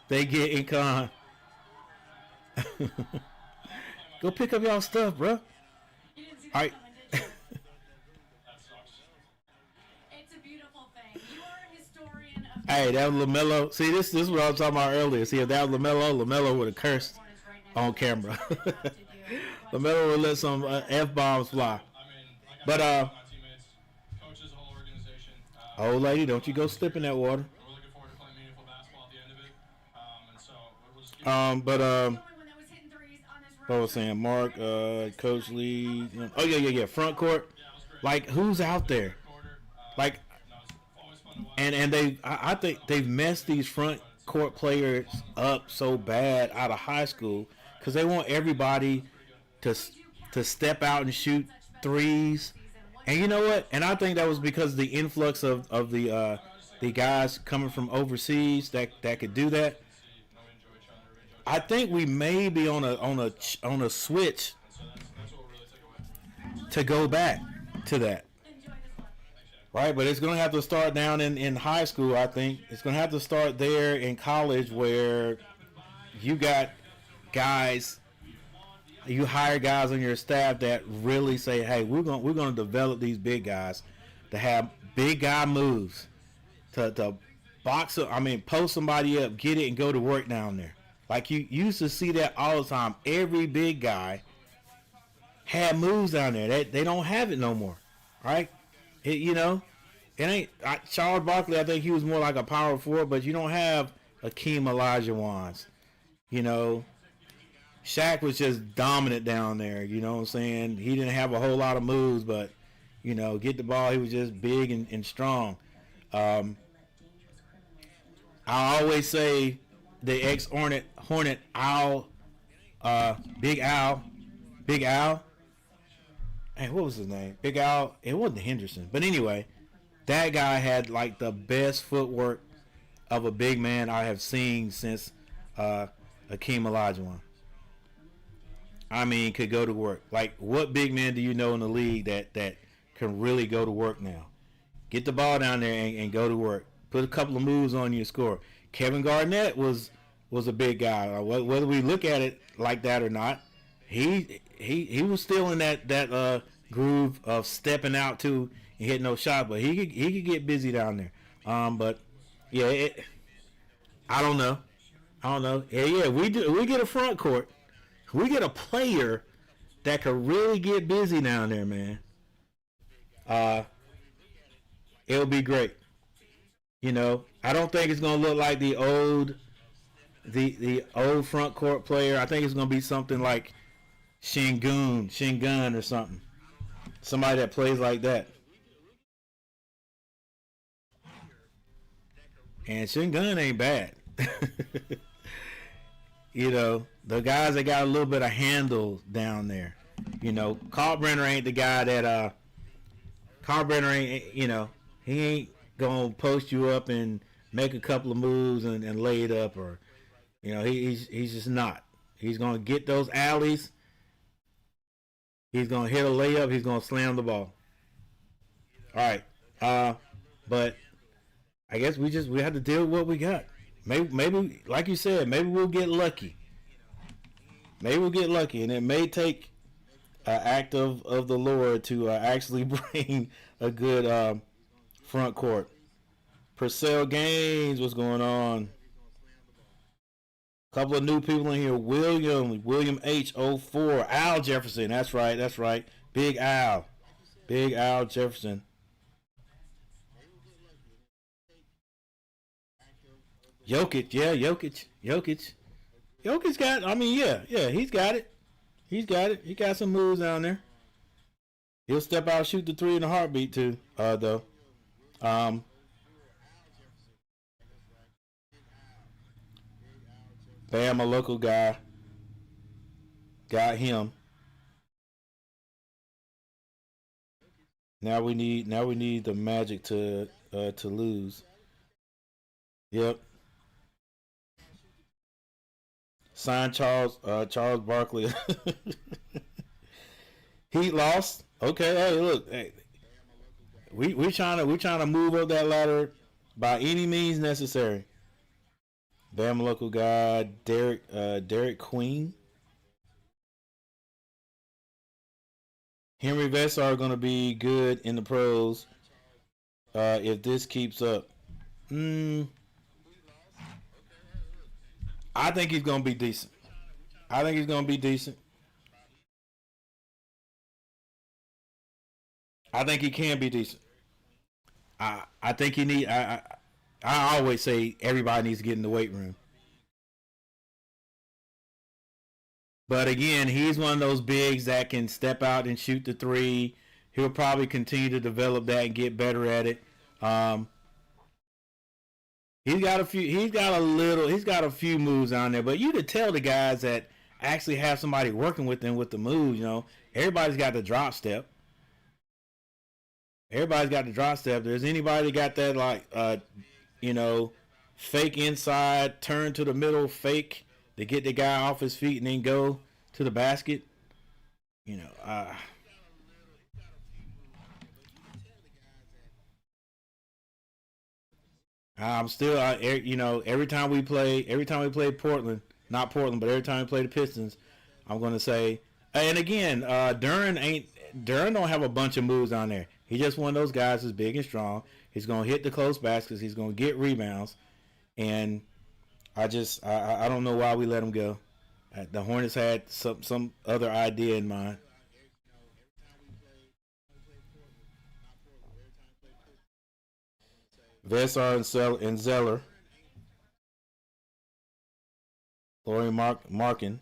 They getting con. Go pick up y'all stuff, bro. You didn't see All that right. coming, did you? It's a beautiful thing. You are a historian of Hey, that was LaMelo. See, this is what I was talking about earlier. See, if that was LaMelo would have cursed on camera. LaMelo would let some F-bombs fly. But, old lady, don't you go slip in that water. What was saying, Mark, Coach Lee. Oh, yeah. Front court. Like, who's out there? Like, I think they've messed these front court players up so bad out of high school because they want everybody to step out and shoot threes. And you know what? And I think that was because of the influx of the guys coming from overseas that could do that. I think we may be on a switch to go back to that. Right, but it's going to have to start down in high school, I think. It's going to have to start there in college where you got guys, you hire guys on your staff that really say, hey, we're going to develop these big guys to have big guy moves, to box up, post somebody up, get it, and go to work down there. Like you used to see that all the time. Every big guy had moves down there. They don't have it no more, right? It ain't Charles Barkley. I think he was more like a power forward, but you don't have Akeem Olajuwons. Shaq was just dominant down there. You know what I'm saying? He didn't have a whole lot of moves, but get the ball. He was just big and strong. I always say the ex-Hornet Owl, Big Al. Hey, what was his name? Big Al. It wasn't Henderson, but anyway, that guy had like the best footwork of a big man I have seen since Akeem Olajuwon. Could go to work. Like, what big man do you know in the league that can really go to work now? Get the ball down there and go to work. Put a couple of moves on you, score. Kevin Garnett was a big guy. Whether we look at it like that or not, he was still in that groove of stepping out too and hitting no shot, but he could get busy down there. But yeah, I don't know. Yeah, we get a front court. We get a player that could really get busy down there, man. It'll be great. I don't think it's gonna look like the old front court player. I think it's gonna be something like Shingun or something. Somebody that plays like that. And Shingun ain't bad. The guys that got a little bit of handle down there. Kalkbrenner ain't the guy that Kalkbrenner ain't, he ain't gonna post you up and make a couple of moves and lay it up, or he's just not. He's gonna get those alleys. He's gonna hit a layup. He's gonna slam the ball. All right, but I guess we have to deal with what we got. Maybe like you said, maybe we'll get lucky. And it may take an act of the Lord to actually bring a good front court. Purcell Gaines, what's going on? Couple of new people in here. William H04, Al Jefferson. That's right. Big Al Jefferson. Jokic. Jokic got. He's got it. He got some moves down there. He'll step out, shoot the three in a heartbeat too. Though. Bam, a local guy. Got him. Now we need the Magic to lose. Yep. Sign Charles Barkley. Heat lost. Okay, hey, look, hey, we trying to move up that ladder by any means necessary. Bam local guy Derek Queen. Henry Vessar are going to be good in the pros if this keeps up. Mm, I think he's going to be decent. I think he's going to be decent. I think he can be decent. I think he need. I always say everybody needs to get in the weight room. But again, he's one of those bigs that can step out and shoot the three. He'll probably continue to develop that and get better at it. Um, he's got a few. He's got a little. He's got a few moves on there. But you could tell the guys that actually have somebody working with them with the moves. You know, everybody's got the drop step. Everybody's got the drop step. There's anybody got that like you know, fake inside, turn to the middle, fake to get the guy off his feet and then go to the basket. You know, I'm still, you know, every time we play Portland, not Portland, but every time we play the Pistons, I'm going to say, and again, Duran don't have a bunch of moves on there. He's just one of those guys who's big and strong. He's going to hit the close baskets. He's going to get rebounds, and I don't know why we let him go. The Hornets had some other idea in mind. Vesar and Zeller, Laurie Markin,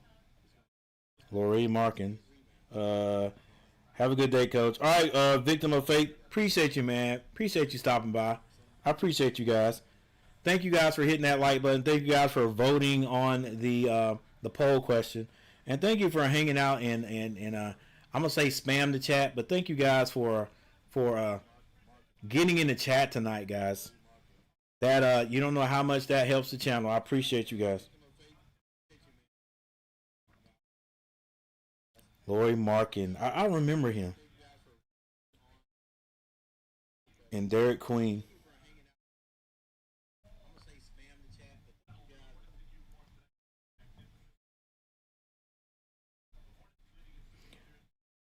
Laurie Markin. Have a good day, Coach. All right, Victim of Fate. Appreciate you, man. Appreciate you stopping by. I appreciate you guys. Thank you guys for hitting that like button. Thank you guys for voting on the poll question, and thank you for hanging out and I'm gonna say spam the chat, but thank you guys for getting in the chat tonight, guys. That you don't know how much that helps the channel. I appreciate you guys. Laurie Markin, I remember him, and Derek Queen.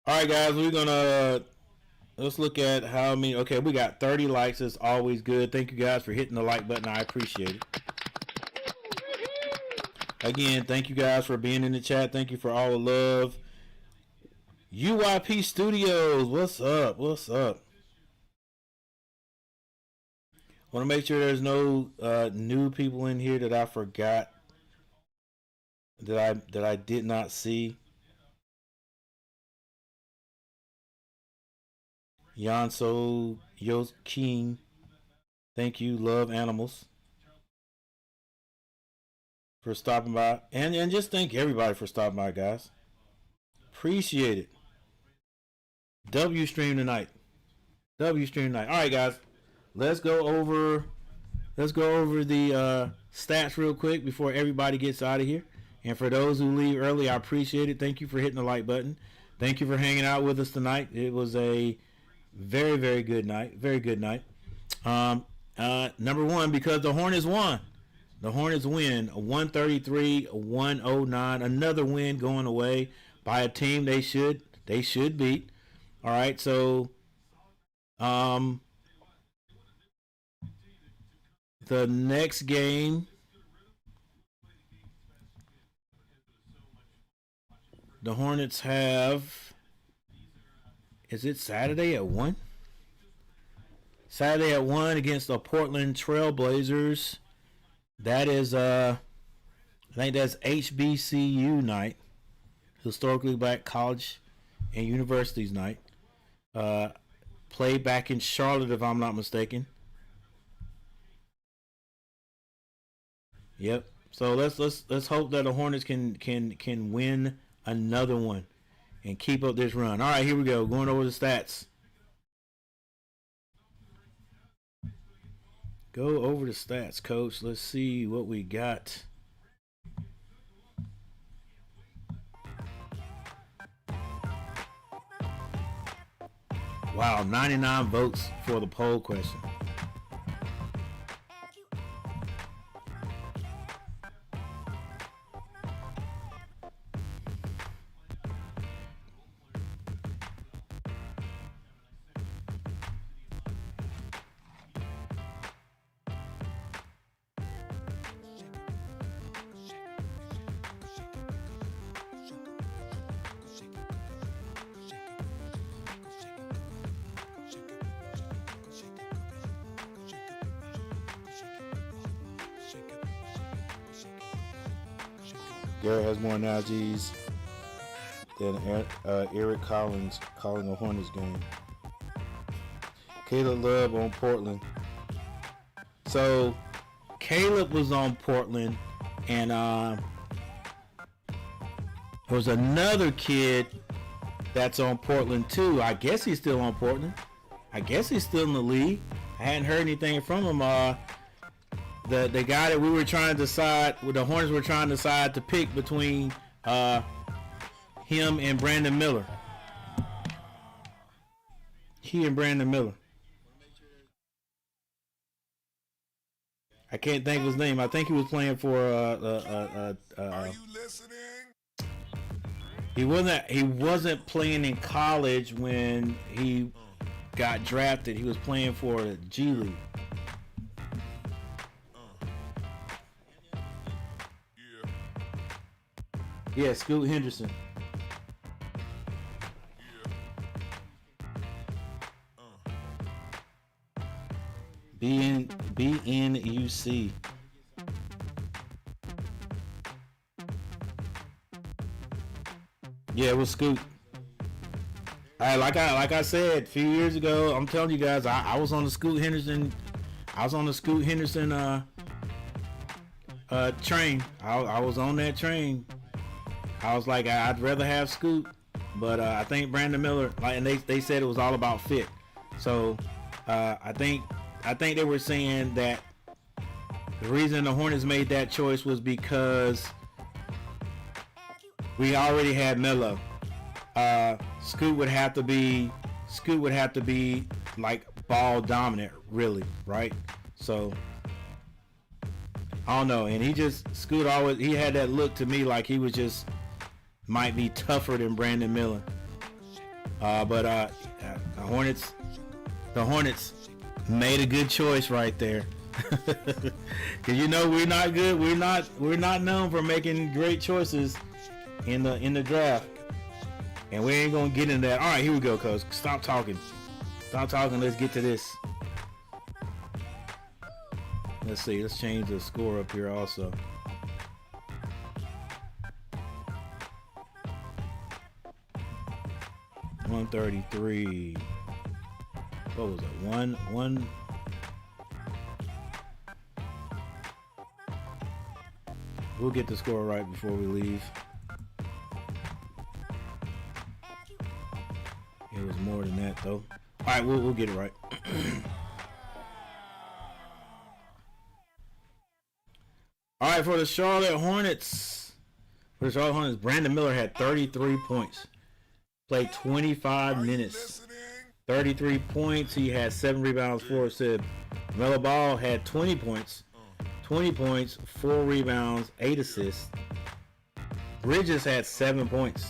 All right, guys, we're gonna let's look at how many. Okay, we got 30 likes. It's always good. Thank you guys for hitting the like button. I appreciate it. Again, thank you guys for being in the chat. Thank you for all the love. UYP Studios, what's up? What's up? Want to make sure there's no new people in here that I forgot that I did not see. Yanso Yos King, thank you. Love animals for stopping by, and just thank everybody for stopping by, guys. Appreciate it. W stream tonight. W stream tonight. All right, guys. Let's go over. Let's go over the stats real quick before everybody gets out of here. And for those who leave early, I appreciate it. Thank you for hitting the like button. Thank you for hanging out with us tonight. It was a very, very good night. Very good night. Number one, because the Hornets won. The Hornets win 133-109. Another win going away by a team they should beat. All right, so the next game, the Hornets have, is it Saturday at 1? Saturday at 1 against the Portland Trailblazers. That is I think that's HBCU night, historically black college and universities night. Played back in Charlotte, if I'm not mistaken. Yep. So let's hope that the Hornets can win another one and keep up this run. All right, here we go. Going over the stats. Go over the stats, coach. Let's see what we got. Wow, 99 votes for the poll question. Garrett has more analogies than Eric Collins calling a Hornets game. Caleb Love on Portland. So Caleb was on Portland, and there was another kid that's on Portland too. I guess he's still on Portland. I guess he's still in the league. I hadn't heard anything from him. The guy that we were trying to decide, the Hornets were trying to decide to pick between him and Brandon Miller. He and Brandon Miller. I can't think of his name. I think he was playing for Are you listening? He wasn't playing in college when he got drafted. He was playing for the G League. Yeah, Scoot Henderson. BNUC. Yeah, it was Scoot. Like I said a few years ago, I'm telling you guys, I was on the Scoot Henderson. I was on the Scoot Henderson train. I was on that train. I was like, I'd rather have Scoot, but I think Brandon Miller, and they said it was all about fit. So I think they were saying that the reason the Hornets made that choice was because we already had Melo. Scoot would have to be like ball dominant, really, right? So I don't know. And Scoot always, he had that look to me like he was just might be tougher than Brandon Miller. But the Hornets made a good choice right there. Cause we're not good. We're not known for making great choices in the draft. And we ain't gonna get into that. All right, here we go, coach. Stop talking. Let's get to this. Let's see. Let's change the score up here also. $133. What was it? One. We'll get the score right before we leave. It was more than that though. All right, we'll get it right. All right, for the Charlotte Hornets. Brandon Miller had 33 points. Played 25 minutes. 33 points. He had 7 rebounds, 4 assists. LaMelo Ball had 20 points. 20 points, 4 rebounds, 8 assists. Bridges had 7 points.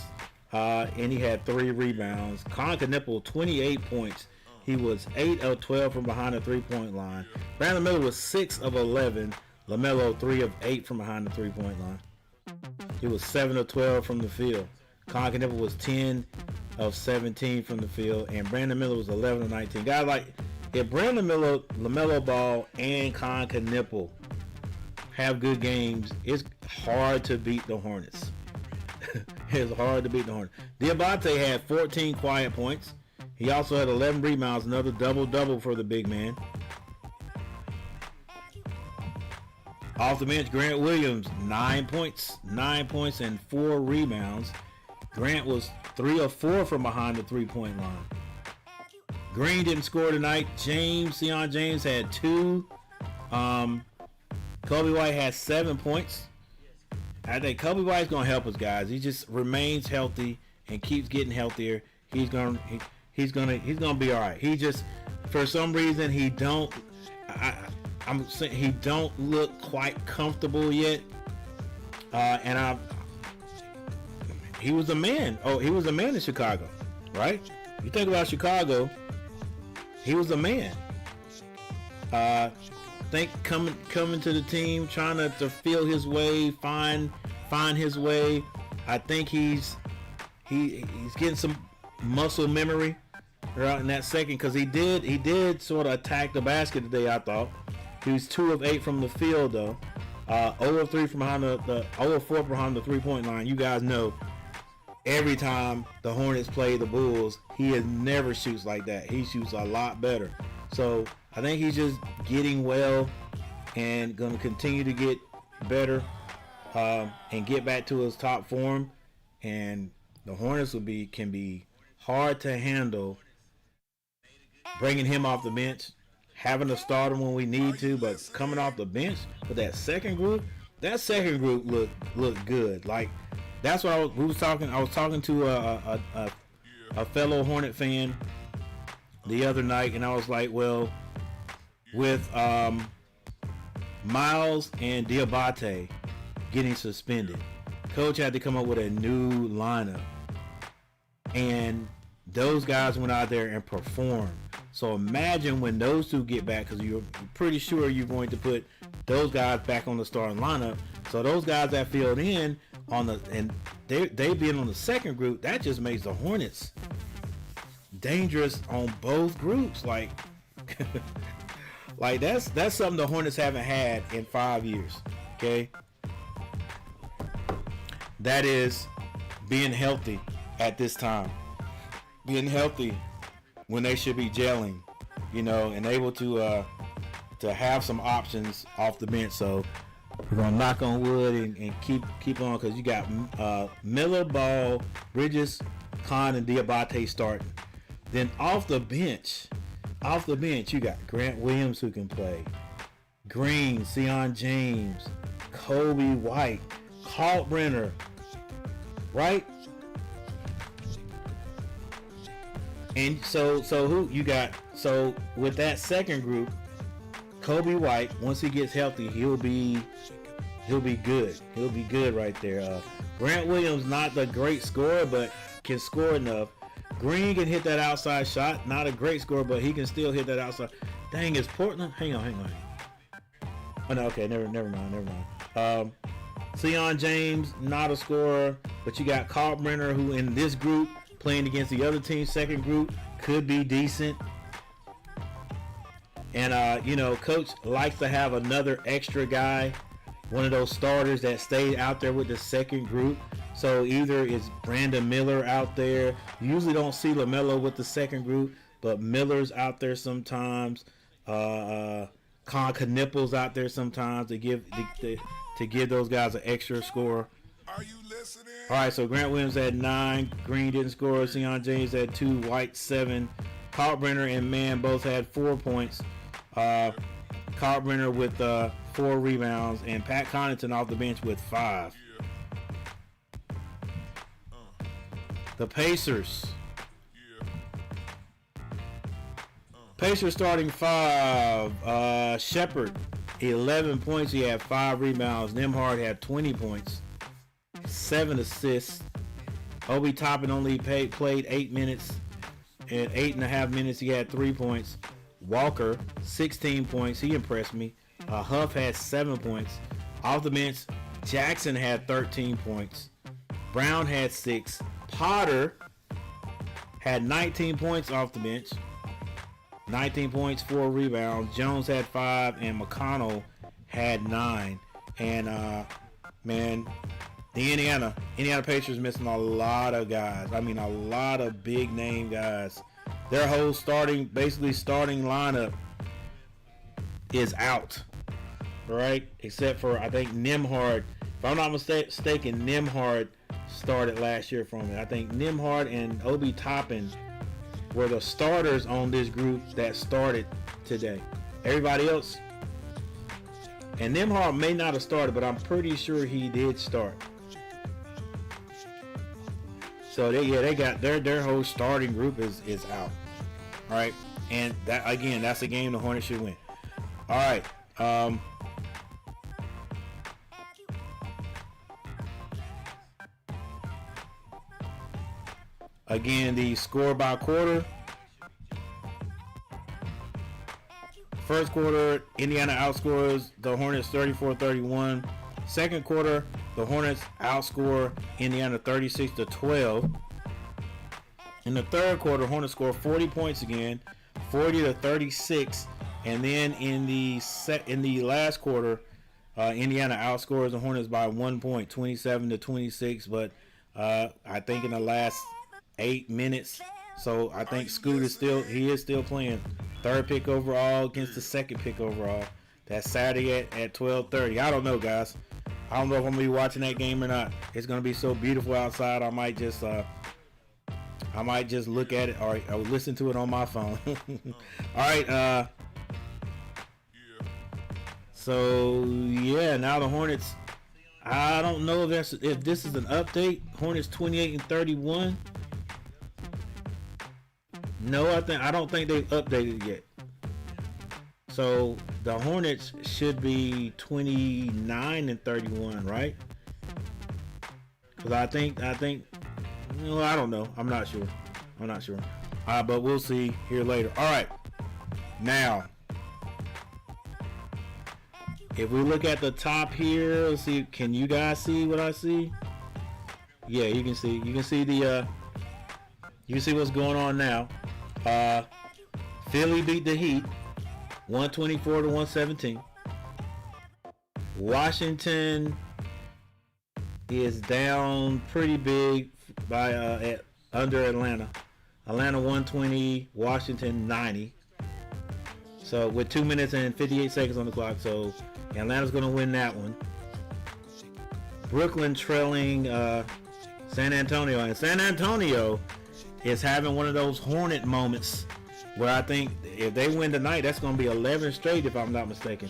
And he had 3 rebounds. Nipple, 28 points. He was 8 of 12 from behind the 3-point line. Brandon Miller was 6 of 11. LaMelo 3 of 8 from behind the 3-point line. He was 7 of 12 from the field. Nipple was 10 of 17 from the field, and Brandon Miller was 11 of 19. Guys, like, if Brandon Miller, LaMelo Ball, and Nipple have good games, it's hard to beat the Hornets. It's hard to beat the Hornets. Diabate had 14 quiet points. He also had 11 rebounds, another double-double for the big man. Off the bench, Grant Williams, 9 points and 4 rebounds. Grant was 3 of 4 from behind the 3-point line. Green didn't score tonight. Sion James had 2 Kobe White has 7 points. I think Kobe White's gonna help us, guys. He just remains healthy and keeps getting healthier. He's gonna be all right. He just, for some reason, he don't look quite comfortable yet. He was a man. Oh, he was a man in Chicago, right? You think about Chicago, he was a man. Think coming to the team, trying to feel his way, find his way. I think he's getting some muscle memory right in that second, because he did sort of attack the basket today. I thought he was 2 of 8 from the field though. 0 of 3 from behind the 0 of 4 behind the 3-point line. You guys know, every time the Hornets play the Bulls, he never shoots like that. He shoots a lot better. So I think he's just getting well and going to continue to get better and get back to his top form. And the Hornets can be hard to handle, bringing him off the bench, having to start him when we need to, but coming off the bench with that second group looked good. Like, that's what I was talking to a fellow Hornet fan the other night, and I was like, well, with Miles and Diabate getting suspended, coach had to come up with a new lineup, and those guys went out there and performed. So imagine when those two get back, because you're pretty sure you're going to put those guys back on the starting lineup. So those guys that filled in and they being on the second group, that just makes the Hornets dangerous on both groups. Like, like that's something the Hornets haven't had in 5 years. Okay, that is being healthy at this time, being healthy when they should be gelling, and able to have some options off the bench. So we're gonna knock on wood and keep on, because you got Miller, Ball, Bridges, Khan, and Diabate starting. Then off the bench, you got Grant Williams, who can play, Green, Sion James, Kobe White, Kalkbrenner, right? And so who you got? So with that second group, Kobe White, once he gets healthy, he'll be good. He'll be good right there. Grant Williams, not the great scorer, but can score enough. Green can hit that outside shot. Not a great scorer, but he can still hit that outside. Dang, is Portland? Hang on. Oh no, okay, never mind. Sion James, not a scorer, but you got Kalkbrenner, who in this group, playing against the other team's second group, could be decent. And coach likes to have another extra guy, one of those starters that stayed out there with the second group. So either it's Brandon Miller out there. You usually don't see LaMelo with the second group, but Miller's out there sometimes. Con Knippel's out there sometimes to give those guys an extra score. Are you listening? All right, so Grant Williams had 9, Green didn't score, Sion James had 2, White 7, Kalkbrenner and Mann both had 4 points. Kalkbrenner with 4 rebounds, and Pat Connaughton off the bench with 5. The Pacers. Pacers starting 5. Shepard, 11 points. He had 5 rebounds. Nembhard had 20 points, 7 assists. Obi Toppin only played 8 minutes. In 8.5 minutes, he had 3 points. Walker, 16 points. He impressed me. Huff had 7 points. Off the bench, Jackson had 13 points. Brown had 6. Potter had 19 points off the bench. 19 points, 4 rebounds. Jones had 5, and McConnell had 9. And man, the Indiana Pacers missing a lot of guys. I mean, a lot of big name guys. Their whole starting lineup is out, right? Except for, I think, Nembhard. If I'm not mistaken, Nembhard started last year for me. I think Nembhard and Obi Toppin were the starters on this group that started today. Everybody else And Nembhard may not have started, but I'm pretty sure he did start. So they got their whole starting group is out. All right, and that again, that's a game the Hornets should win. All right. Again, the score by quarter. First quarter, Indiana outscores the Hornets 34-31. Second quarter, the Hornets outscore Indiana 36-12. In the third quarter, Hornets score 40 points again, 40-36. And then in the last quarter, Indiana outscores the Hornets by 1 point, 27-26. But I think in the last 8 minutes, so I think Scoot is still playing. Third pick overall against the second pick overall. That's Saturday at 12:30. I don't know, guys. I don't know if I'm gonna be watching that game or not. It's gonna be so beautiful outside. I might just look at it or listen to it on my phone. All right. So yeah, now the Hornets. I don't know if this is an update. Hornets 28-31. No, I don't think they've updated yet. So the Hornets should be 29-31, right? Because I think. Well, I don't know. I'm not sure. But we'll see here later. All right. Now, if we look at the top here, let's see. Can you guys see what I see? Yeah, you can see. You can see the. You see what's going on now. Philly beat the Heat 124-117. Washington is down pretty big by under Atlanta. Atlanta 120, Washington 90. So with 2 minutes and 58 seconds on the clock, so Atlanta's going to win that one. Brooklyn trailing San Antonio, and San Antonio is having one of those Hornet moments where I think if they win tonight, that's going to be 11 straight, if I'm not mistaken.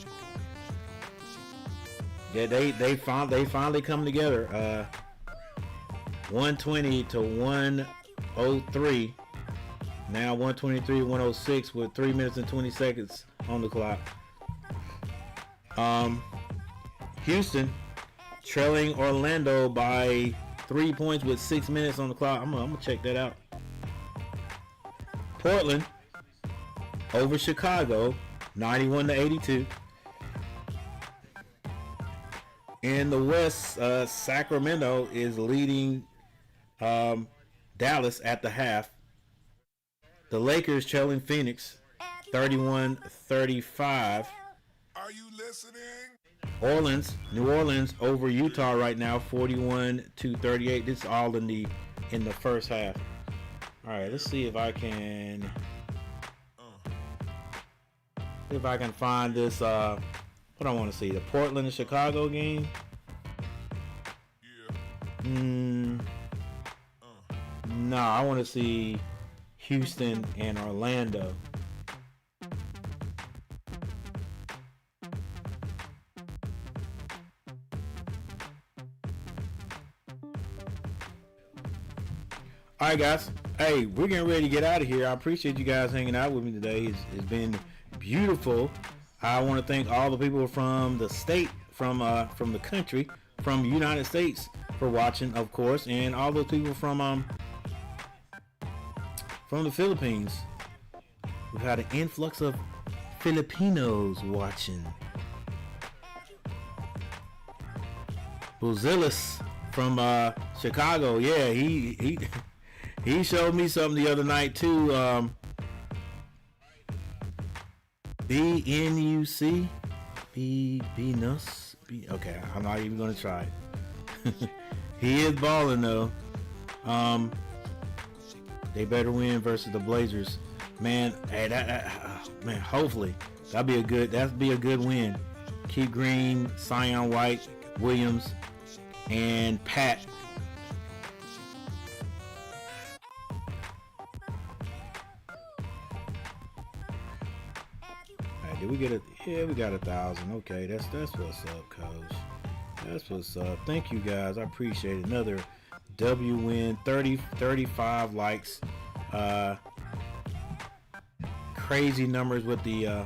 Yeah, they finally come together. 120-103. Now 123-106 with 3 minutes and 20 seconds on the clock. Houston trailing Orlando by 3 points with 6 minutes on the clock. I'm gonna check that out. Portland over Chicago, 91-82. In the West, Sacramento is leading Dallas at the half. The Lakers trailing Phoenix, 31-35. Are you listening? New Orleans over Utah right now, 41-38. This is all in the first half. All right, let's see if I can find this. What I want to see, the Portland and Chicago game. No, I want to see Houston and Orlando. All right, guys. Hey, we're getting ready to get out of here. I appreciate you guys hanging out with me today. It's been beautiful. I want to thank all the people from the state, from the country, from the United States for watching, of course, and all those people from the Philippines. We've had an influx of Filipinos watching. Buzilis from Chicago, yeah, he showed me something the other night too. BNUC, BNUS. Okay, I'm not even gonna try it. He is balling though. They better win versus the Blazers, man. Hey, man, hopefully that'd be a good win. Keith Green, Sion White, Williams, and Pat. Did we get it? Yeah, we got 1,000. Okay, that's what's up, coach. That's what's up. Thank you guys. I appreciate it. Another W win. 35 likes. Crazy numbers with the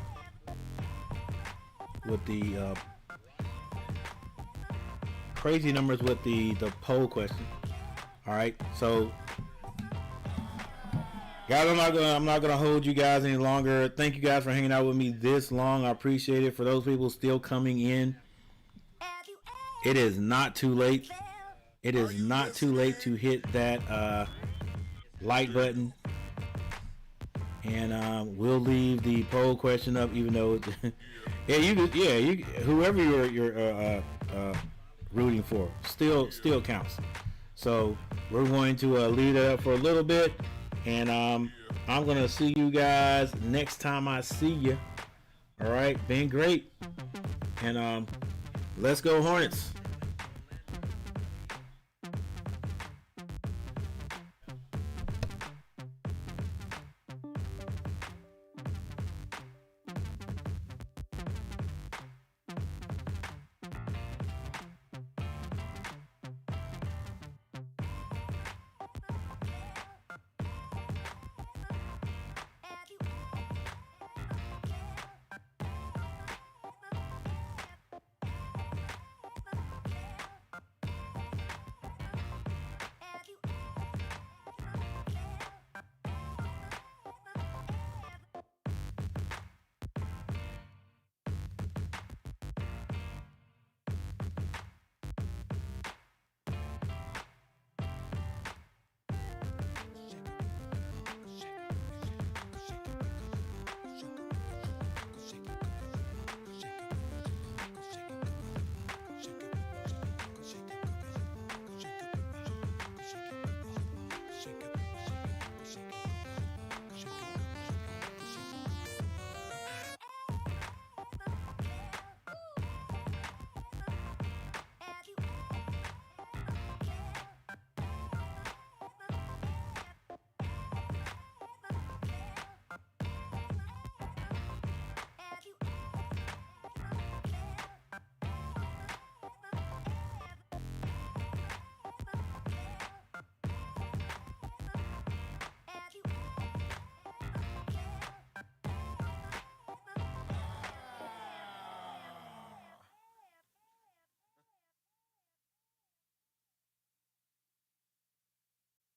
crazy numbers with the poll question. All right, so guys, I'm not gonna hold you guys any longer. Thank you guys for hanging out with me this long. I appreciate it. For those people still coming in, it is not too late. It is not too late to hit that like button, and we'll leave the poll question up, even though you whoever you're rooting for still counts. So we're going to leave it up for a little bit, and I'm gonna see you guys next time I see you. All right, been great, and let's go Hornets.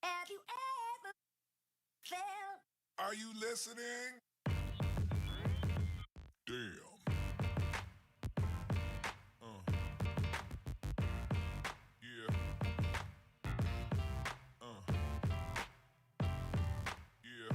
Have you ever felt? Are you listening? Damn. Yeah. Yeah. Yeah.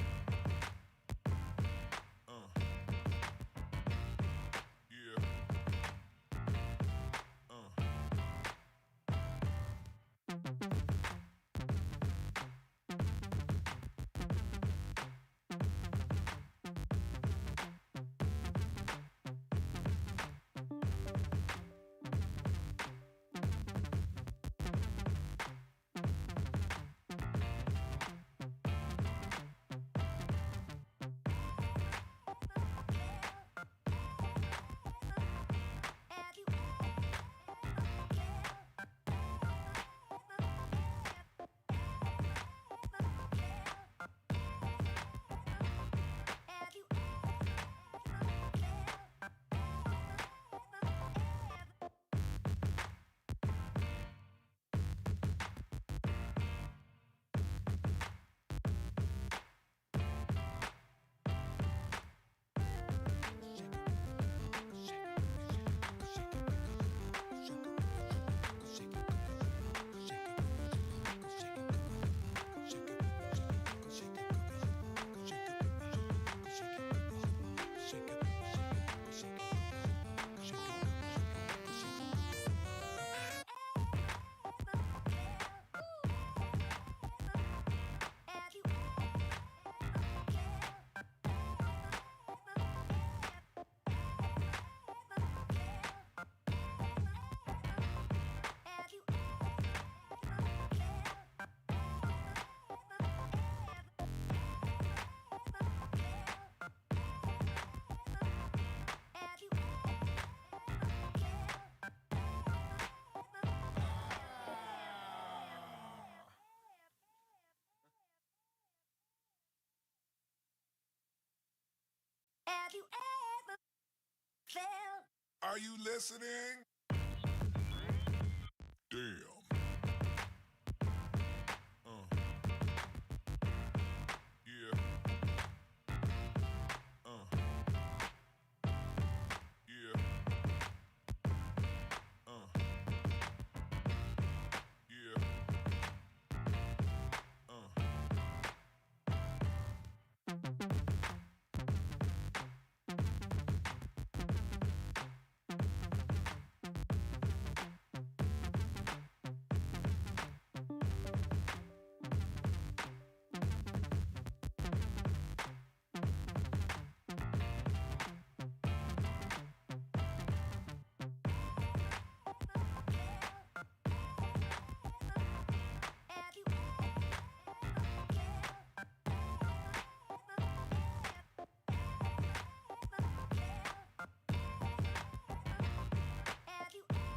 Have you ever felt? Are you listening? Damn. Yeah. Yeah. Yeah. Have you ever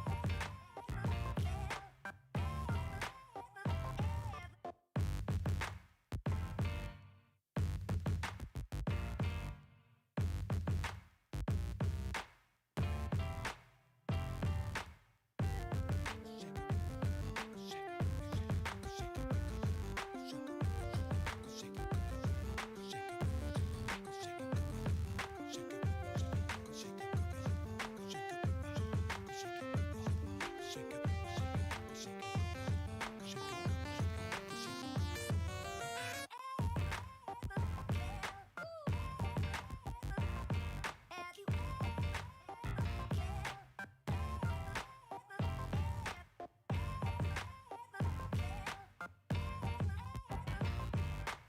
Have you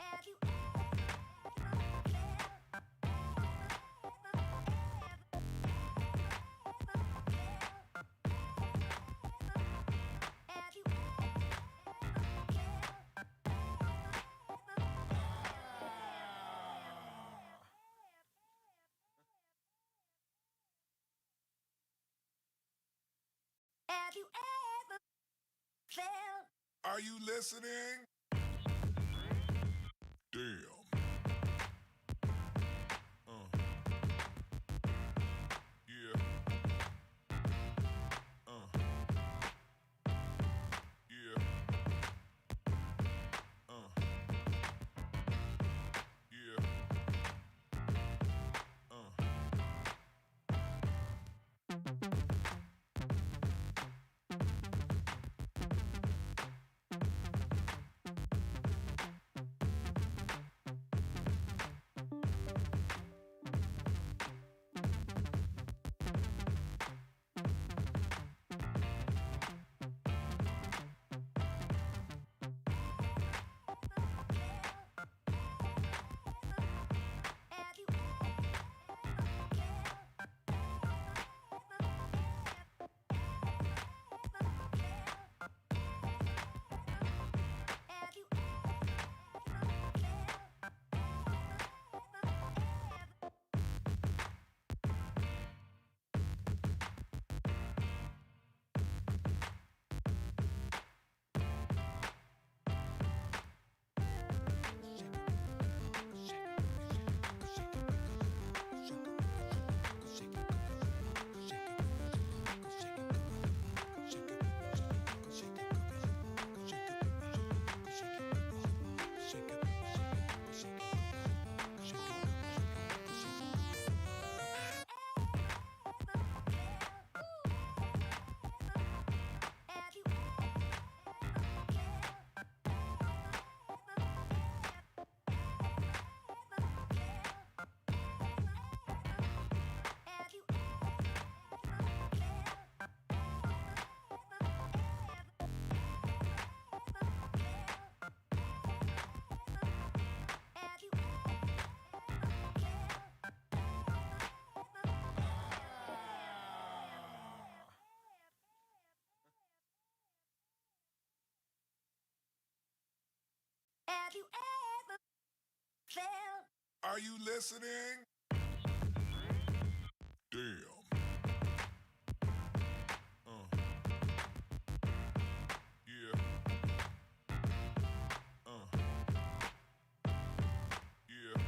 Have you Have you Have you Have you ever felt? Are you listening? Damn. Yeah. Yeah. Yeah. Have you Have you Have you Have you Have you Have you ever felt? Are you listening? Damn. Yeah. Yeah.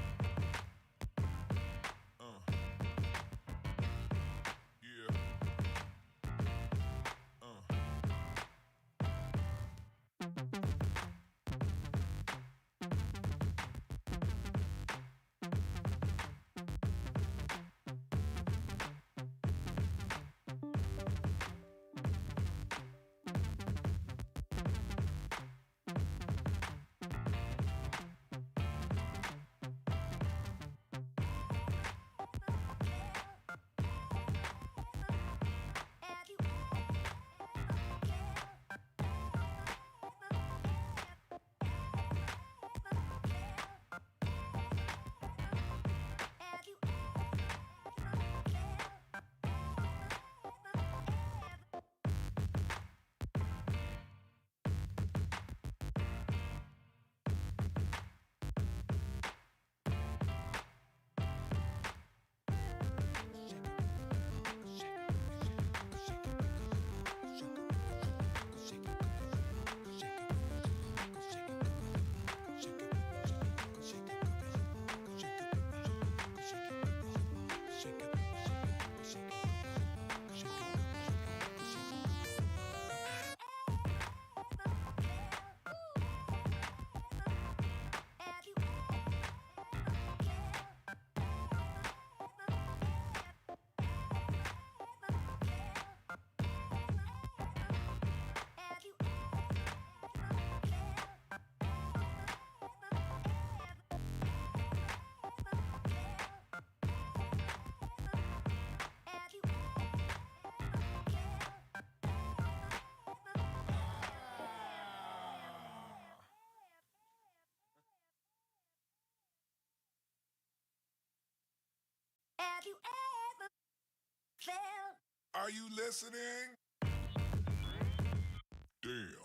Have you ever felt? Are you listening? Damn.